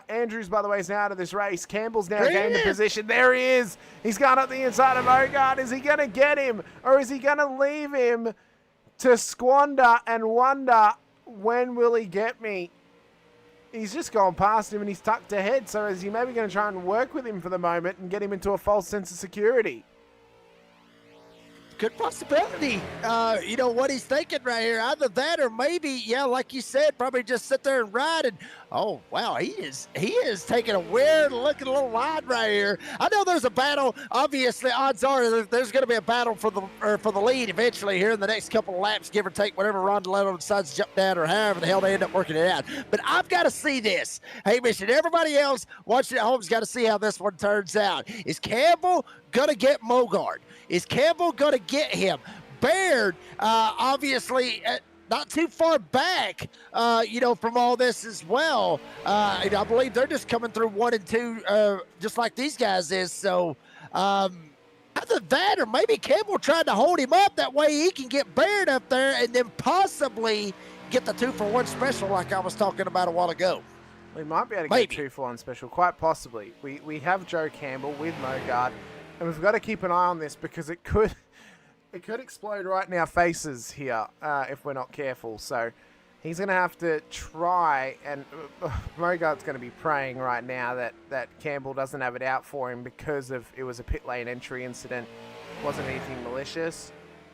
Andrews, by the way, is now out of this race. Campbell's now gained the position. There he is. He's gone up the inside of Mogard. Is he going to get him, or is he going to leave him to squander and wonder, when will he get me? He's just gone past him and he's tucked ahead. So is he maybe going to try and work with him for the moment and get him into a false sense of security? good possibility. You know what he's thinking right here. Either that or maybe, yeah, like you said, probably just sit there and ride. And oh wow, he is taking a weird looking little line right here. I know there's a battle. Obviously, odds are there's going to be a battle for the lead eventually here in the next couple of laps, give or take, whatever Ron DeLetto decides to jump down or however the hell they end up working it out. But I've got to see this. Hamish, and everybody else watching at home's got to see how this one turns out. Is Campbell gonna get Mogard? Is Campbell gonna get him? Baird, obviously, not too far back, from all this as well. I believe they're just coming through 1 and 2, just like these guys is. So, either that or maybe Campbell tried to hold him up. That way he can get Baird up there and then possibly get the 2-for-1 special like I was talking about a while ago. We might be able to get 2-for-1 special, quite possibly. We have Joe Campbell with Mogard, and we've got to keep an eye on this because it could explode right in our faces here if we're not careful. So he's going to have to try, and Mogard's going to be praying right now that Campbell doesn't have it out for him because it was a pit lane entry incident. Wasn't anything malicious.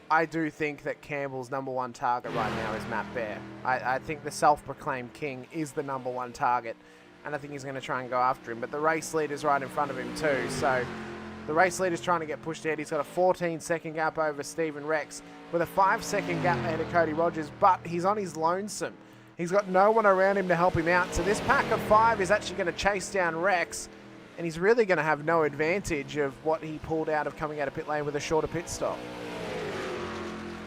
I do think that Campbell's number one target right now is Matt Bear. I think the self-proclaimed king is the number one target, and I think he's going to try and go after him. But the race leader's right in front of him too, so the race leader's trying to get pushed ahead. He's got a 14-second gap over Stephen Rex with a 5-second gap ahead of Cody Rogers, but he's on his lonesome. He's got no one around him to help him out, so this pack of 5 is actually going to chase down Rex, and he's really going to have no advantage of what he pulled out of coming out of pit lane with a shorter pit stop.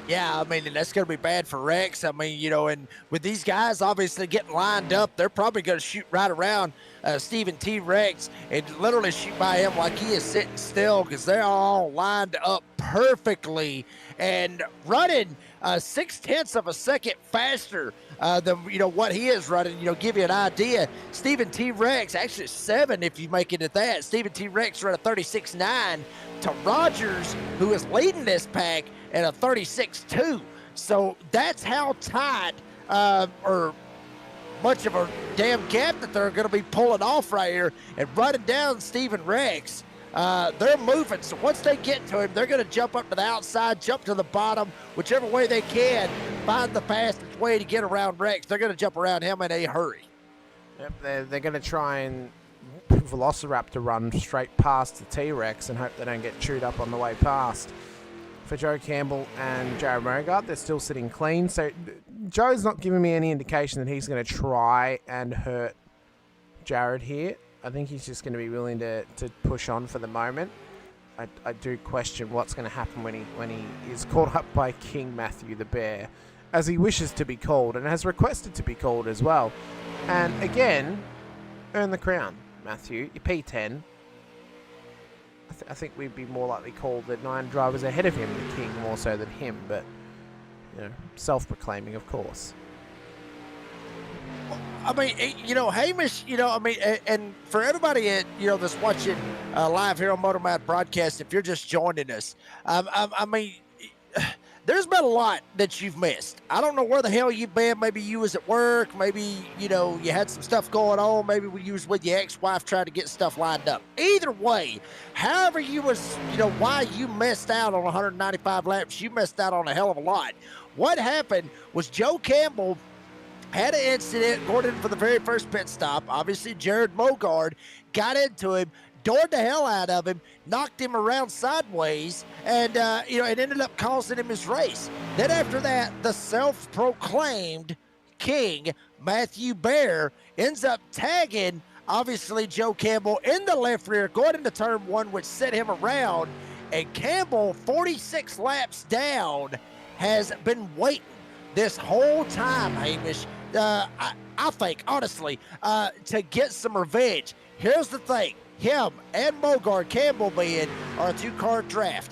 Yeah, I mean, that's going to be bad for Rex. I mean, and with these guys obviously getting lined up, they're probably going to shoot right around Stephen T. Rex and literally shoot by him like he is sitting still because they're all lined up perfectly and running 0.6 of a second faster than, what he is running. Give you an idea. Stephen T. Rex, actually 7 if you make it at that. Stephen T. Rex ran a 36.9 to Rogers, who is leading this pack, at a 36.2. So that's how tight or much of a damn gap that they're going to be pulling off right here and running down Stephen Rex. They're moving. So once they get to him, they're going to jump up to the outside, jump to the bottom, whichever way they can, find the fastest way to get around Rex. They're going to jump around him in a hurry. Yep, they're going to try and Velociraptor run straight past the T-Rex and hope they don't get chewed up on the way past. For Joe Campbell and Jared Mogard, they're still sitting clean. So Joe's not giving me any indication that he's going to try and hurt Jared here. I think he's just going to be willing to push on for the moment. I do question what's going to happen when he is called up by King Matthew the Bear, as he wishes to be called and has requested to be called as well. And again, earn the crown, Matthew. You're P10. I think we'd be more likely called the 9 drivers ahead of him, the king, more so than him, but, self-proclaiming, of course. I mean, Hamish, and for everybody, that's watching live here on Motor Mouth Broadcast, if you're just joining us, I mean, there's been a lot that you've missed. I don't know where the hell you've been. Maybe you was at work. Maybe, you had some stuff going on. Maybe you was with your ex-wife trying to get stuff lined up. Either way, however you was, why you missed out on 195 laps, you missed out on a hell of a lot. What happened was Joe Campbell had an incident going in for the very first pit stop. Obviously, Jared Mogard got into him, doored the hell out of him, knocked him around sideways, and, it ended up costing him his race. Then after that, the self-proclaimed king, Matthew Bear, ends up tagging, obviously, Joe Campbell in the left rear, going into turn 1, which set him around, and Campbell, 46 laps down, has been waiting this whole time, Hamish, I think, honestly, to get some revenge. Here's the thing. Him and Mogard, Campbell being, are a 2-car draft.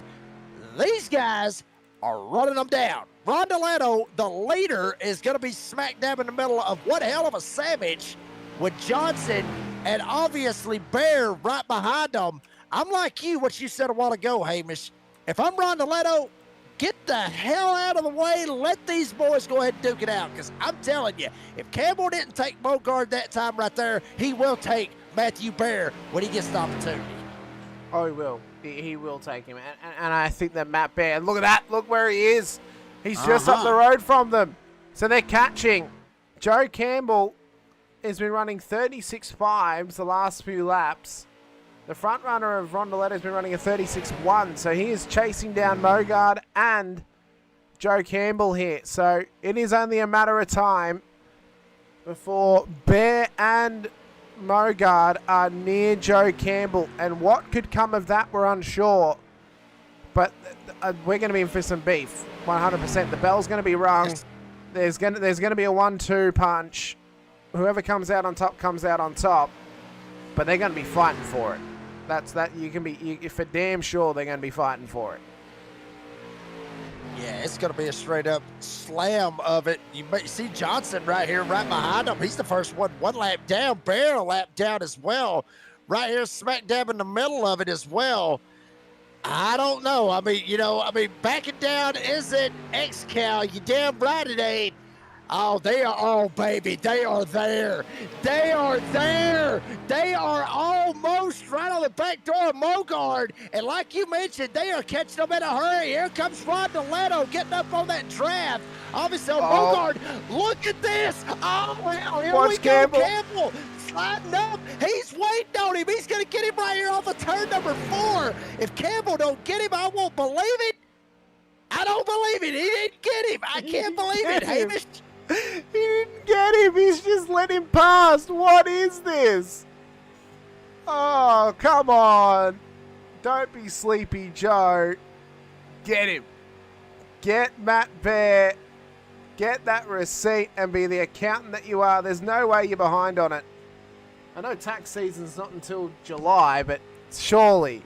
These guys are running them down. Ron DeLetto, the leader, is going to be smack dab in the middle of one hell of a savage with Johnson and obviously Bear right behind them. I'm like you, what you said a while ago, Hamish. If I'm Ron DeLetto, get the hell out of the way. Let these boys go ahead and duke it out. Because I'm telling you, if Campbell didn't take Mogard that time right there, he will take Matthew Bear when he gets the opportunity. Oh, he will. He will take him. And I think that Matt Baird, look at that. Look where he is. He's just up the road from them. So they're catching. Joe Campbell has been running 36.5s the last few laps. The front runner of Rondeletto has been running a 36.1. So he is chasing down Mogard and Joe Campbell here. So it is only a matter of time before Bear and Mogard are near Joe Campbell. And what could come of that, we're unsure. But we're going to be in for some beef. 100%. The bell's going to be rung. There's going to be a 1-2 punch. Whoever comes out on top comes out on top. But they're going to be fighting for it. That's that. You can be for damn sure they're going to be fighting for it. Yeah, it's going to be a straight up slam of it. You may see Johnson right here, right behind him. He's the first one lap down. Bear a lap down as well. Right here, smack dab in the middle of it as well. I don't know. Backing down isn't XCal. You damn right it ain't. Oh, they are, oh, baby, they are there. They are there. They are almost right on the back door of Mogard. And like you mentioned, they are catching them in a hurry. Here comes Rondeletto getting up on that draft. Obviously, Mogard, look at this. Oh, well, here we go, Campbell. Sliding up. He's waiting on him. He's going to get him right here off of turn number 4. If Campbell don't get him, I won't believe it. I don't believe it. He didn't get him. I can't believe it, Hamish. He didn't get him. He's just let him pass. What is this? Oh, come on. Don't be sleepy, Joe. Get him. Get Matt Bear. Get that receipt and be the accountant that you are. There's no way you're behind on it. I know tax season's not until July, but surely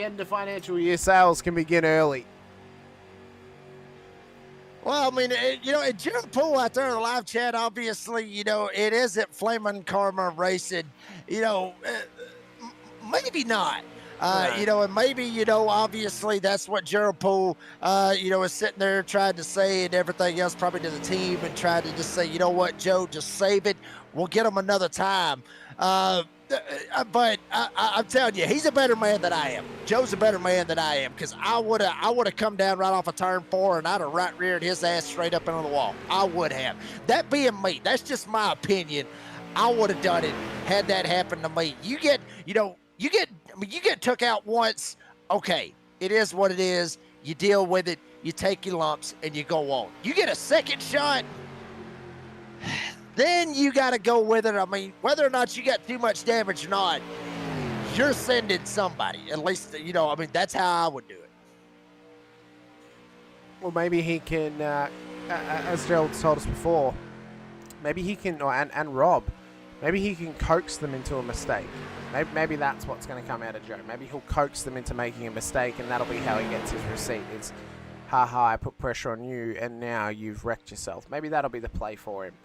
end of financial year sales can begin early. Well, I mean, and Jared Poole out there in the live chat, obviously, it isn't Flamin' Karma Racing. Maybe not. And maybe, obviously that's what Gerald Poole, is sitting there trying to say and everything else, probably to the team, and trying to just say, you know what, Joe, just save it. We'll get him another time. But I'm telling you, he's a better man than I am. Joe's a better man than I am, because I would have come down right off of turn 4 and I'd have right reared his ass straight up into the wall. I would have. That being me, that's just my opinion. I would have done it had that happened to me. You get took out once. Okay, it is what it is. You deal with it. You take your lumps and you go on. You get a second shot. Then you got to go with it. I mean, whether or not you got too much damage or not, you're sending somebody. At least, that's how I would do it. Well, maybe he can, as Gerald told us before, maybe he can, and Rob, maybe he can coax them into a mistake. Maybe that's what's going to come out of Joe. Maybe he'll coax them into making a mistake, and that'll be how he gets his receipt. It's, I put pressure on you, and now you've wrecked yourself. Maybe that'll be the play for him.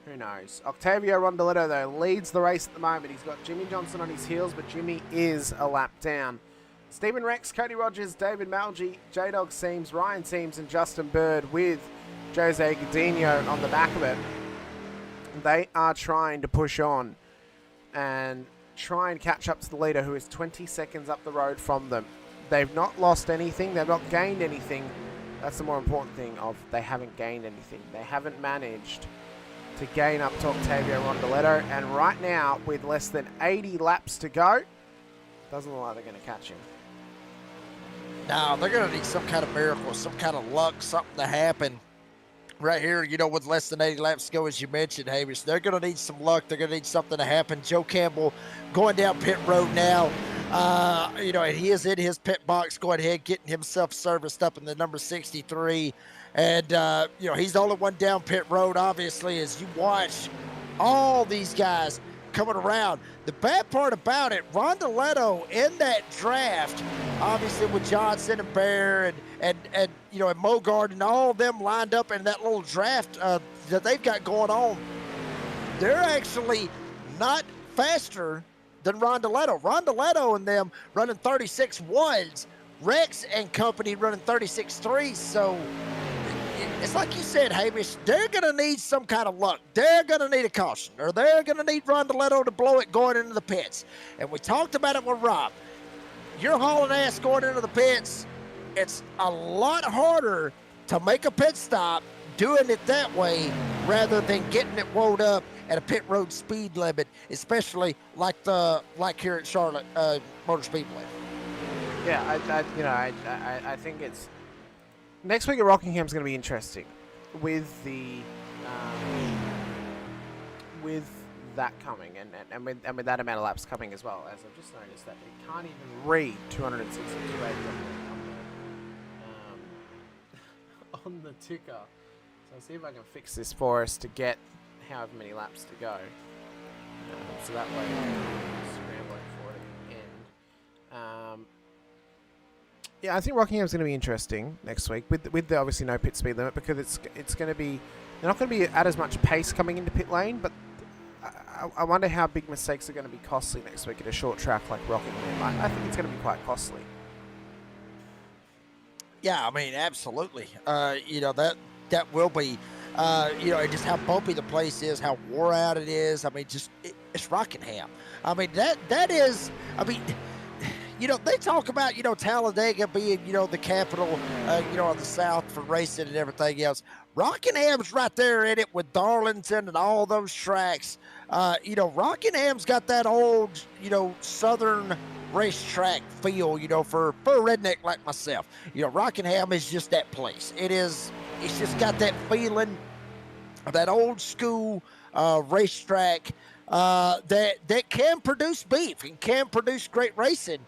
Who knows? Octavio Rondeletto, though, leads the race at the moment. He's got Jimmy Johnson on his heels, but Jimmy is a lap down. Stephen Rex, Cody Rogers, David Malgi, J-Dog Seams, Ryan Seams, and Justin Bird with Jose Godinho on the back of it. They are trying to push on and try and catch up to the leader, who is 20 seconds up the road from them. They've not lost anything. They've not gained anything. That's the more important thing of they haven't gained anything. They haven't managed to gain up to Octavio Rondeletto, and right now, with less than 80 laps to go, doesn't look like they're going to catch him. No, they're going to need some kind of miracle, some kind of luck, something to happen. Right here, with less than 80 laps to go, as you mentioned, Hamish, they're going to need some luck. They're going to need something to happen. Joe Campbell going down pit road now. And he is in his pit box, going ahead, getting himself serviced up in the number 63. And, he's the only one down pit road, obviously, as you watch all these guys coming around. The bad part about it, Rondeletto in that draft, obviously with Johnson and Bear and Mogard and all of them lined up in that little draft that they've got going on, they're actually not faster than Rondeletto. Rondeletto and them running 36.1s. Rex and company running 36.3s. So, it's like you said, Hamish, they're going to need some kind of luck. They're going to need a caution, or they're going to need Rondeletto to blow it going into the pits. And we talked about it with Rob. You're hauling ass going into the pits. It's a lot harder to make a pit stop doing it that way rather than getting it wound up at a pit road speed limit, especially like here at Charlotte Motor Speedway. Yeah, I think it's next week at Rockingham's going to be interesting with the with that coming and with that amount of laps coming as well. As I've just noticed that it can't even read 262 on the ticker. So I'll see if I can fix this for us to get however many laps to go. So that way I'm scrambling for it at the end. Yeah, I think Rockingham's going to be interesting next week with the obviously no pit speed limit, because it's going to be, they're not going to be at as much pace coming into pit lane, but I wonder how big mistakes are going to be costly next week at a short track like Rockingham. I think it's going to be quite costly. Yeah, I mean, absolutely. That will be, just how bumpy the place is, how wore out it is. I mean, it's Rockingham. I mean, that is, I mean, they talk about, Talladega being, the capital, of the South for racing and everything else. Rockingham's right there in it with Darlington and all those tracks. Rockingham's got that old, Southern racetrack feel, for a redneck like myself. Rockingham is just that place. It's just got that feeling of that old school racetrack that can produce beef and can produce great racing.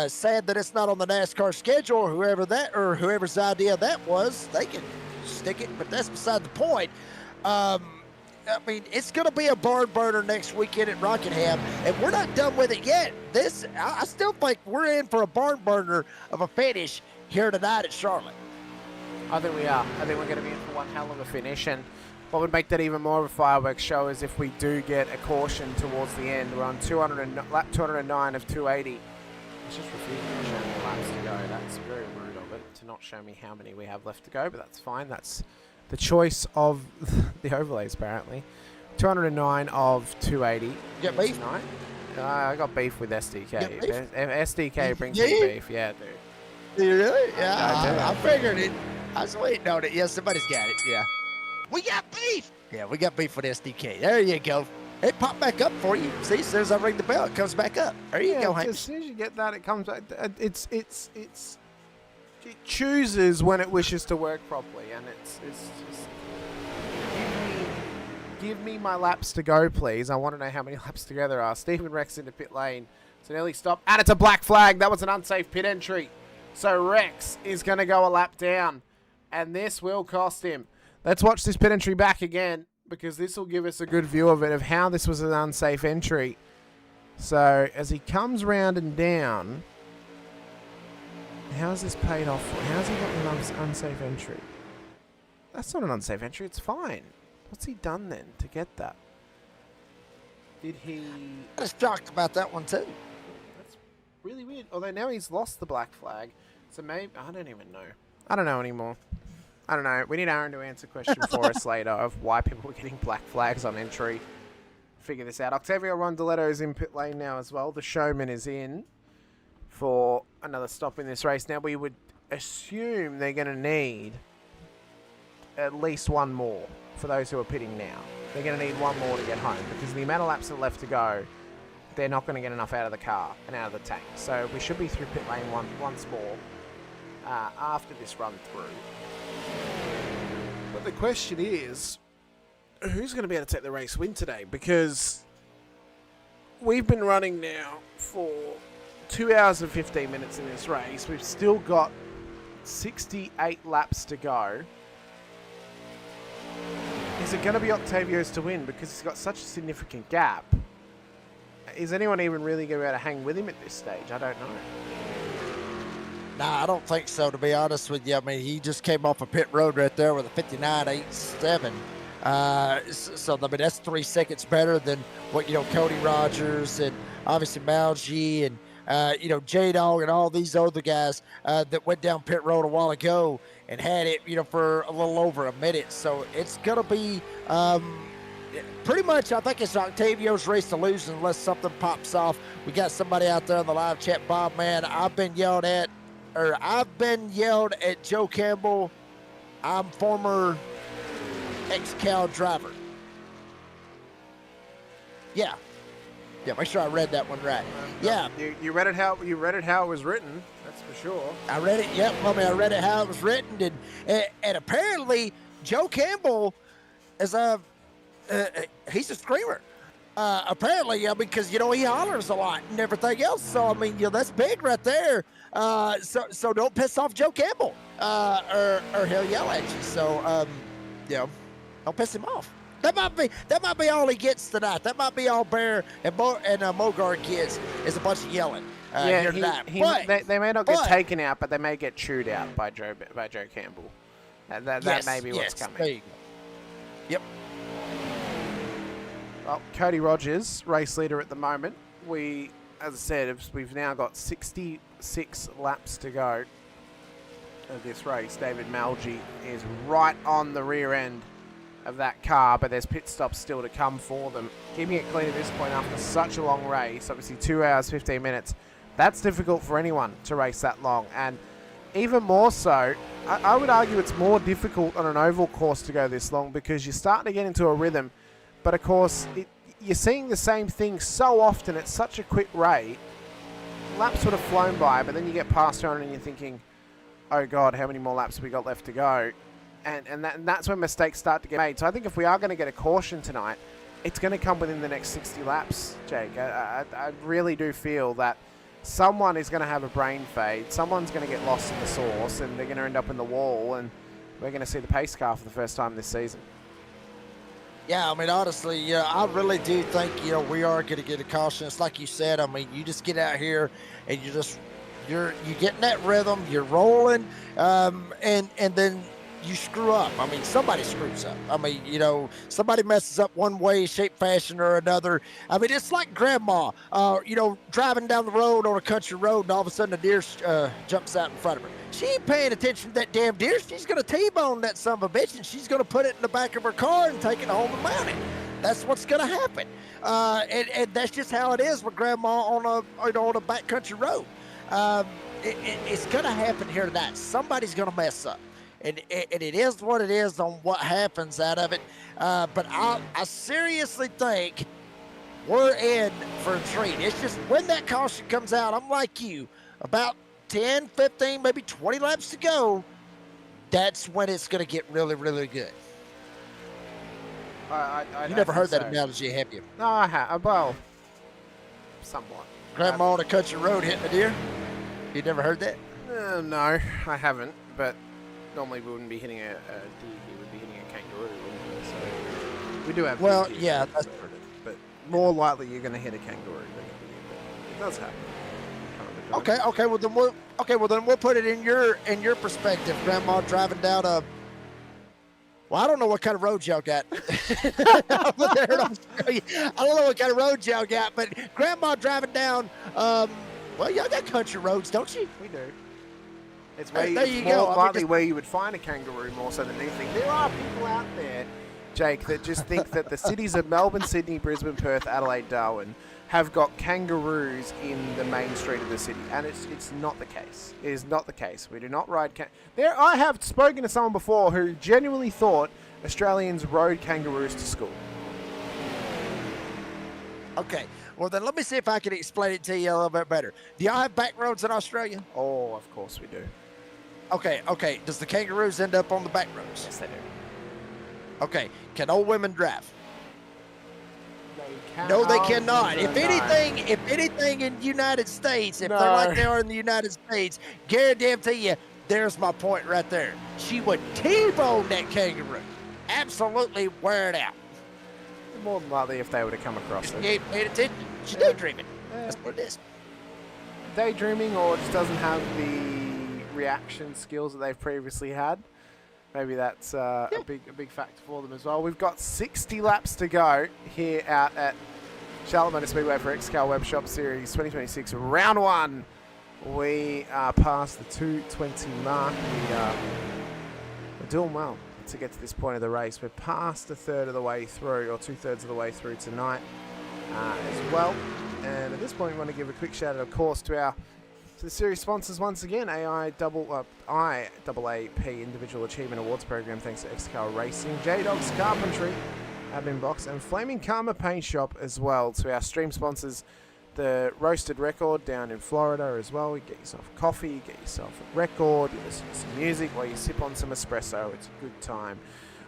Sad that it's not on the NASCAR schedule, or whoever's idea that was. They can stick it, but that's beside the point. I mean, it's going to be a barn burner next weekend at Rockingham, and we're not done with it yet. I still think we're in for a barn burner of a finish here tonight at Charlotte. I think we are. I think we're going to be in for one hell of a finish, and what would make that even more of a fireworks show is if we do get a caution towards the end. We're on lap 209 of 280. It's just refusing to show me laps to go. That's very rude of it to not show me how many we have left to go, but that's fine. That's the choice of the overlays, apparently. 209 of 280. You got beef? Tonight. I got beef with SDK. If SDK brings Yeah. me beef, yeah, dude. Do you really? Yeah, I do. I figured it. I was waiting on it. Yeah, somebody's got it. Yeah. We got beef. Yeah, we got beef with SDK. There you go. It popped back up for you. See, as soon as I ring the bell, it comes back up. There you go, Hank. As soon as you get that, it comes back. It chooses when it wishes to work properly, and it's just give me my laps to go, please. I want to know how many laps to go there are. Stephen Rex into pit lane. It's an early stop, and it's a black flag. That was an unsafe pit entry. So Rex is going to go a lap down, and this will cost him. Let's watch this pit entry back again, because this will give us a good view of it, of how this was an unsafe entry. So as he comes round and down, how's this paid off for? How's he got an unsafe entry? That's not an unsafe entry, it's fine. What's he done then to get that? Did he... I was shocked about that one too. That's really weird. Although now he's lost the black flag. So maybe... I don't even know. I don't know anymore. I don't know. We need Aaron to answer a question for us later of why people are getting black flags on entry. Figure this out. Octavio Rondeletto is in pit lane now as well. The showman is in for another stop in this race. Now we would assume they're going to need at least one more for those who are pitting now. They're going to need one more to get home, because the amount of laps that are left to go, they're not going to get enough out of the car and out of the tank. So we should be through pit lane once more after this run through. But the question is, who's going to be able to take the race win today? Because we've been running now for 2 hours and 15 minutes in this race. We've still got 68 laps to go. Is it going to be Octavio's to win, because he's got such a significant gap? Is anyone even really going to be able to hang with him at this stage? I don't know. Nah, I don't think so, to be honest with you. I mean, he just came off a pit road right there with a 59.87. So, I mean, that's 3 seconds better than what, Cody Rogers and obviously Malji and J-Dog and all these other guys that went down pit road a while ago and had it, for a little over a minute. So it's going to be pretty much, I think it's Octavio's race to lose unless something pops off. We got somebody out there in the live chat. Bob, man, I've been yelled at Joe Campbell. I'm former XCal driver. Yeah, make sure I read that one right. Yeah. You read it how it was written. That's for sure. I read it. Yep. I read it how it was written, and apparently Joe Campbell is he's a screamer. Apparently, because he hollers a lot and everything else. So that's big right there. So don't piss off Joe Campbell, or he'll yell at you. So don't piss him off. That might be all he gets tonight. That might be all Bear and Mogard gets is a bunch of yelling. Here tonight. They may not get taken out, but they may get chewed out by Joe Campbell. That may be what's coming. There you go. Yep. Well, Cody Rogers, race leader at the moment. As I said, we've now got 66 laps to go of this race. David Malgi is right on the rear end of that car, but there's pit stops still to come for them. Keeping it clean at this point after such a long race, obviously 2 hours, 15 minutes, that's difficult for anyone to race that long. And even more so, I would argue it's more difficult on an oval course to go this long because you're starting to get into a rhythm. But of course, you're seeing the same thing so often at such a quick rate. Laps would have flown by, but then you get past her and you're thinking, oh God, how many more laps have we got left to go? And that's when mistakes start to get made. So I think if we are going to get a caution tonight, it's going to come within the next 60 laps, Jake. I really do feel that someone is going to have a brain fade. Someone's going to get lost in the sauce, and they're going to end up in the wall, and we're going to see the pace car for the first time this season. Yeah, honestly, I really do think, we are going to get a caution. It's like you said, you just get out here and you're getting that rhythm, you're rolling, and then you screw up. Somebody screws up. Somebody messes up one way, shape, fashion, or another. It's like grandma, driving down the road on a country road, and all of a sudden a deer jumps out in front of her. She ain't paying attention to that damn deer. She's going to T-bone that son of a bitch, and she's going to put it in the back of her car and take it home and mount it. That's what's going to happen. And that's just how it is with grandma on a backcountry road. It's going to happen here tonight. Somebody's going to mess up. And it is what it is on what happens out of it. But I seriously think we're in for a treat. It's just when that caution comes out, I'm like you, about 10, 15, maybe 20 laps to go, that's when it's going to get really, really good. You never heard that analogy, have you? No, I have. Well, somewhat. Grandma on a country road hitting a deer? You never heard that? No, I haven't. But normally we wouldn't be hitting a deer. We would be hitting a kangaroo, wouldn't we? So we do have. Well, yeah, that's but more likely you're going to hit a kangaroo than a deer. But it does happen. Okay. Well, then we'll put it in your perspective. Grandma driving down a. Well, I don't know what kind of road y'all got. I don't know what kind of road y'all got, but Grandma driving down. Well, y'all got country roads, don't you? We do. It's more likely where you would find a kangaroo more so than anything. There are people out there, Jake, that just think that the cities of Melbourne, Sydney, Brisbane, Perth, Adelaide, Darwin have got kangaroos in the main street of the city, and it's not the case. It is not the case. We do not ride I have spoken to someone before who genuinely thought Australians rode kangaroos to school. Okay, well then let me see if I can explain it to you a little bit better. Do y'all have back roads in Australia? Oh, of course we do. Okay. Does the kangaroos end up on the back roads? Yes, they do. Okay, can old women drive? No, they cannot. If anything in the United States, if they're like they are in the United States, guarantee you, there's my point right there. She would T-bone that kangaroo. Absolutely wear it out. More than likely if they were to come across it. She ain't paying attention. She's daydreaming. That's what it is. Daydreaming, or just doesn't have the reaction skills that they've previously had. Maybe that's a big factor for them as well. We've got 60 laps to go here out at Charlotte Motor Speedway for XCal WebShop Series 2026 Round 1. We are past the 2:20 mark. We're doing well to get to this point of the race. We're past a third of the way through, or 2/3 of the way through tonight as well. And at this point, we want to give a quick shout out, of course, to the series sponsors once again. IAAP Individual Achievement Awards Program, thanks to XCal Racing, J-Dogs Carpentry, Admin Box, and Flaming Karma Paint Shop as well. To our stream sponsors, the Roasted Record down in Florida as well. You get yourself coffee, you get yourself a record, you listen to some music while you sip on some espresso. It's a good time.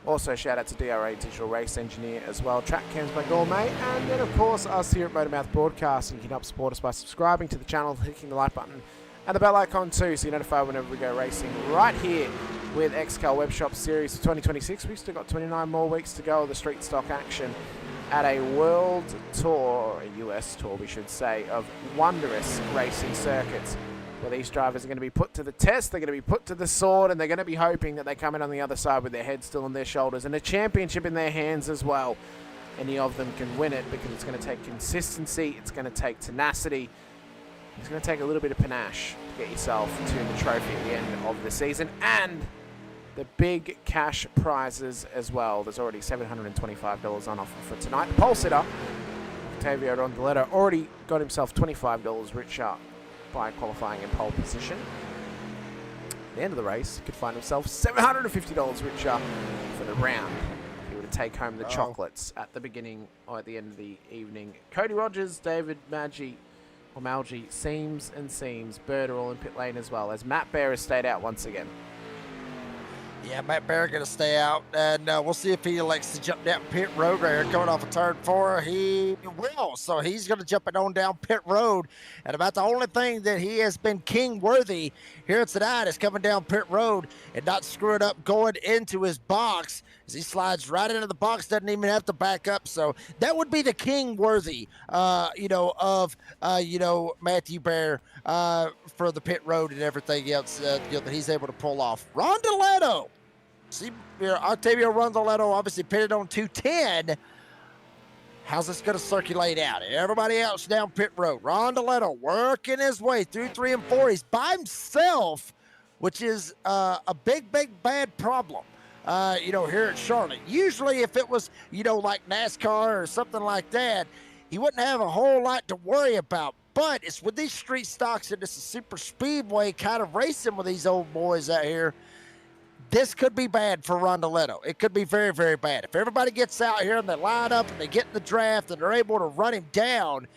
Also, shout out to DRA Digital Race Engineer as well. Track cams by Gourmet. And then, of course, us here at Motormouth Broadcasting. You can help support us by subscribing to the channel, clicking the like button, and the bell icon too, so you're notified whenever we go racing right here with XCal WebShop Series for 2026. We've still got 29 more weeks to go of the street stock action at a world tour, a US tour, we should say, of wondrous racing circuits, where these drivers are going to be put to the test, they're going to be put to the sword, and they're going to be hoping that they come in on the other side with their head still on their shoulders and a championship in their hands as well. Any of them can win it, because it's going to take consistency, it's going to take tenacity, it's going to take a little bit of panache to get yourself to the trophy at the end of the season, and the big cash prizes as well. There's already $725 on offer for tonight. The pole sitter, Octavio Rondaletto, already got himself $25 richer by qualifying in pole position. At the end of the race, he could find himself $750 richer for the round if he were to take home the chocolates at the beginning or at the end of the evening. Cody Rogers, David Malgi, Seams, Bird are all in pit lane as well, as Matt Bear has stayed out once again. Yeah, Matt Bear going to stay out, and we'll see if he elects to jump down pit road right here, coming off of turn 4. He will, so he's going to jump it on down pit road, and about the only thing that he has been king-worthy here tonight is coming down pit road and not screwing up going into his box, as he slides right into the box, doesn't even have to back up. So that would be the king-worthy, of Matthew Bear for the pit road and everything else that he's able to pull off. Rondaletto. See, Octavio Rondaletto obviously pitted on 210. How's this going to circulate out? Everybody else down pit road. Rondaletto working his way through 3 and 4. He's by himself, which is a big, bad problem. Here at Charlotte. Usually if it was, like NASCAR or something like that, he wouldn't have a whole lot to worry about. But it's with these street stocks and it's a super speedway kind of racing with these old boys out here. This could be bad for Rondaletto. It could be very, very bad. If everybody gets out here and they line up and they get in the draft and they're able to run him down,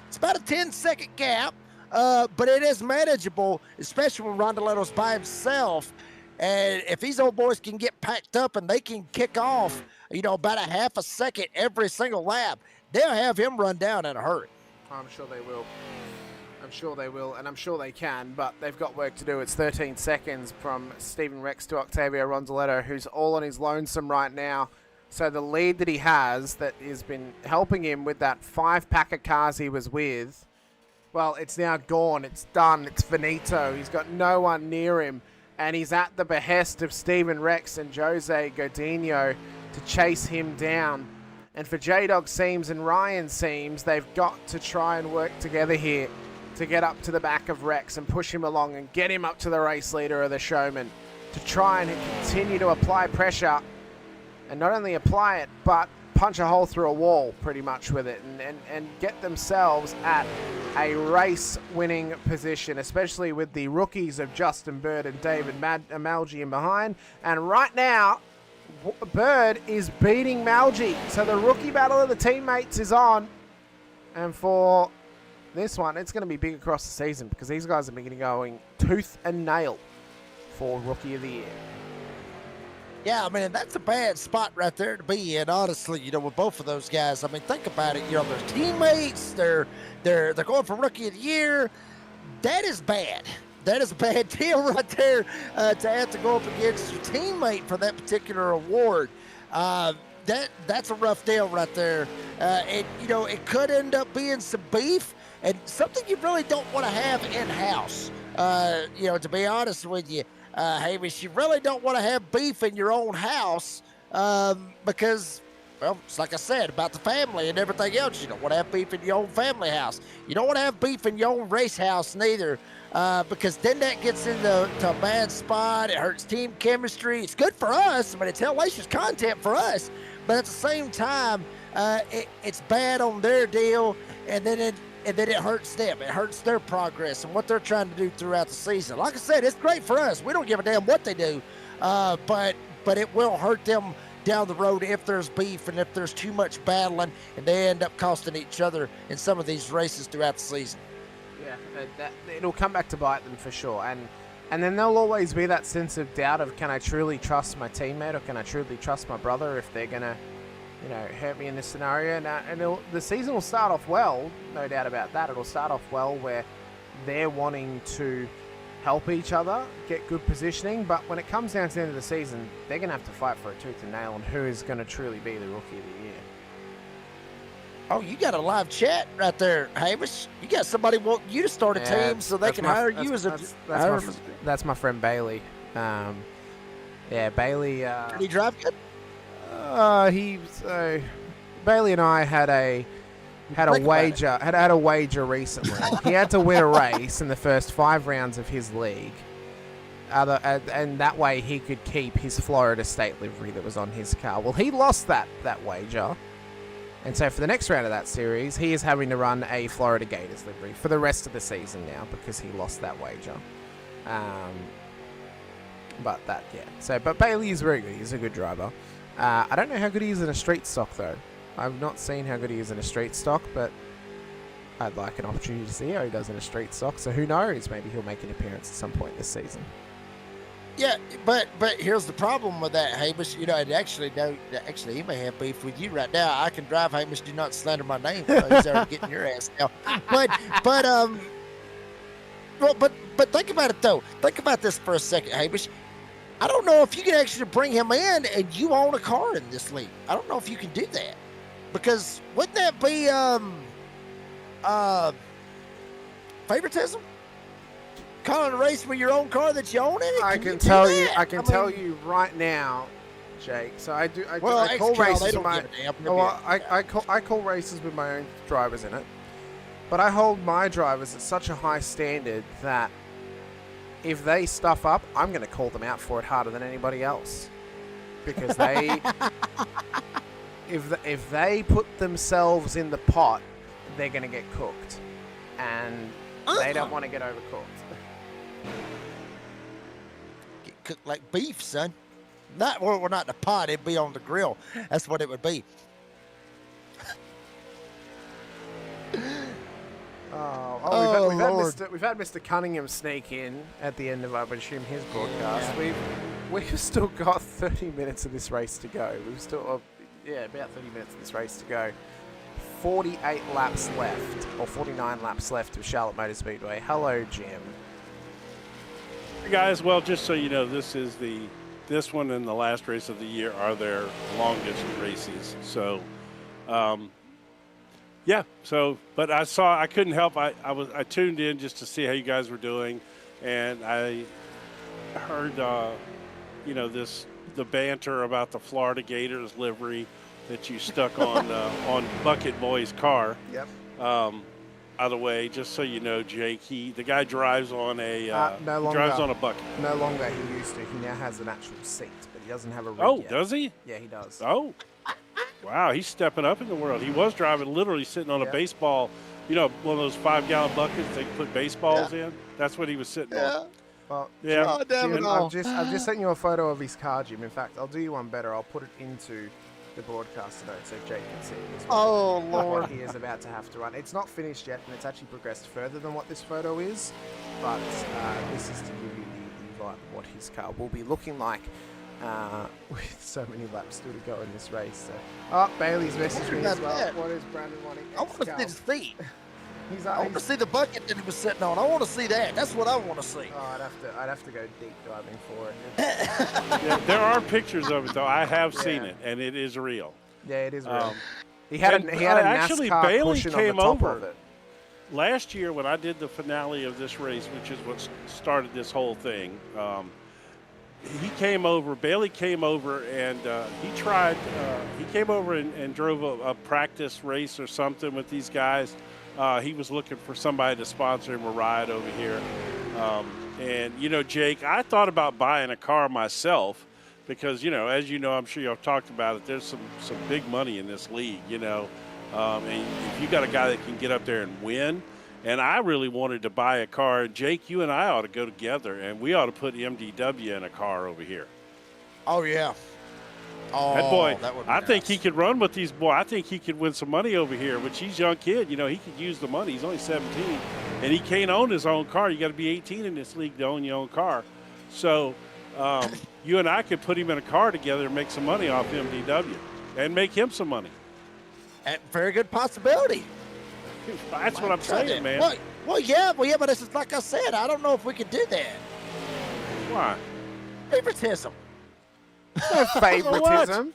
it's about a 10-second gap, but it is manageable, especially when Rondaletto's by himself. And if these old boys can get packed up and they can kick off, about a half a second every single lap, they'll have him run down in a hurry. I'm sure they will. And I'm sure they can, but they've got work to do. It's 13 seconds from Stephen Rex to Octavio Rondaletto, who's all on his lonesome right now. So the lead that he has, that has been helping him with that 5-pack of cars he was with, well, it's now gone. It's done. It's finito. He's got no one near him, and he's at the behest of Stephen Rex and Jose Godinho to chase him down. And for J-Dog Seams and Ryan Seams, they've got to try and work together here to get up to the back of Rex and push him along and get him up to the race leader or the showman, to try and continue to apply pressure, and not only apply it, but punch a hole through a wall pretty much with it, and get themselves at a race-winning position, especially with the rookies of Justin Bird and David Malgi in behind. And right now, Bird is beating Malgi, so the rookie battle of the teammates is on. And for this one, it's going to be big across the season, because these guys are beginning going tooth and nail for Rookie of the Year. Yeah, I mean, that's a bad spot right there to be in, honestly, with both of those guys. I mean, think about it. They're teammates. They're going for Rookie of the Year. That is bad. That is a bad deal right there to have to go up against your teammate for that particular award. That's a rough deal right there. It could end up being some beef and something you really don't want to have in-house. To be honest with you, Hamish, you really don't want to have beef in your own house because Well, it's like I said about the family and everything else. You don't want to have beef in your own family house. You don't want to have beef in your own race house neither, because then that gets into a bad spot. It hurts team chemistry. It's good for us. I mean, it's hellacious content for us, but at the same time, it's bad on their deal, and then it hurts them. It hurts their progress and what they're trying to do throughout the season. Like I said, it's great for us. We don't give a damn what they do, but it will hurt them down the road if there's beef and if there's too much battling, and they end up costing each other in some of these races throughout the season. Yeah, it'll come back to bite them for sure. And then there'll always be that sense of doubt of, can I truly trust my teammate, or can I truly trust my brother if they're going to, hurt me in this scenario? And the season will start off well, no doubt about that. It'll start off well where they're wanting to help each other, get good positioning, but when it comes down to the end of the season, they're going to have to fight for a tooth and nail on who is going to truly be the Rookie of the Year. Oh, you got a live chat right there, Hamish. You got somebody want you to start a team so they can hire you as a... That's my friend Bailey. Bailey... Did he drive good? Bailey and I had a wager recently. He had to win a race in the first 5 rounds of his league, and that way he could keep his Florida State livery that was on his car. Well, he lost that wager, and so for the next round of that series, he is having to run a Florida Gators livery for the rest of the season now because he lost that wager. But Bailey is very good. He's a good driver. I don't know how good he is in a street stock, though. I've not seen how good he is in a street stock, but I'd like an opportunity to see how he does in a street stock. So who knows? Maybe he'll make an appearance at some point this season. Yeah, but here's the problem with that, Hamish. And actually, he may have beef with you right now. I can drive, Hamish. Do not slander my name. He's already getting your ass now. But think about it though. Think about this for a second, Hamish. I don't know if you can actually bring him in and you own a car in this league. I don't know if you can do that, because wouldn't that be favoritism? Calling a race with your own car that you own in it? I can tell you right now, Jake. So I call races with my I call races with my own drivers in it, but I hold my drivers at such a high standard that if they stuff up, I'm going to call them out for it harder than anybody else, because if they put themselves in the pot, they're going to get cooked, and they don't want to get overcooked. Get cooked like beef, son. Not in the pot. It'd be on the grill. That's what it would be. We've had Mr. Cunningham sneak in at the end of, I would assume, his broadcast. Yeah. We've still got 30 minutes of this race to go. About 30 minutes of this race to go. 48 laps left, or 49 laps left of Charlotte Motor Speedway. Hello, Jim. Hey guys, well, just so you know, this one and the last race of the year are their longest races. So, but I couldn't help. I tuned in just to see how you guys were doing, and I heard, the banter about the Florida Gators livery that you stuck on Bucket Boy's car. Yep. By the way, just so you know, Jake, the guy drives on a drives on a bucket. No longer. He used to. He now has an actual seat, but he doesn't have a rig yet. Does he? Yeah, he does. Oh. Wow, he's stepping up in the world. He was driving, literally sitting on a baseball, one of those 5-gallon buckets they put baseballs in. That's what he was sitting on. Well, yeah. Jim, I've just sent you a photo of his car, Jim. In fact, I'll do you one better. I'll put it into the broadcast today so Jake can see it as well. Oh, Lord. What he is about to have to run. It's not finished yet, and it's actually progressed further than what this photo is, but this is to give you the vibe of what his car will be looking like. With so many laps still to go in this race. So. Bailey's messaged me as well. That? What is Brandon wanting? I want to see the seat. I want to see the bucket that he was sitting on. I want to see that. That's what I want to see. Oh, I'd have to go deep diving for it. Yeah, there are pictures of it though. I have seen it, and it is real. Yeah, it is real. He had a NASCAR Bailey cushion came on the top over of it. Last year when I did the finale of this race, which is what started this whole thing. he came over. Bailey came over, and he tried. He came over and drove a practice race or something with these guys. He was looking for somebody to sponsor him a ride over here. And you know, Jake, I thought about buying a car myself because, you know, as you know, I'm sure you've talked about it. There's some big money in this league, you know. And if you got a guy that can get up there and win. And I really wanted to buy a car. Jake, you and I ought to go together, and we ought to put MDW in a car over here. Oh, yeah. Oh, that boy, that would be I nice. think he could run with these boys. I think he could win some money over here, which he's a young kid. You know, he could use the money. He's only 17, and he can't own his own car. You got to be 18 in this league to own your own car. So you and I could put him in a car together and make some money off MDW and make him some money. Very good possibility. That's what I'm saying, man. Well, yeah, but it's just like I said, I don't know if we could do that. Why? Favoritism. No favoritism.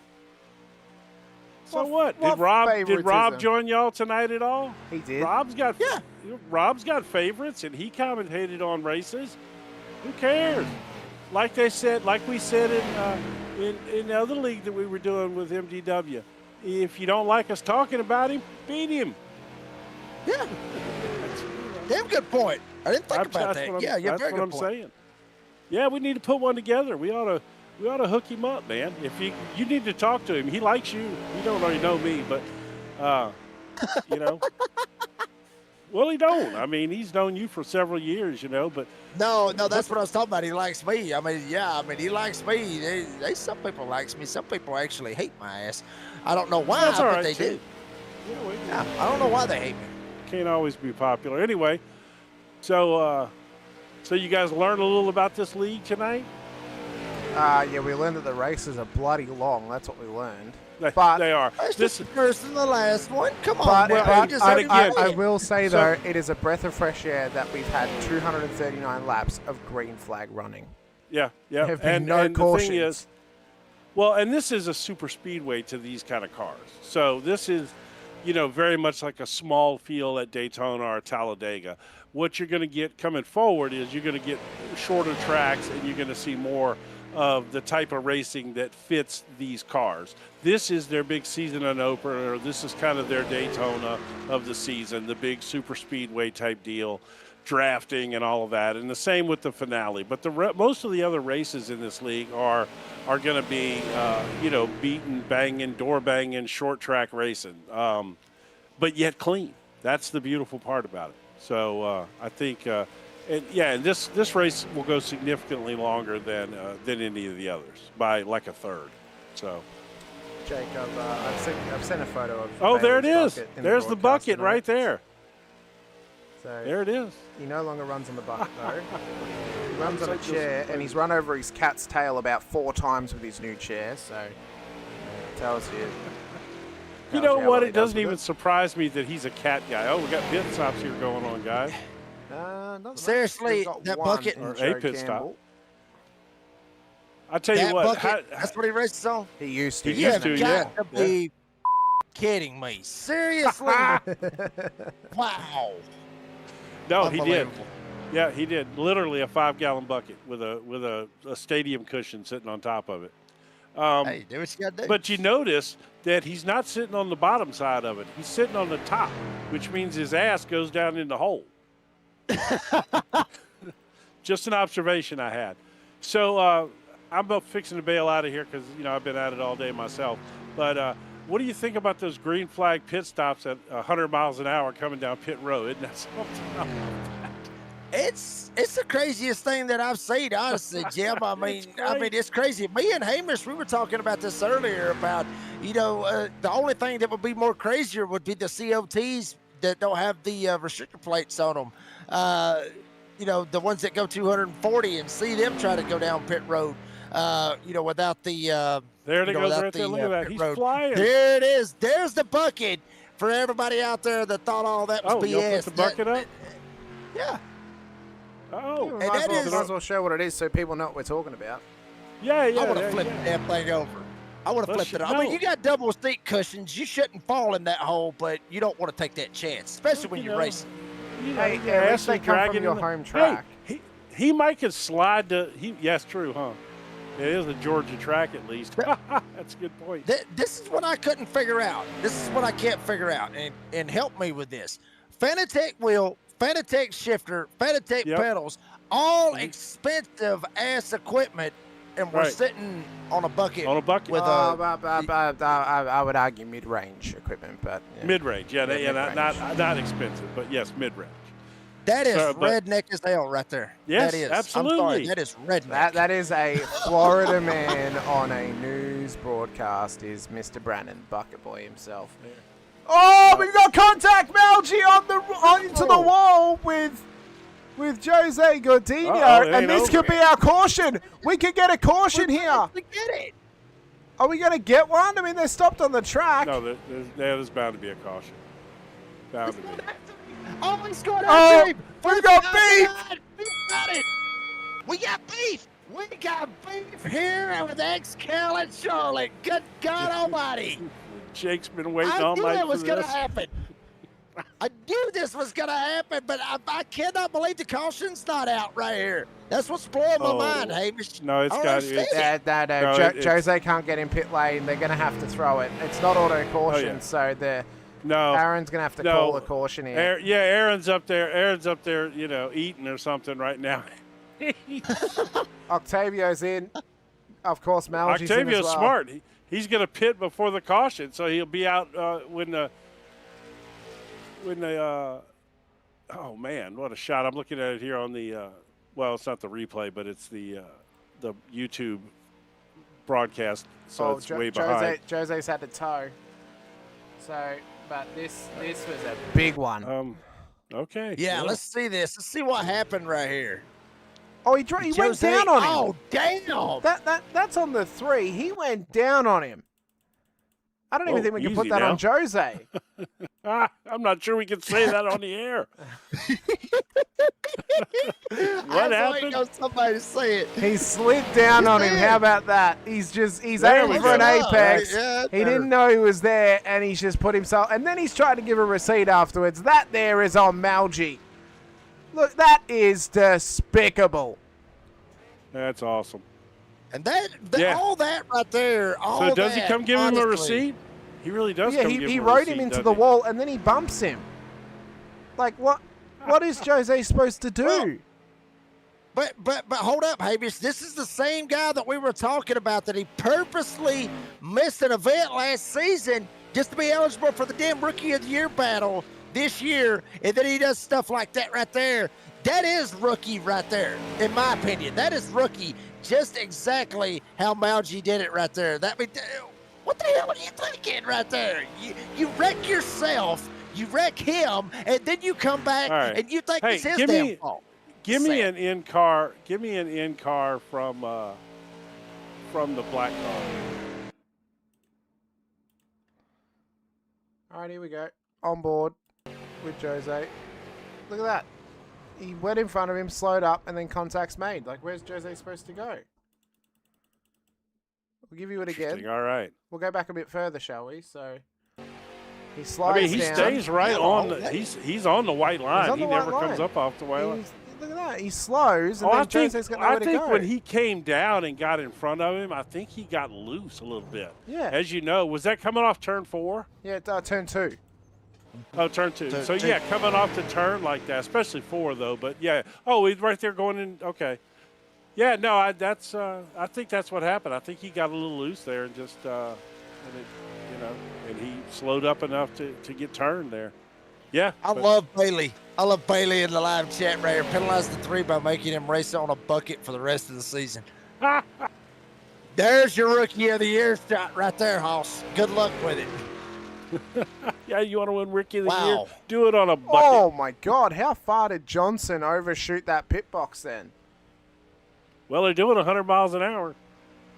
So what? Did Rob join y'all tonight at all? He did. Rob's got favorites, and he commentated on races. Who cares? Like we said in the other league that we were doing with MDW. If you don't like us talking about him, beat him. Yeah. Damn good point. I didn't think about that. Yeah, you're very good point. That's what I'm saying. Yeah, we need to put one together. We ought to hook him up, man. If you need to talk to him. He likes you. He don't already know me, but you know. Well, he don't. I mean, he's known you for several years, you know, but No, that's what I was talking about. He likes me. I mean, yeah, he likes me. Some people likes me. Some people actually hate my ass. I don't know why, That's all but right, they too. do. Yeah, I don't know why they hate me. Can't always be popular. Anyway, so you guys learned a little about this league tonight? Yeah, we learned that the races are bloody long. That's what we learned. But they are. That's just the first and the last one. Come on, I will say, though, it is a breath of fresh air that we've had 239 laps of green flag running. Yeah. There have been no cautions. The thing is, well, and this is a super speedway to these kind of cars. So this is, you know, very much like a small field at Daytona or Talladega. What you're going to get coming forward is you're going to get shorter tracks, and you're going to see more of the type of racing that fits these cars. This is their big season opener. This is kind of their Daytona of the season, the big super speedway type deal, drafting and all of that. And the same with the finale. But most of the other races in this league are going to be, beating, banging, door banging, short track racing, but yet clean. That's the beautiful part about it. So I think. And this race will go significantly longer than any of the others by like a third. So, Jake, I've sent a photo of. Oh, there it Bailey's is. bucket in There's the bucket tonight. right there. So there it is. He no longer runs on the bucket though. He runs on a chair, and he's run over his cat's tail about 4 times with his new chair. So, tells you. You know what? It doesn't even surprise me that he's a cat guy. Oh, we got pit stops here going on, guys. Seriously, that bucket or a pit stop. I tell you what, that's what he races on. He used to. You have got to be kidding me. Seriously? Wow. No, he did. Yeah, he did. Literally a 5-gallon bucket with a stadium cushion sitting on top of it. Hey, do what you got to do. But you notice that he's not sitting on the bottom side of it. He's sitting on the top, which means his ass goes down in the hole. Just an observation I had. So I'm about fixing to bail out of here because, you know, I've been at it all day myself. But what do you think about those green flag pit stops at 100 miles an hour coming down pit road? Isn't that something? It's the craziest thing that I've seen, honestly, Jim. I mean, it's crazy. Me and Hamish, we were talking about this earlier about, the only thing that would be more crazier would be the COTs that don't have the restrictor plates on them. The ones that go 240 and see them try to go down pit road, without the. There it goes right there. Look at that. He's flying. There it is. There's the bucket for everybody out there that thought all that was BS. You'll put the bucket up? Yeah. Oh. And might as well show what it is so people know what we're talking about. Yeah. I would have flipped that thing over. I would have flipped it. I mean, you got double seat cushions. You shouldn't fall in that hole, but you don't want to take that chance, especially when you're racing. Hey, at least they come from your home track. Hey, he might could slide to. Yes, true, huh? It is a Georgia track, at least. That's a good point. This is what I couldn't figure out. This is what I can't figure out, and help me with this. Fanatec wheel, Fanatec shifter, Fanatec pedals, all expensive ass equipment, and we're sitting on a bucket. On a bucket with I would argue mid-range equipment, but mid-range. Not expensive, but yes, mid-range. That is redneck as hell right there. Yes, that is. absolutely. I'm sorry, that is redneck. That is a Florida man on a news broadcast. Is Mr. Brannon, Bucket Boy himself. Yeah. Oh, we've got contact, Malgi into the wall with Jose Gordino, and this could be our caution. We could get a caution here. We get it. Are we going to get one? I mean, they're stopped on the track. No, there's bound to be a caution. Bound to be. Oh, he's going out beef. We've got beef. We got it. We got beef. We got beef here with XCal and Charlotte. Good God Almighty. Jake's been waiting I all knew night that for was going to this. happen. I knew this was going to happen, but I cannot believe the caution's not out right here. That's what's blowing my mind, Hamish. No, it's got it. Jose can't get in pit lane. They're going to have to throw it. It's not auto caution, so Aaron's going to have to call a caution here. Aaron's up there, eating or something right now. Octavio's in. Of course, Malgi's in as Octavio's well. smart. He's going to pit before the caution, so he'll be out when the oh man, what a shot. I'm looking at it here on the well, it's not the replay, but it's the YouTube broadcast, so it's way behind. Jose's had to tow. So, but this was a big one. Okay. Yeah, let's see this. Let's see what happened right here. Oh, he went down on him. Oh, damn. That's on the 3. He went down on him. I don't even think we can put that on Jose. I'm not sure we can say that on the air. What happened? Somebody say it. He slid down on him. How about that? He's aiming for an apex. Yeah, he didn't know he was there, and he's just put himself. And then he's trying to give a receipt afterwards. That there is on Malgi. Look, that is despicable. That's awesome. And all that right there. So does he come give him a receipt? He really does. Yeah, he rode him into the wall, and then he bumps him. Like what? What is Jose supposed to do? Well, but hold up, Hamish. This is the same guy that we were talking about that he purposely missed an event last season just to be eligible for the damn Rookie of the Year battle this year, and then he does stuff like that right there. That is rookie right there, in my opinion. That is rookie, just exactly how Malgi did it right there. What the hell are you thinking right there? You wreck yourself, you wreck him, and then you come back and you think it's his damn fault. Give me an in car. Give me an in car from the black car. All right, here we go. On board with Jose. Look at that. He went in front of him, slowed up, and then contact's made. Like, where's Jose supposed to go? We'll give you it again. All right. We'll go back a bit further, shall we? So he slides he down. stays right on. He's on the white line. He never comes up off the white line. Look at that. He slows, and then Jose's got nowhere to go. I think when he came down and got in front of him, I think he got loose a little bit. Yeah. As you know, was that coming off turn 4? Yeah, turn 2. Oh, turn 2. Yeah, coming off the turn like that, especially 4 though. But yeah, he's right there going in. Okay, yeah, no, I think that's what happened. I think he got a little loose there and just, and he slowed up enough to get turned there. Yeah, I love Bailey. I love Bailey in the live chat right here. Penalized the 3 by making him race on a bucket for the rest of the season. There's your Rookie of the Year shot right there, Hoss. Good luck with it. Yeah, you want to win Rookie of the Year? Do it on a bucket. Oh, my God. How far did Johnson overshoot that pit box then? Well, they're doing 100 miles an hour.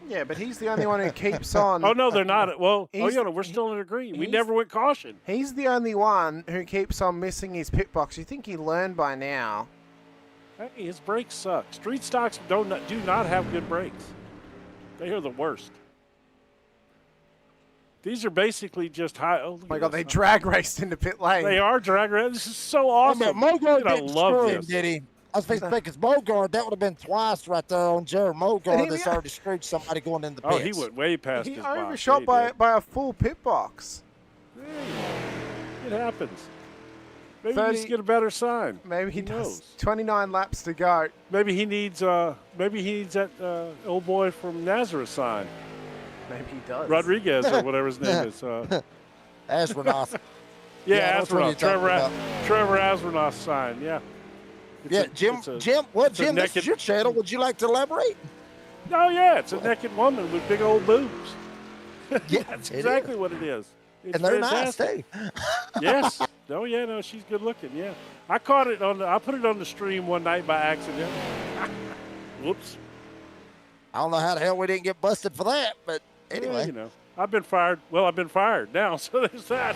Yeah, but he's the only one who keeps on. Oh, no, they're not. Well, we're still in agreement. We never went caution. He's the only one who keeps on missing his pit box. You think he learned by now? Hey, his brakes suck. Street stocks do not have good brakes. They are the worst. These are basically just high. Oh my God, they drag raced into pit lane. They are drag raced. This is so awesome. Mogo I love this. Did he? I was thinking, because Mogard, that would have been twice right there on Jared Mogard that's already screwed somebody going in the pits. Oh, he went way past He his box. overshot by a full pit box. It happens. Maybe 30 he needs to get a better sign. Maybe he Who does. knows? 29 laps to go. Maybe he needs that old boy from Nazareth sign. Maybe he does. Rodriguez or whatever his name is. Astronaut. Yeah, that's what you're Astronaut. talking Trevor Astronaut sign. Yeah. Jim. Jim, this is your channel. Would you like to elaborate? Oh yeah, it's a naked woman with big old boobs. Yeah, That's exactly what it is. It's And they're fantastic. nice too. Yes. Oh yeah, no, she's good looking. Yeah, I caught it I put it on the stream one night by accident. Whoops. I don't know how the hell we didn't get busted for that, but anyway. Well, you know, I've been fired. Well, I've been fired now, so there's that.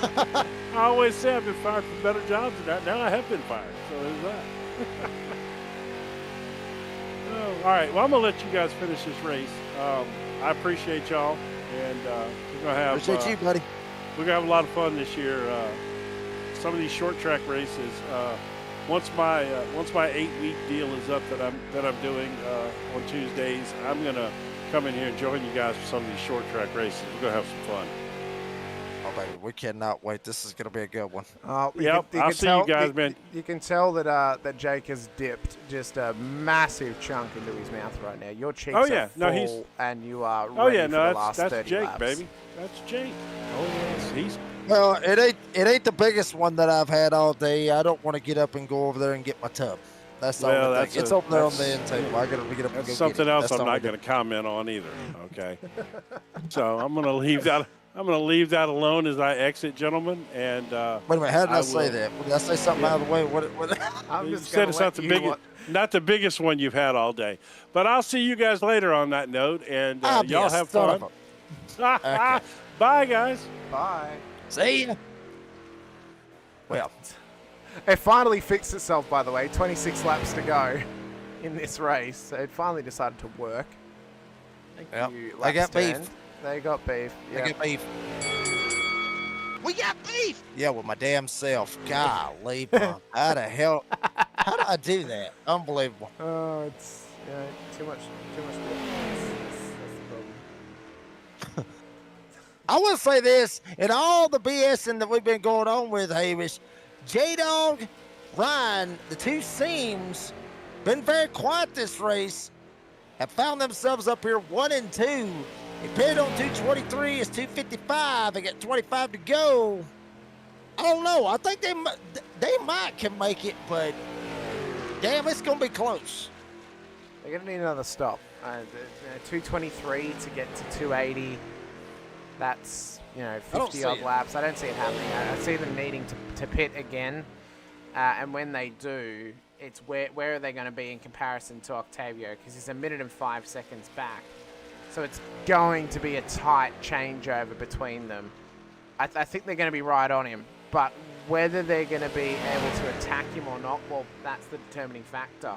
I always say I've been fired for better jobs than that. Now I have been fired, so there's that. Oh, all right. Well, I'm gonna let you guys finish this race. I appreciate y'all, and we're gonna have. Appreciate you, buddy. We're gonna have a lot of fun this year. Some of these short track races. Once my 8-week deal is up that I'm doing on Tuesdays, I'm gonna come in here and join you guys for some of these short track races. We're gonna have some fun. Oh, baby, we cannot wait. This is gonna be a good one. Yep, I'll see you guys, man. You can tell that Jake has dipped just a massive chunk into his mouth right now. Your cheeks are full, and you are ready for the last 30 that's Jake, laps. baby. That's Jake. Oh yes, he's. Well, it ain't the biggest one that I've had all day. I don't want to get up and go over there and get my tub. That's the only thing. It's over there on the end table. I gotta get up and go That's get something it. else That's I'm not going to comment on either. Okay. So I'm going to leave that. I'm going to leave that alone as I exit, gentlemen. And Wait a minute, how did I say that? Did I say something out of the way? What? I'm you just said gonna it's let not the biggest one you've had all day. But I'll see you guys later on that note, and y'all have fun. Okay. Bye, guys. Bye. See ya. Well, it finally fixed itself, by the way. 26 laps to go in this race. So it finally decided to work. Thank you. They got beef. Stand. They got beef. Yeah. They got beef. We got beef. Yeah, with my damn self. Golly, Mom. How the hell? How do I do that? Unbelievable. Oh, it's too much. That's the problem. I will say this, in all the BSing that we've been going on with Hamish, J-Dog, Ryan, the two Seams, been very quiet this race, have found themselves up here 1 and 2. They pitted on 223, it's 255, they got 25 to go. I don't know, I think they might can make it, but damn, it's going to be close. They're going to need another stop. 223 to get to 280. That's, 50 odd laps. I don't see it happening. I see them needing to pit again. And when they do, it's where are they going to be in comparison to Octavio? Because he's 1 minute and 5 seconds back. So it's going to be a tight changeover between them. I think they're going to be right on him. But whether they're going to be able to attack him or not, well, that's the determining factor.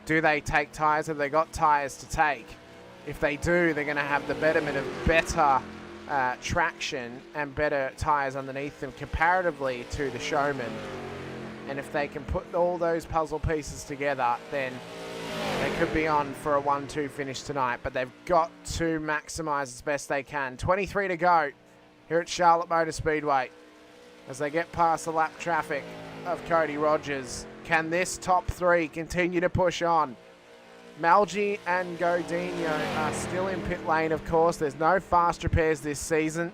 Do they take tyres? Have they got tyres to take? If they do, they're going to have the betterment of better traction and better tyres underneath them comparatively to the Showman. And if they can put all those puzzle pieces together, then they could be on for a 1-2 finish tonight. But they've got to maximise as best they can. 23 to go here at Charlotte Motor Speedway. As they get past the lap traffic of Cody Rogers, can this top three continue to push on? Malgi and Godinho are still in pit lane, of course. There's no fast repairs this season.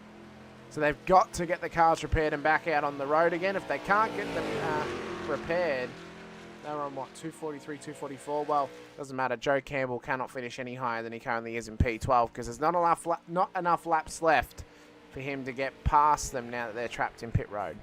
So they've got to get the cars repaired and back out on the road again. If they can't get them repaired, they're on, 243, 244? Well, doesn't matter. Joe Campbell cannot finish any higher than he currently is in P12 because there's not enough laps left for him to get past them now that they're trapped in pit road.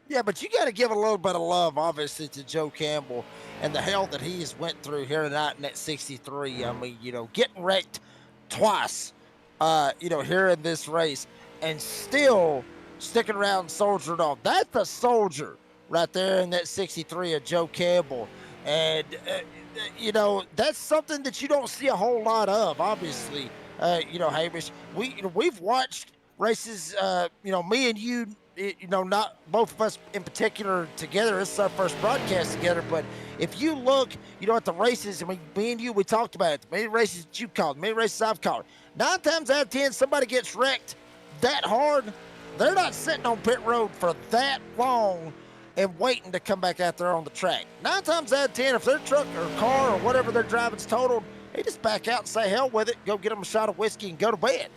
Yeah, but you got to give a little bit of love, obviously, to Joe Campbell and the hell that he has went through here tonight in that 63. I mean, getting wrecked twice, here in this race and still sticking around soldiering on. That's a soldier right there in that 63 of Joe Campbell. And, that's something that you don't see a whole lot of, obviously, Hamish. We've watched races, me and you not both of us in particular together. This is our first broadcast together. But if you look, at the races, I mean, me and you, we talked about it. The many races that you called, many races I've called. 9 times out of 10, somebody gets wrecked that hard. They're not sitting on pit road for that long and waiting to come back out there on the track. 9 times out of 10, if their truck or car or whatever they're driving's totaled, they just back out and say, hell with it, go get them a shot of whiskey and go to bed.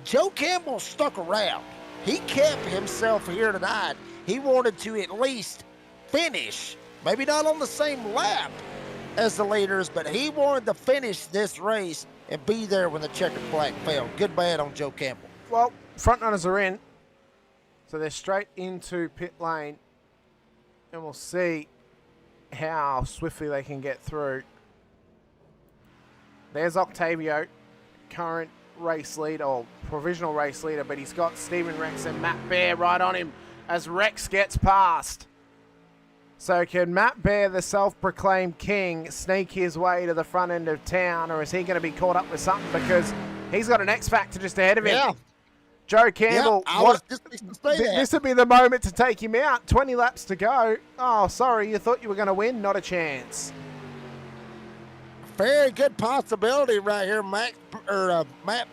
Joe Campbell stuck around. He kept himself here tonight. He wanted to at least finish, maybe not on the same lap as the leaders, but he wanted to finish this race and be there when the checkered flag fell. Good bad on Joe Campbell. Well, front runners are in, so they're straight into pit lane, and we'll see how swiftly they can get through. There's Octavio, current race leader, or provisional race leader, but he's got Stephen Rex and Matt Bear right on him as Rex gets past. So can Matt Bear, the self-proclaimed king, sneak his way to the front end of town, or is he going to be caught up with something because he's got an X Factor just ahead of him? Yeah. Joe Campbell, I was just fixing to say that. this would be the moment to take him out. 20 laps to go. Oh, sorry, you thought you were going to win? Not a chance. Very good possibility right here, Matt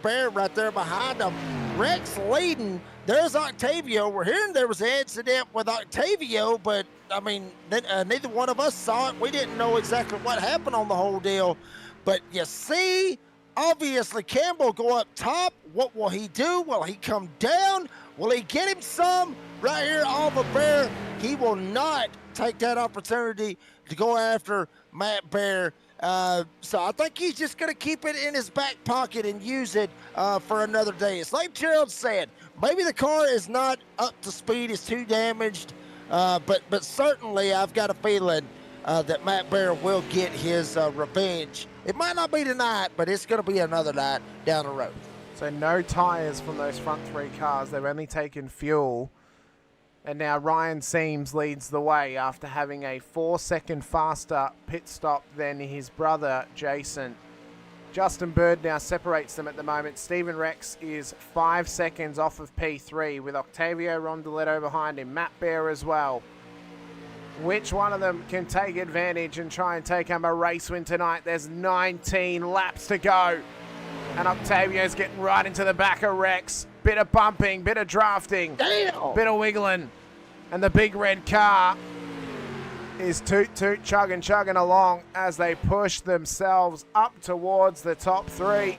Bear right there behind him. Rex leading. There's Octavio. We're hearing there was an incident with Octavio, but, I mean, neither one of us saw it. We didn't know exactly what happened on the whole deal. But you see, obviously, Campbell go up top. What will he do? Will he come down? Will he get him some? Right here, Oliver Bear. He will not take that opportunity to go after Matt Bear. So I think he's just going to keep it in his back pocket and use it for another day. It's like Gerald said, maybe the car is not up to speed, it's too damaged, but certainly I've got a feeling that Matt Bear will get his revenge. It might not be tonight, but it's going to be another night down the road. So no tyres from those front 3 cars. They've only taken fuel. And now Ryan Seams leads the way after having a 4-second faster pit stop than his brother, Jason. Justin Bird now separates them at the moment. Stephen Rex is 5 seconds off of P3 with Octavio Rondoletto behind him. Matt Bear as well. Which one of them can take advantage and try and take home a race win tonight? There's 19 laps to go. And Octavio's getting right into the back of Rex. Bit of bumping, bit of drafting, Damn. bit of wiggling. And the big red car is toot, chugging along as they push themselves up towards the top 3.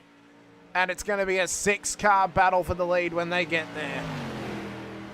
And it's going to be a 6-car battle for the lead when they get there.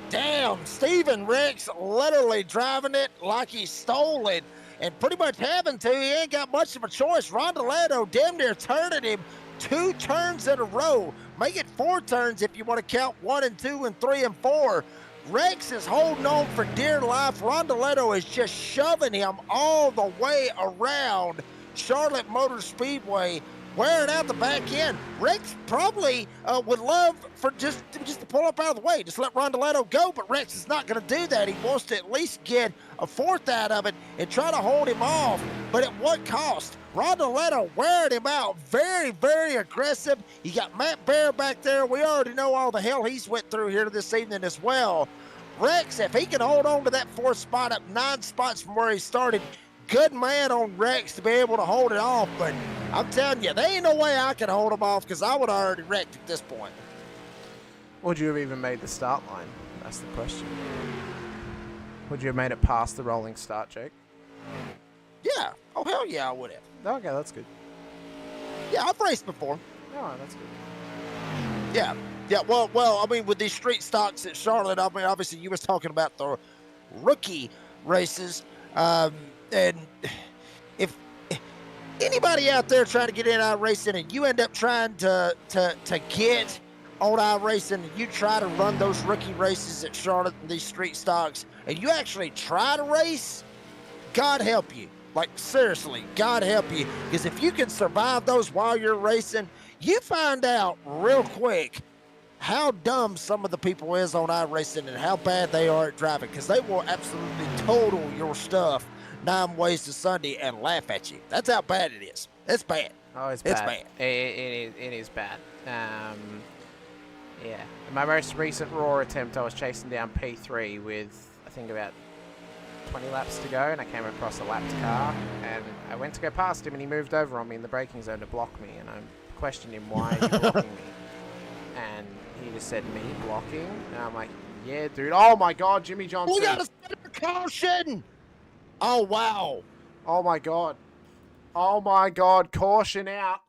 Damn, Stephen Rex literally driving it like he stole it and pretty much having to. He ain't got much of a choice. Rondoletto damn near turning him 2 turns in a row. Make it 4 turns if you want to count 1 and 2 and 3 and 4. Rex is holding on for dear life. Rondoletto is just shoving him all the way around Charlotte Motor Speedway, wearing out the back end. Rex probably would love for just to pull up out of the way, just let Rondoletto go, but Rex is not going to do that. He wants to at least get a 4th out of it and try to hold him off, but at what cost? Rondoletto wearing him out. Very, very aggressive. You got Matt Bear back there. We already know all the hell he's went through here this evening as well. Rex, if he can hold on to that 4th spot up 9 spots from where he started, good man on Rex to be able to hold it off. But I'm telling you, there ain't no way I can hold him off because I would have already wrecked at this point. Would you have even made the start line? That's the question. Would you have made it past the rolling start, Jake? Yeah. Oh, hell yeah, I would have. Okay, that's good. Yeah, I've raced before. Oh, that's good. Yeah. Yeah, well, I mean, with these street stocks at Charlotte, I mean, obviously you was talking about the rookie races. And if anybody out there trying to get in iRacing and you end up trying to get on iRacing and you try to run those rookie races at Charlotte and these street stocks and you actually try to race, God help you. Like, seriously, God help you. Because if you can survive those while you're racing, you find out real quick how dumb some of the people is on iRacing and how bad they are at driving. Because they will absolutely total your stuff 9 ways to Sunday and laugh at you. That's how bad it is. It's bad. Oh, it's bad. It is bad. Yeah. In my most recent Raw attempt, I was chasing down P3 with, I think, about 20 laps to go, and I came across a lapped car, and I went to go past him, and he moved over on me in the braking zone to block me, and I questioned him, why are you blocking me? And he just said, me blocking? And I'm like, yeah, dude. Oh, my God, Jimmy Johnson. We got a center caution. Oh, wow. Oh, my God. Oh, my God. Caution out.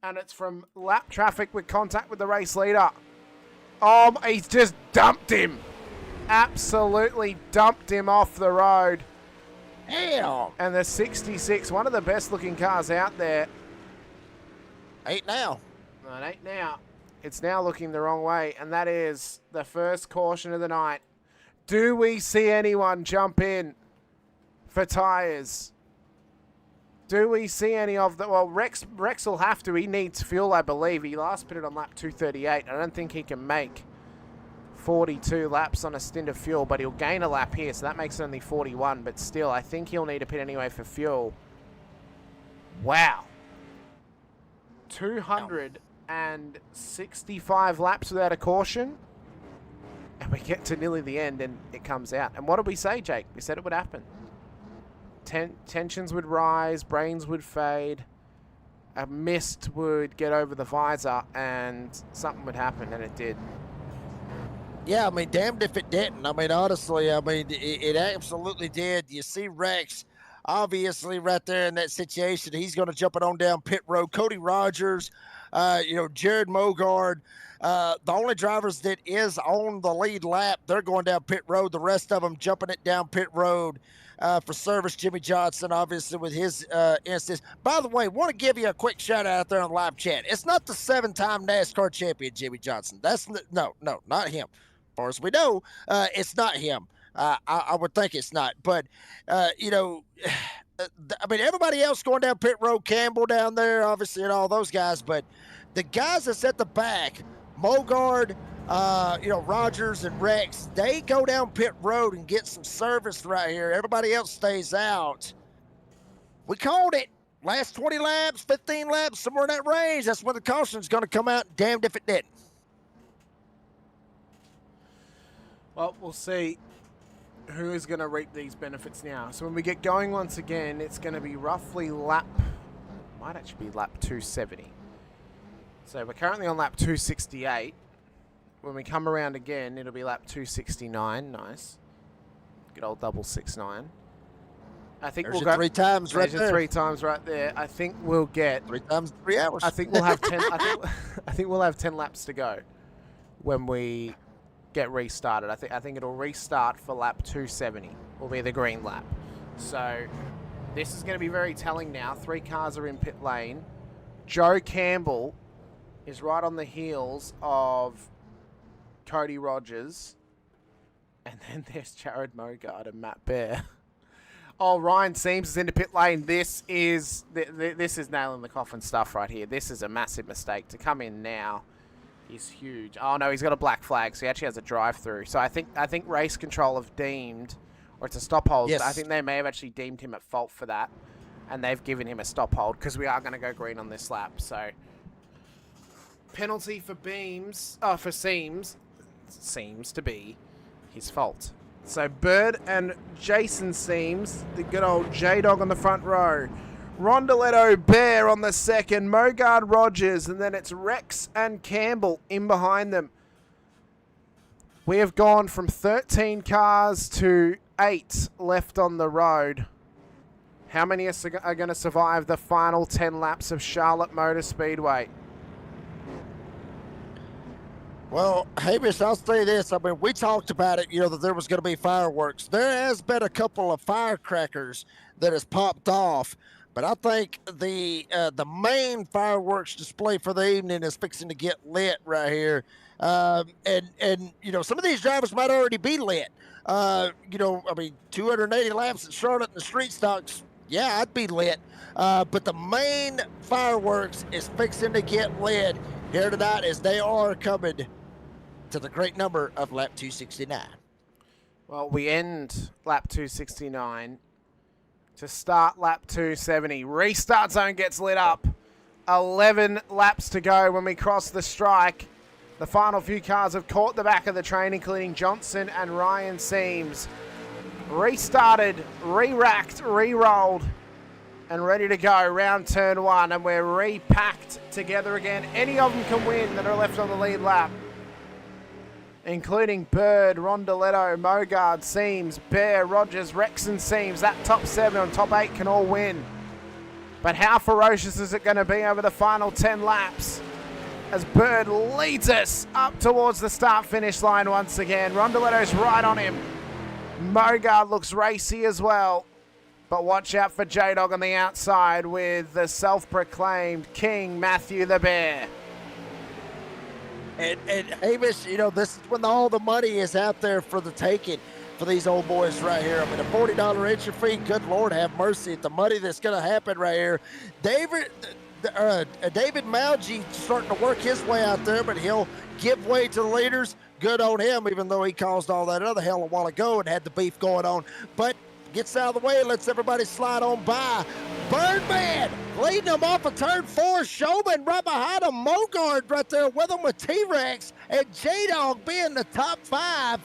And it's from lap traffic with contact with the race leader. Oh, he's just dumped him. Absolutely dumped him off the road. Damn. And the 66, one of the best looking cars out there. 8 now. No, it ain't now. It's now looking the wrong way, and that is the first caution of the night. Do we see anyone jump in for tyres? Do we see any of the... Well, Rex will have to. He needs fuel, I believe. He last pitted on lap 238. I don't think he can make 42 laps on a stint of fuel, but he'll gain a lap here, so that makes it only 41. But still, I think he'll need a pit anyway for fuel. Wow. 265 laps without a caution. And we get to nearly the end, and it comes out. And what did we say, Jake? We said it would happen. Tensions would rise, brains would fade, a mist would get over the visor, and something would happen, and it did. Yeah, I mean, damned if it didn't. I mean, honestly, I mean, it absolutely did. You see Rex, obviously, right there in that situation. He's going to jump it on down pit road. Cody Rogers, Jared Mogard, the only drivers that is on the lead lap, they're going down pit road. The rest of them jumping it down pit road for service. Jimmy Johnson, obviously, with his instance. By the way, want to give you a quick shout out there on the live chat. It's not the 7-time NASCAR champion, Jimmy Johnson. That's no, not him. As far as we know, it's not him. I would think it's not. But, I mean, everybody else going down pit road, Campbell down there, obviously, and all those guys. But the guys that's at the back, Mogard, Rogers and Rex, they go down pit road and get some service right here. Everybody else stays out. We called it. Last 20 laps, 15 laps, somewhere in that range. That's when the caution's going to come out. Damned if it didn't. Well, we'll see who is going to reap these benefits now. So when we get going once again, it's going to be roughly might actually be lap 270. So we're currently on lap 268. When we come around again, it'll be lap 269. Nice. Good old double 69. I think There's we'll go 3 times right there's there. 3 times right there. I think we'll get 3 times 3 hours. I think we'll have 10 I think we'll have 10 laps to go when we get restarted. I think it'll restart for lap 270. Will be the green lap. So this is going to be very telling now. 3 cars are in pit lane. Joe Campbell is right on the heels of Cody Rogers. And then there's Jared Mogard and Matt Bear. Oh, Ryan Seams is into pit lane. This is nailing the coffin stuff right here. This is a massive mistake. To come in now is huge. Oh no, he's got a black flag, so he actually has a drive-through. So I think race control have deemed, or it's a stop hold. Yes. I think they may have actually deemed him at fault for that, and they've given him a stop hold because we are going to go green on this lap. So penalty for Seams seems to be his fault. So Bird and Jason Seams, the good old J-Dog on the front row. Rondeletto Bear on the second, Mogard Rogers, and then it's Rex and Campbell in behind them. We have gone from 13 cars to 8 left on the road. How many are going to survive the final 10 laps of Charlotte Motor Speedway? Well, Hamish, I'll say this. I mean, we talked about it, that there was going to be fireworks. There has been a couple of firecrackers that has popped off, but I think the main fireworks display for the evening is fixing to get lit right here. And some of these drivers might already be lit. 280 laps at Charlotte in the street stocks, yeah, I'd be lit. But the main fireworks is fixing to get lit here tonight as they are coming to the great number of lap 269. Well, we end lap 269 to start lap 270. Restart zone gets lit up. 11 laps to go when we cross the strike. The final few cars have caught the back of the train, including Johnson and Ryan Seams. Restarted, re-racked, re-rolled, and ready to go round turn 1, and we're repacked together again. Any of them can win that are left on the lead lap, including Bird, Rondoletto, Mogard, Seams, Bear, Rogers, Rex, and Seams. That top 7 and top 8 can all win. But how ferocious is it going to be over the final 10 laps as Bird leads us up towards the start-finish line once again. Rondoletto's right on him. Mogard looks racy as well. But watch out for J-Dog on the outside with the self-proclaimed King, Matthew the Bear. And Hamish, you know, this is when all the money is out there for the taking for these old boys right here. I mean, a $40 entry fee, good Lord have mercy at the money that's going to happen right here. David Malgi starting to work his way out there, but he'll give way to the leaders. Good on him, even though he caused all that other hell a while ago and had the beef going on. But gets out of the way, lets everybody slide on by. Birdman leading him off of turn 4. Showman right behind him. Mogard right there with him with T-Rex. And J-Dog being the top 5.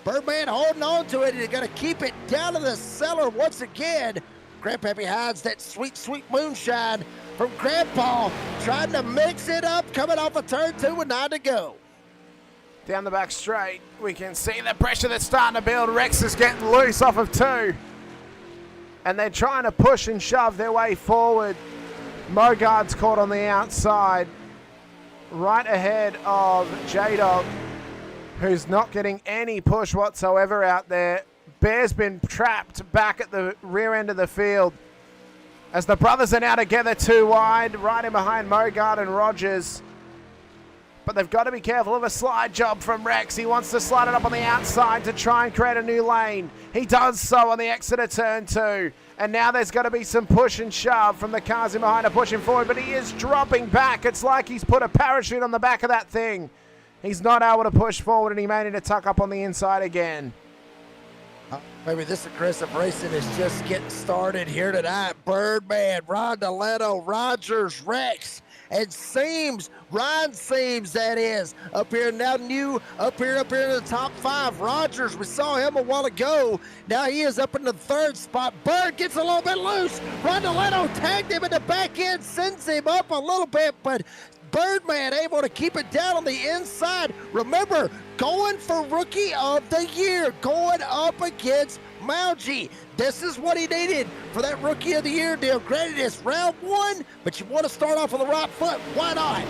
Birdman holding on to it. He's going to keep it down to the cellar once again. Grandpappy hides that sweet, sweet moonshine from Grandpa. Trying to mix it up. Coming off of turn 2 with 9 to go. Down the back straight, we can see the pressure that's starting to build. Rex is getting loose off of 2. And they're trying to push and shove their way forward. Mogard's caught on the outside, right ahead of J-Dog, who's not getting any push whatsoever out there. Bear's been trapped back at the rear end of the field as the brothers are now together 2 wide, right in behind Mogard and Rogers. But they've got to be careful of a slide job from Rex. He wants to slide it up on the outside to try and create a new lane. He does so on the exit of turn 2. And now there's got to be some push and shove from the cars in behind to push him forward. But he is dropping back. It's like he's put a parachute on the back of that thing. He's not able to push forward, and he may need to tuck up on the inside again. Maybe this aggressive racing is just getting started here tonight. Birdman, Rondoletto, Rogers, Rex, and Seams, Ryan Seams, that is, up here now new, up here in the top 5. Rogers, we saw him a while ago. Now he is up in the 3rd spot. Bird gets a little bit loose. Rondoletto tagged him in the back end, sends him up a little bit, but Birdman able to keep it down on the inside. Remember, going for Rookie of the Year, going up against Malgi. This is what he needed for that Rookie of the Year deal. Granted, it's round 1, but you want to start off on the right foot. Why not?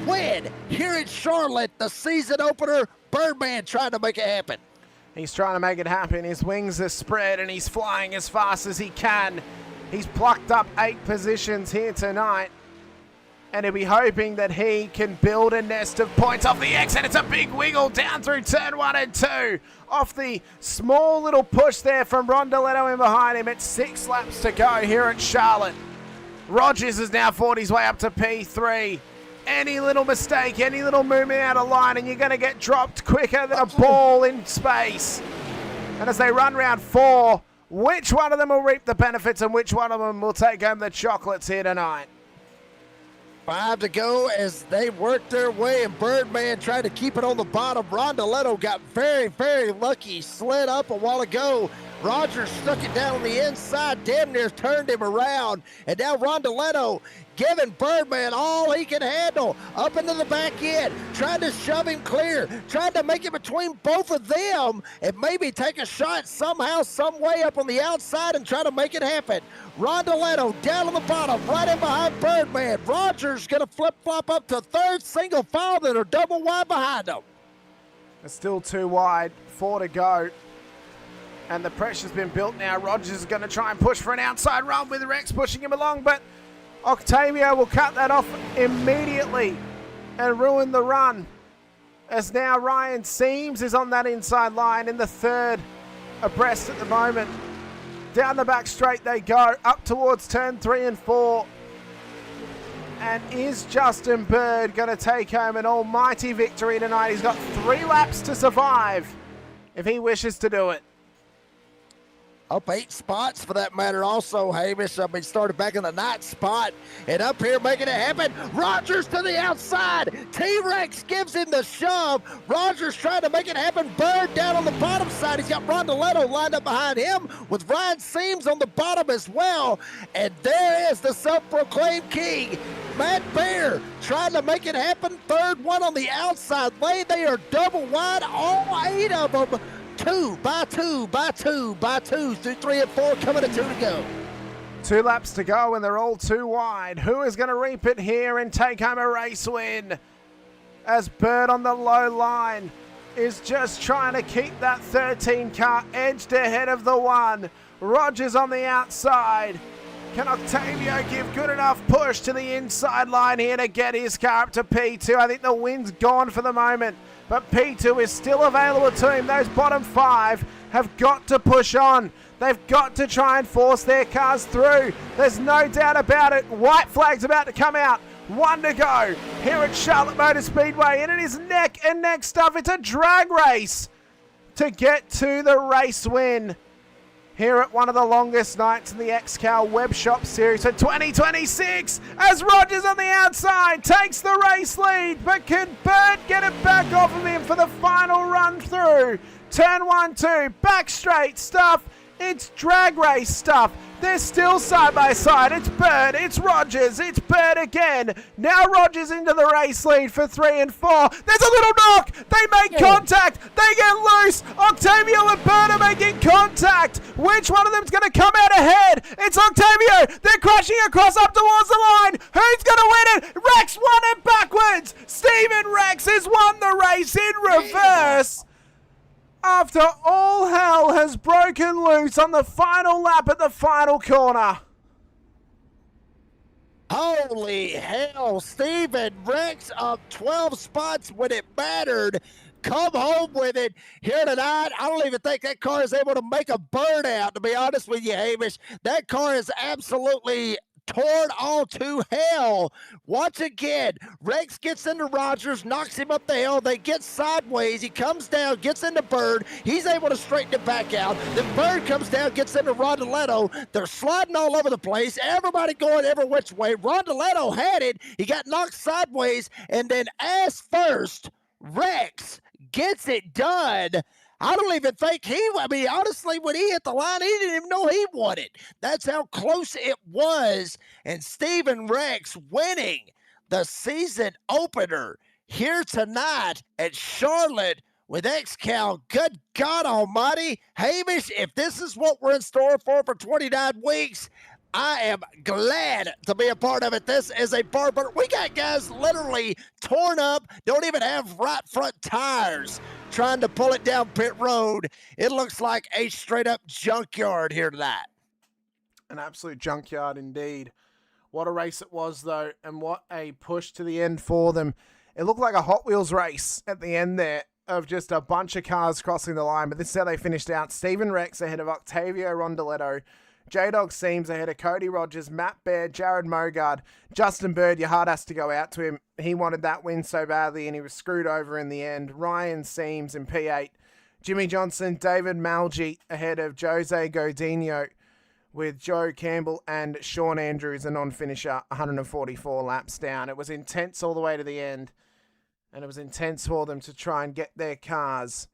Win here at Charlotte, the season opener. Birdman trying to make it happen. He's trying to make it happen. His wings are spread, and he's flying as fast as he can. He's plucked up 8 positions here tonight, and he'll be hoping that he can build a nest of points off the exit. It's a big wiggle down through turn 1 and 2. Off the small little push there from Rondoletto in behind him. It's 6 laps to go here at Charlotte. Rogers has now fought his way up to P3. Any little mistake, any little movement out of line, and you're going to get dropped quicker than a ball in space. And as they run round 4, which one of them will reap the benefits and which one of them will take home the chocolates here tonight? 5 to go as they work their way, and Birdman tried to keep it on the bottom. Rondoletto got very, very lucky. Slid up a while ago. Rogers stuck it down on the inside, damn near turned him around. And now Rondoletto giving Birdman all he can handle. Up into the back end, trying to shove him clear, trying to make it between both of them, and maybe take a shot somehow, some way up on the outside and try to make it happen. Rondoletto down on the bottom, right in behind Birdman. Rogers going to flip-flop up to 3rd, single file, that are double wide behind him. It's still 2 wide, 4 to go. And the pressure's been built now. Rogers is going to try and push for an outside run with Rex pushing him along, but Octavio will cut that off immediately and ruin the run. As now Ryan Seams is on that inside line in the 3rd abreast at the moment. Down the back straight they go, up towards turn 3 and 4. And is Justin Bird going to take home an almighty victory tonight? He's got 3 laps to survive if he wishes to do it. Up 8 spots for that matter also, Hamish. I mean, started back in the 9th spot and up here making it happen. Rogers to the outside. T-Rex gives him the shove. Rogers trying to make it happen. Bird down on the bottom side. He's got Rondoletto lined up behind him with Ryan Seams on the bottom as well. And there is the self-proclaimed king, Matt Bear, trying to make it happen. Third one on the outside lane. They are double wide, all 8 of them. 2 by 2 by 2 by 2 through 3 and 4, coming to 2 to go. 2 laps to go and they're all 2 wide. Who is going to reap it here and take home a race win? As Bird on the low line is just trying to keep that 13 car edged ahead of the 1. Rogers on the outside. Can Octavio give good enough push to the inside line here to get his car up to P2? I think the win's gone for the moment, but P2 is still available to him. Those bottom 5 have got to push on. They've got to try and force their cars through. There's no doubt about it. White flag's about to come out. 1 to go here at Charlotte Motor Speedway, and it is neck and neck stuff. It's a drag race to get to the race win here at one of the longest nights in the XCal WebShop Series for 2026, as Rogers on the outside takes the race lead, but can Bird get it back off of him for the final run through? Turn 1, 2, back straight stuff. It's drag race stuff. They're still side by side. It's Bird, it's Rogers, it's Bird again. Now Rogers into the race lead for 3 and 4. There's a little knock. They make contact. They get loose. Octavio and Bird are making contact. Which one of them's going to come out ahead? It's Octavio. They're crashing across up towards the line. Who's going to win it? Rex won it backwards. Steven Rex has won the race in reverse. After all hell has broken loose on the final lap at the final corner. Holy hell, Steven Rex up 12 spots when it mattered. Come home with it here tonight. I don't even think that car is able to make a burnout, to be honest with you, Hamish. That car is absolutely torn all to hell. Once again, Rex gets into Rogers, knocks him up the hill. They get sideways. He comes down, gets into Bird. He's able to straighten it back out. Then Bird comes down, gets into Rondoletto. They're sliding all over the place. Everybody going every which way. Rondoletto had it. He got knocked sideways. And then ass first, Rex gets it done. I don't even think honestly, when he hit the line, he didn't even know he won it. That's how close it was. And Steven Rex winning the season opener here tonight at Charlotte with XCal. Good God almighty. Hamish, if this is what we're in store for 29 weeks, I am glad to be a part of it. This is a barber. We got guys literally torn up, don't even have right front tires, trying to pull it down pit road. It looks like a straight up junkyard here tonight. An absolute junkyard indeed. What a race it was though, and what a push to the end for them. It looked like a Hot Wheels race at the end there of just a bunch of cars crossing the line, but this is how they finished out. Steven Rex ahead of Octavio Rondoletto. J-Dog Seams ahead of Cody Rogers, Matt Baird, Jared Mogard, Justin Bird. Your heart has to go out to him. He wanted that win so badly and he was screwed over in the end. Ryan Seams in P8. Jimmy Johnson, David Malgi ahead of Jose Godinho with Joe Campbell and Sean Andrews, a non-finisher, 144 laps down. It was intense all the way to the end, and it was intense for them to try and get their cars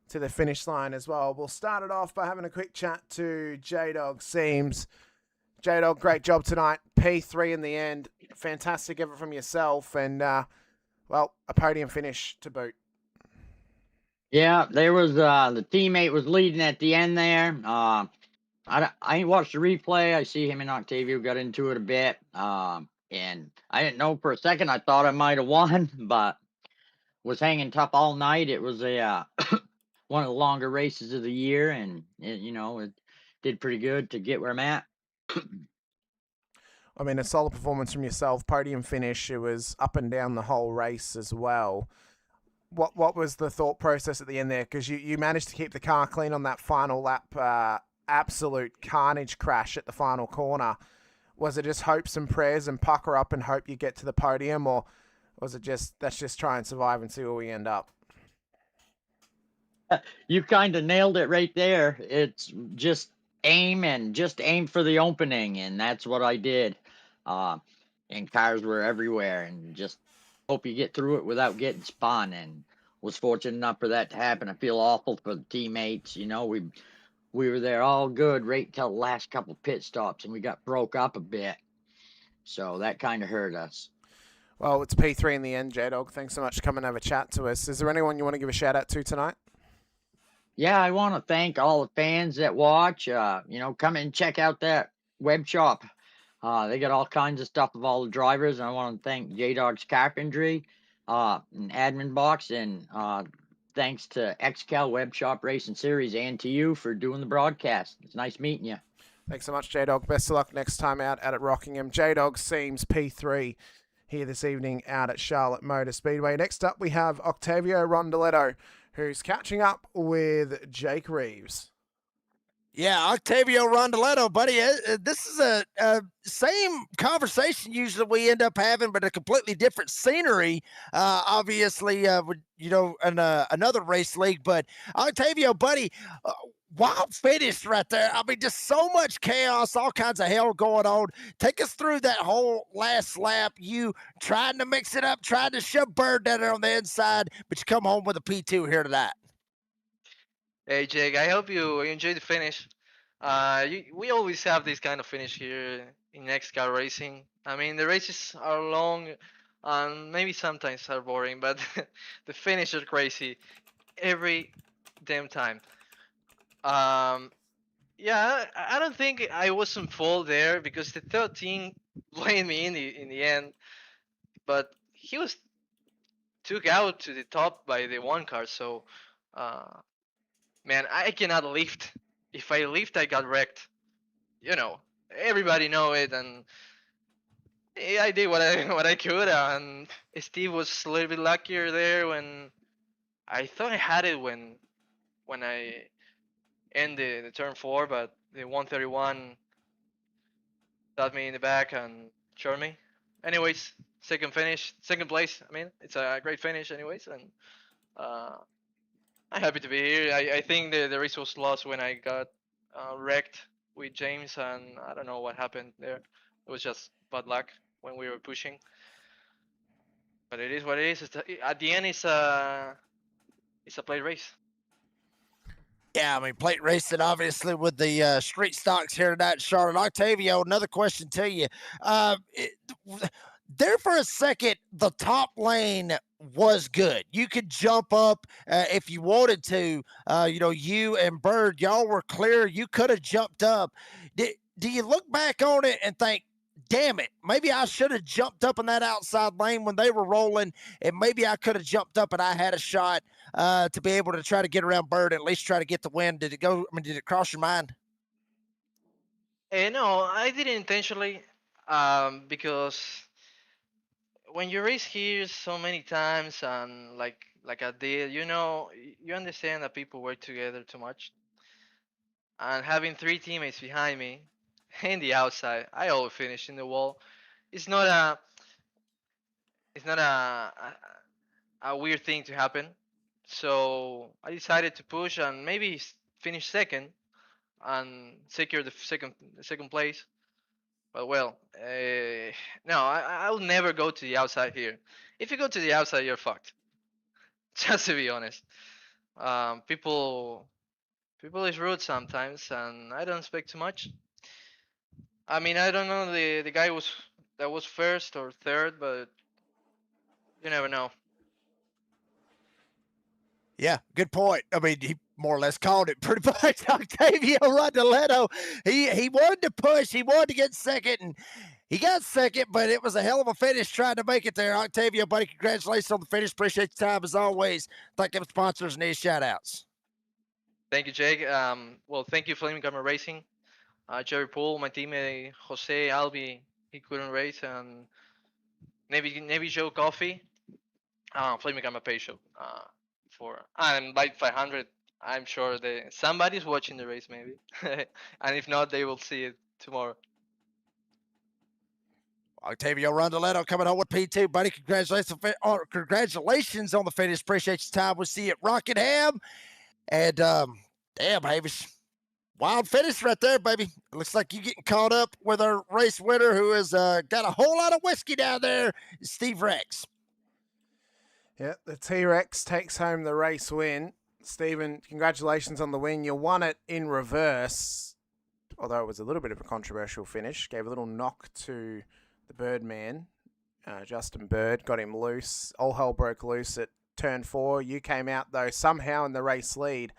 to the finish line as well. We'll start it off by having a quick chat to J-Dog Seams. J-Dog, great job tonight. P3 in the end. Fantastic effort from yourself and, well, a podium finish to boot. Yeah, there was the teammate was leading at the end there. I ain't watched the replay. I see him and Octavio got into it a bit. And I didn't know for a second. I thought I might have won, but was hanging tough all night. It was a one of the longer races of the year, and it did pretty good to get where I'm at. I mean, a solid performance from yourself, podium finish. It was up and down the whole race as well. What was the thought process at the end there? Because you managed to keep the car clean on that final lap. Absolute carnage crash at the final corner. Was it just hopes and prayers and pucker up and hope you get to the podium, or was it just let's just try and survive and see where we end up? You kind of nailed it right there. It's just aim and just aim for the opening, and that's what I did. And cars were everywhere, and just hope you get through it without getting spun. And was fortunate enough for that to happen. I feel awful for the teammates. We were there all good right till the last couple pit stops, and we got broke up a bit. So that kind of hurt us. Well, it's P3 in the end, J-Dog. Thanks so much for coming over chat to us. Is there anyone you want to give a shout out to tonight? Yeah, I want to thank all the fans that watch. Come and check out that web shop. They got all kinds of stuff of all the drivers. And I want to thank J-Dog's Carpentry, and Admin Box, and thanks to XCal WebShop Racing Series and to you for doing the broadcast. It's nice meeting you. Thanks so much, J-Dog. Best of luck next time out at Rockingham. J-Dog seems P3 here this evening out at Charlotte Motor Speedway. Next up, we have Octavio Rondoletto, who's catching up with Jake Reeves. Yeah, Octavio Rondoletto, buddy. This is a same conversation usually we end up having, but a completely different scenery. Obviously, with another race league. But Octavio, buddy, wild finish right there. I mean, just so much chaos, all kinds of hell going on. Take us through that whole last lap. You trying to mix it up, trying to shove Bird down there on the inside, but you come home with a P2 here tonight. Hey Jake, I hope you enjoy the finish. We always have this kind of finish here in XCal Racing. I mean, the races are long and maybe sometimes are boring, but the finish are crazy every damn time. Yeah, I don't think I was in fault there because the 13 blamed me in the end, but he was took out to the top by the one car. So, man, I cannot lift. If I lift, I got wrecked. Everybody know it, and I did what I could. And Steve was a little bit luckier there when I thought I had it when I ended the turn 4, but the 131 got me in the back and showed me. Anyways, second place. I mean, it's a great finish, anyways, and I'm happy to be here. I think the race was lost when I got wrecked with James, and I don't know what happened there. It was just bad luck when we were pushing. But it is what it is. At the end, it's a plate race. Yeah, I mean, plate racing, obviously, with the street stocks here tonight, Charlotte. Octavio, another question to you. There for a second, the top lane was good. You could jump up if you wanted to. You and Bird, y'all were clear. You could have jumped up. Do you look back on it and think, damn it, maybe I should have jumped up in that outside lane when they were rolling, and maybe I could have jumped up and I had a shot to be able to try to get around Bird and at least try to get the win? Did it cross your mind? No, I didn't intentionally, because when you race here so many times and like I did, you understand that people work together too much. And having 3 teammates behind me in the outside, I always finish in the wall. It's not a weird thing to happen. So I decided to push and maybe finish second and secure the second place. But well, no, I'll never go to the outside here. If you go to the outside, you're fucked. Just to be honest. People is rude sometimes, and I don't expect too much. I mean, I don't know the guy that was first or third, but you never know. Yeah, good point. I mean, he more or less called it pretty much. Octavio Rondoletto, he wanted to push, he wanted to get second, and he got second, but it was a hell of a finish trying to make it there. Octavio, buddy, congratulations on the finish. Appreciate your time as always. Thank them sponsors and these shout outs. Thank you, Jake. Well, thank you, Flaming Camera Racing. Jerry Poole, my teammate Jose Albi, he couldn't race, and Navy Joe Coffee, Flaming Camera Pay Show. And Light 500. I'm sure somebody's watching the race, maybe, and if not, they will see it tomorrow. Octavio Rondoletto coming home with P2, buddy. Congratulations on the finish. Appreciate your time. We'll see you at Rockingham. And damn, Havish, wild finish right there, baby. Looks like you getting caught up with our race winner who has got a whole lot of whiskey down there, Steve Rex. Yeah, the T-Rex takes home the race win. Stephen, congratulations on the win. You won it in reverse, although it was a little bit of a controversial finish. Gave a little knock to the Birdman, Justin Bird, got him loose. All hell broke loose at turn 4. You came out, though, somehow in the race lead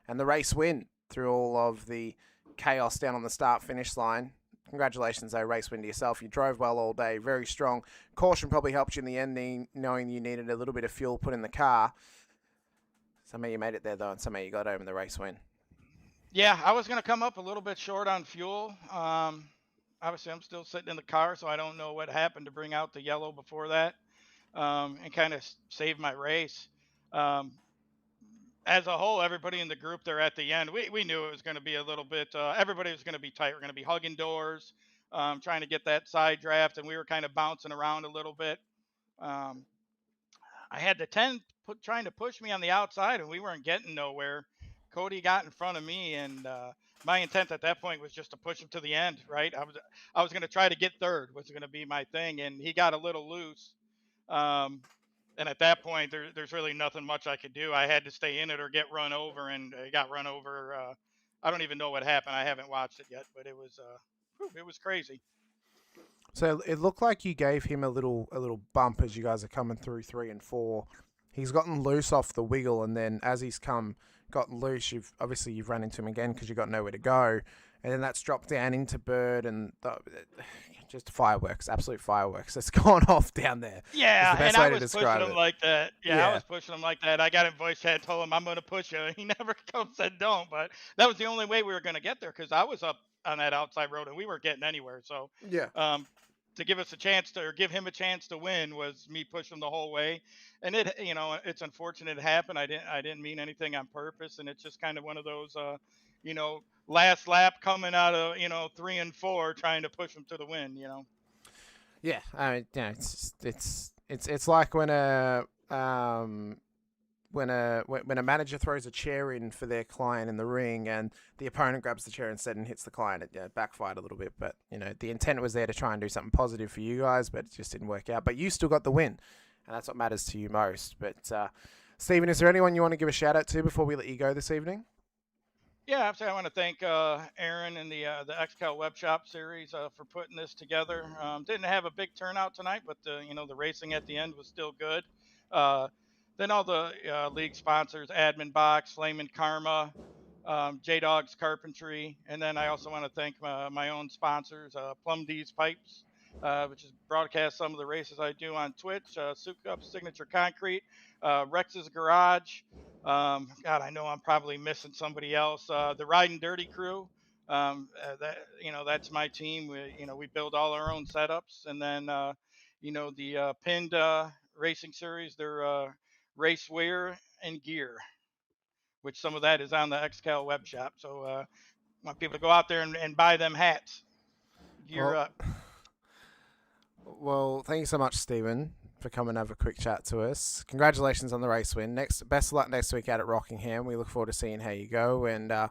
and the race win through all of the chaos down on the start-finish line. Congratulations, though, race win to yourself. You drove well all day, very strong. Caution probably helped you in the end, knowing you needed a little bit of fuel put in the car. Somehow you made it there, though, and somehow you got home in the race win. Yeah, I was going to come up a little bit short on fuel. Obviously, I'm still sitting in the car, so I don't know what happened to bring out the yellow before that and kind of save my race. As a whole, everybody in the group there at the end, we knew it was going to be a little bit, everybody was going to be tight. We're going to be hugging doors, trying to get that side draft, and we were kind of bouncing around a little bit. I had the 10 trying to push me on the outside, and we weren't getting nowhere. Cody got in front of me, and my intent at that point was just to push him to the end, right? I was going to try to get third, was going to be my thing, and he got a little loose. And at that point, there's really nothing much I could do. I had to stay in it or get run over, and I got run over. I don't even know what happened. I haven't watched it yet, but it was crazy. So it looked like you gave him a little bump as you guys are coming through 3 and 4. He's gotten loose off the wiggle, and then as he's gotten loose, you've run into him again because you've got nowhere to go, and then that's dropped down into Bird, and just fireworks, absolute fireworks. It's gone off down there. Yeah, the best and way I to was pushing describe him it. like that. Yeah, I Yeah. was pushing him like that. I got in voice chat, told him I'm going to push you. He never said don't, but that was the only way we were going to get there because I was up on that outside road and we weren't getting anywhere. So Yeah. to give us a chance to, or give him a chance to win, was me pushing the whole way. And it's unfortunate it happened. I didn't mean anything on purpose, and it's just kind of one of those, last lap coming out of 3 and 4, trying to push him to the win. Yeah, I mean, it's like when a manager throws a chair in for their client in the ring, and the opponent grabs the chair instead and hits the client. It backfired a little bit, but the intent was there to try and do something positive for you guys, but it just didn't work out. But you still got the win, and that's what matters to you most. But Stephen, is there anyone you want to give a shout out to before we let you go this evening? Yeah, absolutely. I want to thank Aaron and the XCal WebShop Series for putting this together. Didn't have a big turnout tonight, but the racing at the end was still good. Then all the league sponsors, Admin Box, Flame and Karma, J-Dogs Carpentry, and then I also want to thank my own sponsors, Plum D's Pipes, which is broadcast some of the races I do on Twitch, Souk Up Signature Concrete, Rex's Garage. God, I know I'm probably missing somebody else. The Riding Dirty Crew. That's my team. We build all our own setups, and then the Pinned Racing Series, their race wear and gear, which some of that is on the XCal web shop. So I want people to go out there and buy them hats. Gear up. Well, thank you so much, Stephen, for coming and have a quick chat to us. Congratulations on the race win. Best of luck next week out at Rockingham. We look forward to seeing how you go. And I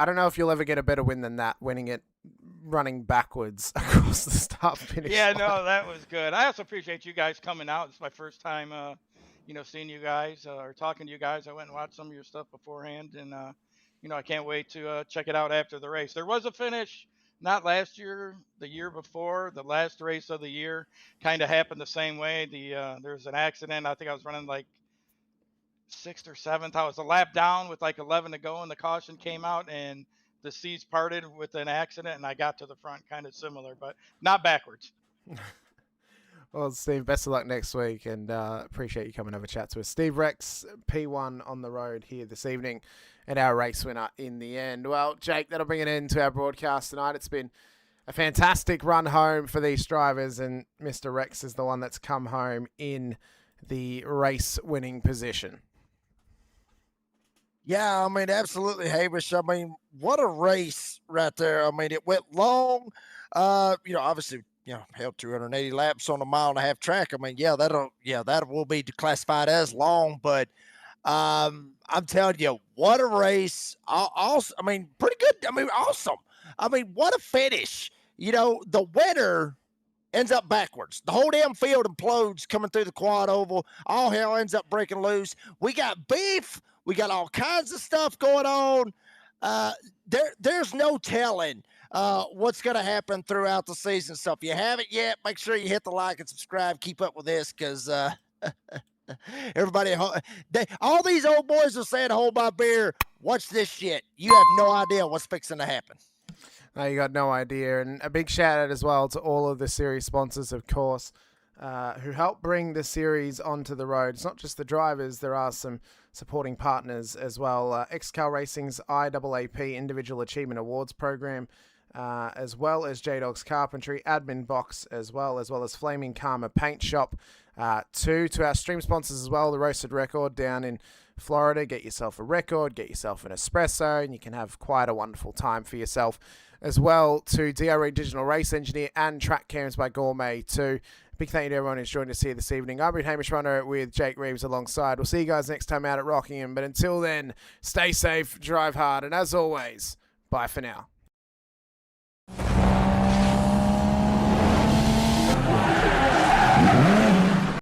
don't know if you'll ever get a better win than that, winning it running backwards across the start finish. Yeah, line. no, that was good. I also appreciate you guys coming out. It's my first time, seeing you guys or talking to you guys. I went and watched some of your stuff beforehand, and I can't wait to check it out after the race. There was a finish. Not last year, the year before, the last race of the year kind of happened the same way. There was an accident. I think I was running like 6th or 7th. I was a lap down with like 11 to go, and the caution came out, and the seas parted with an accident, and I got to the front, kind of similar, but not backwards. Well, Steve, best of luck next week, and appreciate you coming over chat to us. Steve Rex, P1 on the road here this evening, and our race winner in the end. Well, Jake, that'll bring an end to our broadcast tonight. It's been a fantastic run home for these drivers, and Mr. Rex is the one that's come home in the race-winning position. Yeah, I mean, absolutely, Hamish. I mean, what a race right there. I mean, it went long. Obviously, held 280 laps on a 1.5-mile track. I mean, that will be classified as long, but I'm telling you, what a race. Also, I mean, pretty good. I mean, awesome. I mean, what a finish. You know, the winner ends up backwards. The whole damn field implodes coming through the quad oval. All hell ends up breaking loose. We got beef. We got all kinds of stuff going on. There's no telling what's going to happen throughout the season. So if you haven't yet, make sure you hit the like and subscribe. Keep up with this because everybody, all these old boys are saying, hold my beer. Watch this shit. You have no idea what's fixing to happen. No, you got no idea. And a big shout out as well to all of the series sponsors, of course, who help bring the series onto the road. It's not just the drivers. There are some supporting partners as well. XCal Racing's IAAP Individual Achievement Awards program, as well as J-Dog's Carpentry, Admin Box as well as Flaming Karma Paint Shop. To our stream sponsors as well, the Roasted Record down in Florida. Get yourself a record, get yourself an espresso, and you can have quite a wonderful time for yourself. As well to DRE Digital Race Engineer and Track Cams by Gourmet too. Big thank you to everyone who's joined us here this evening. I've been Hamish Runner with Jake Reeves alongside. We'll see you guys next time out at Rockingham. But until then, stay safe, drive hard, and as always, bye for now.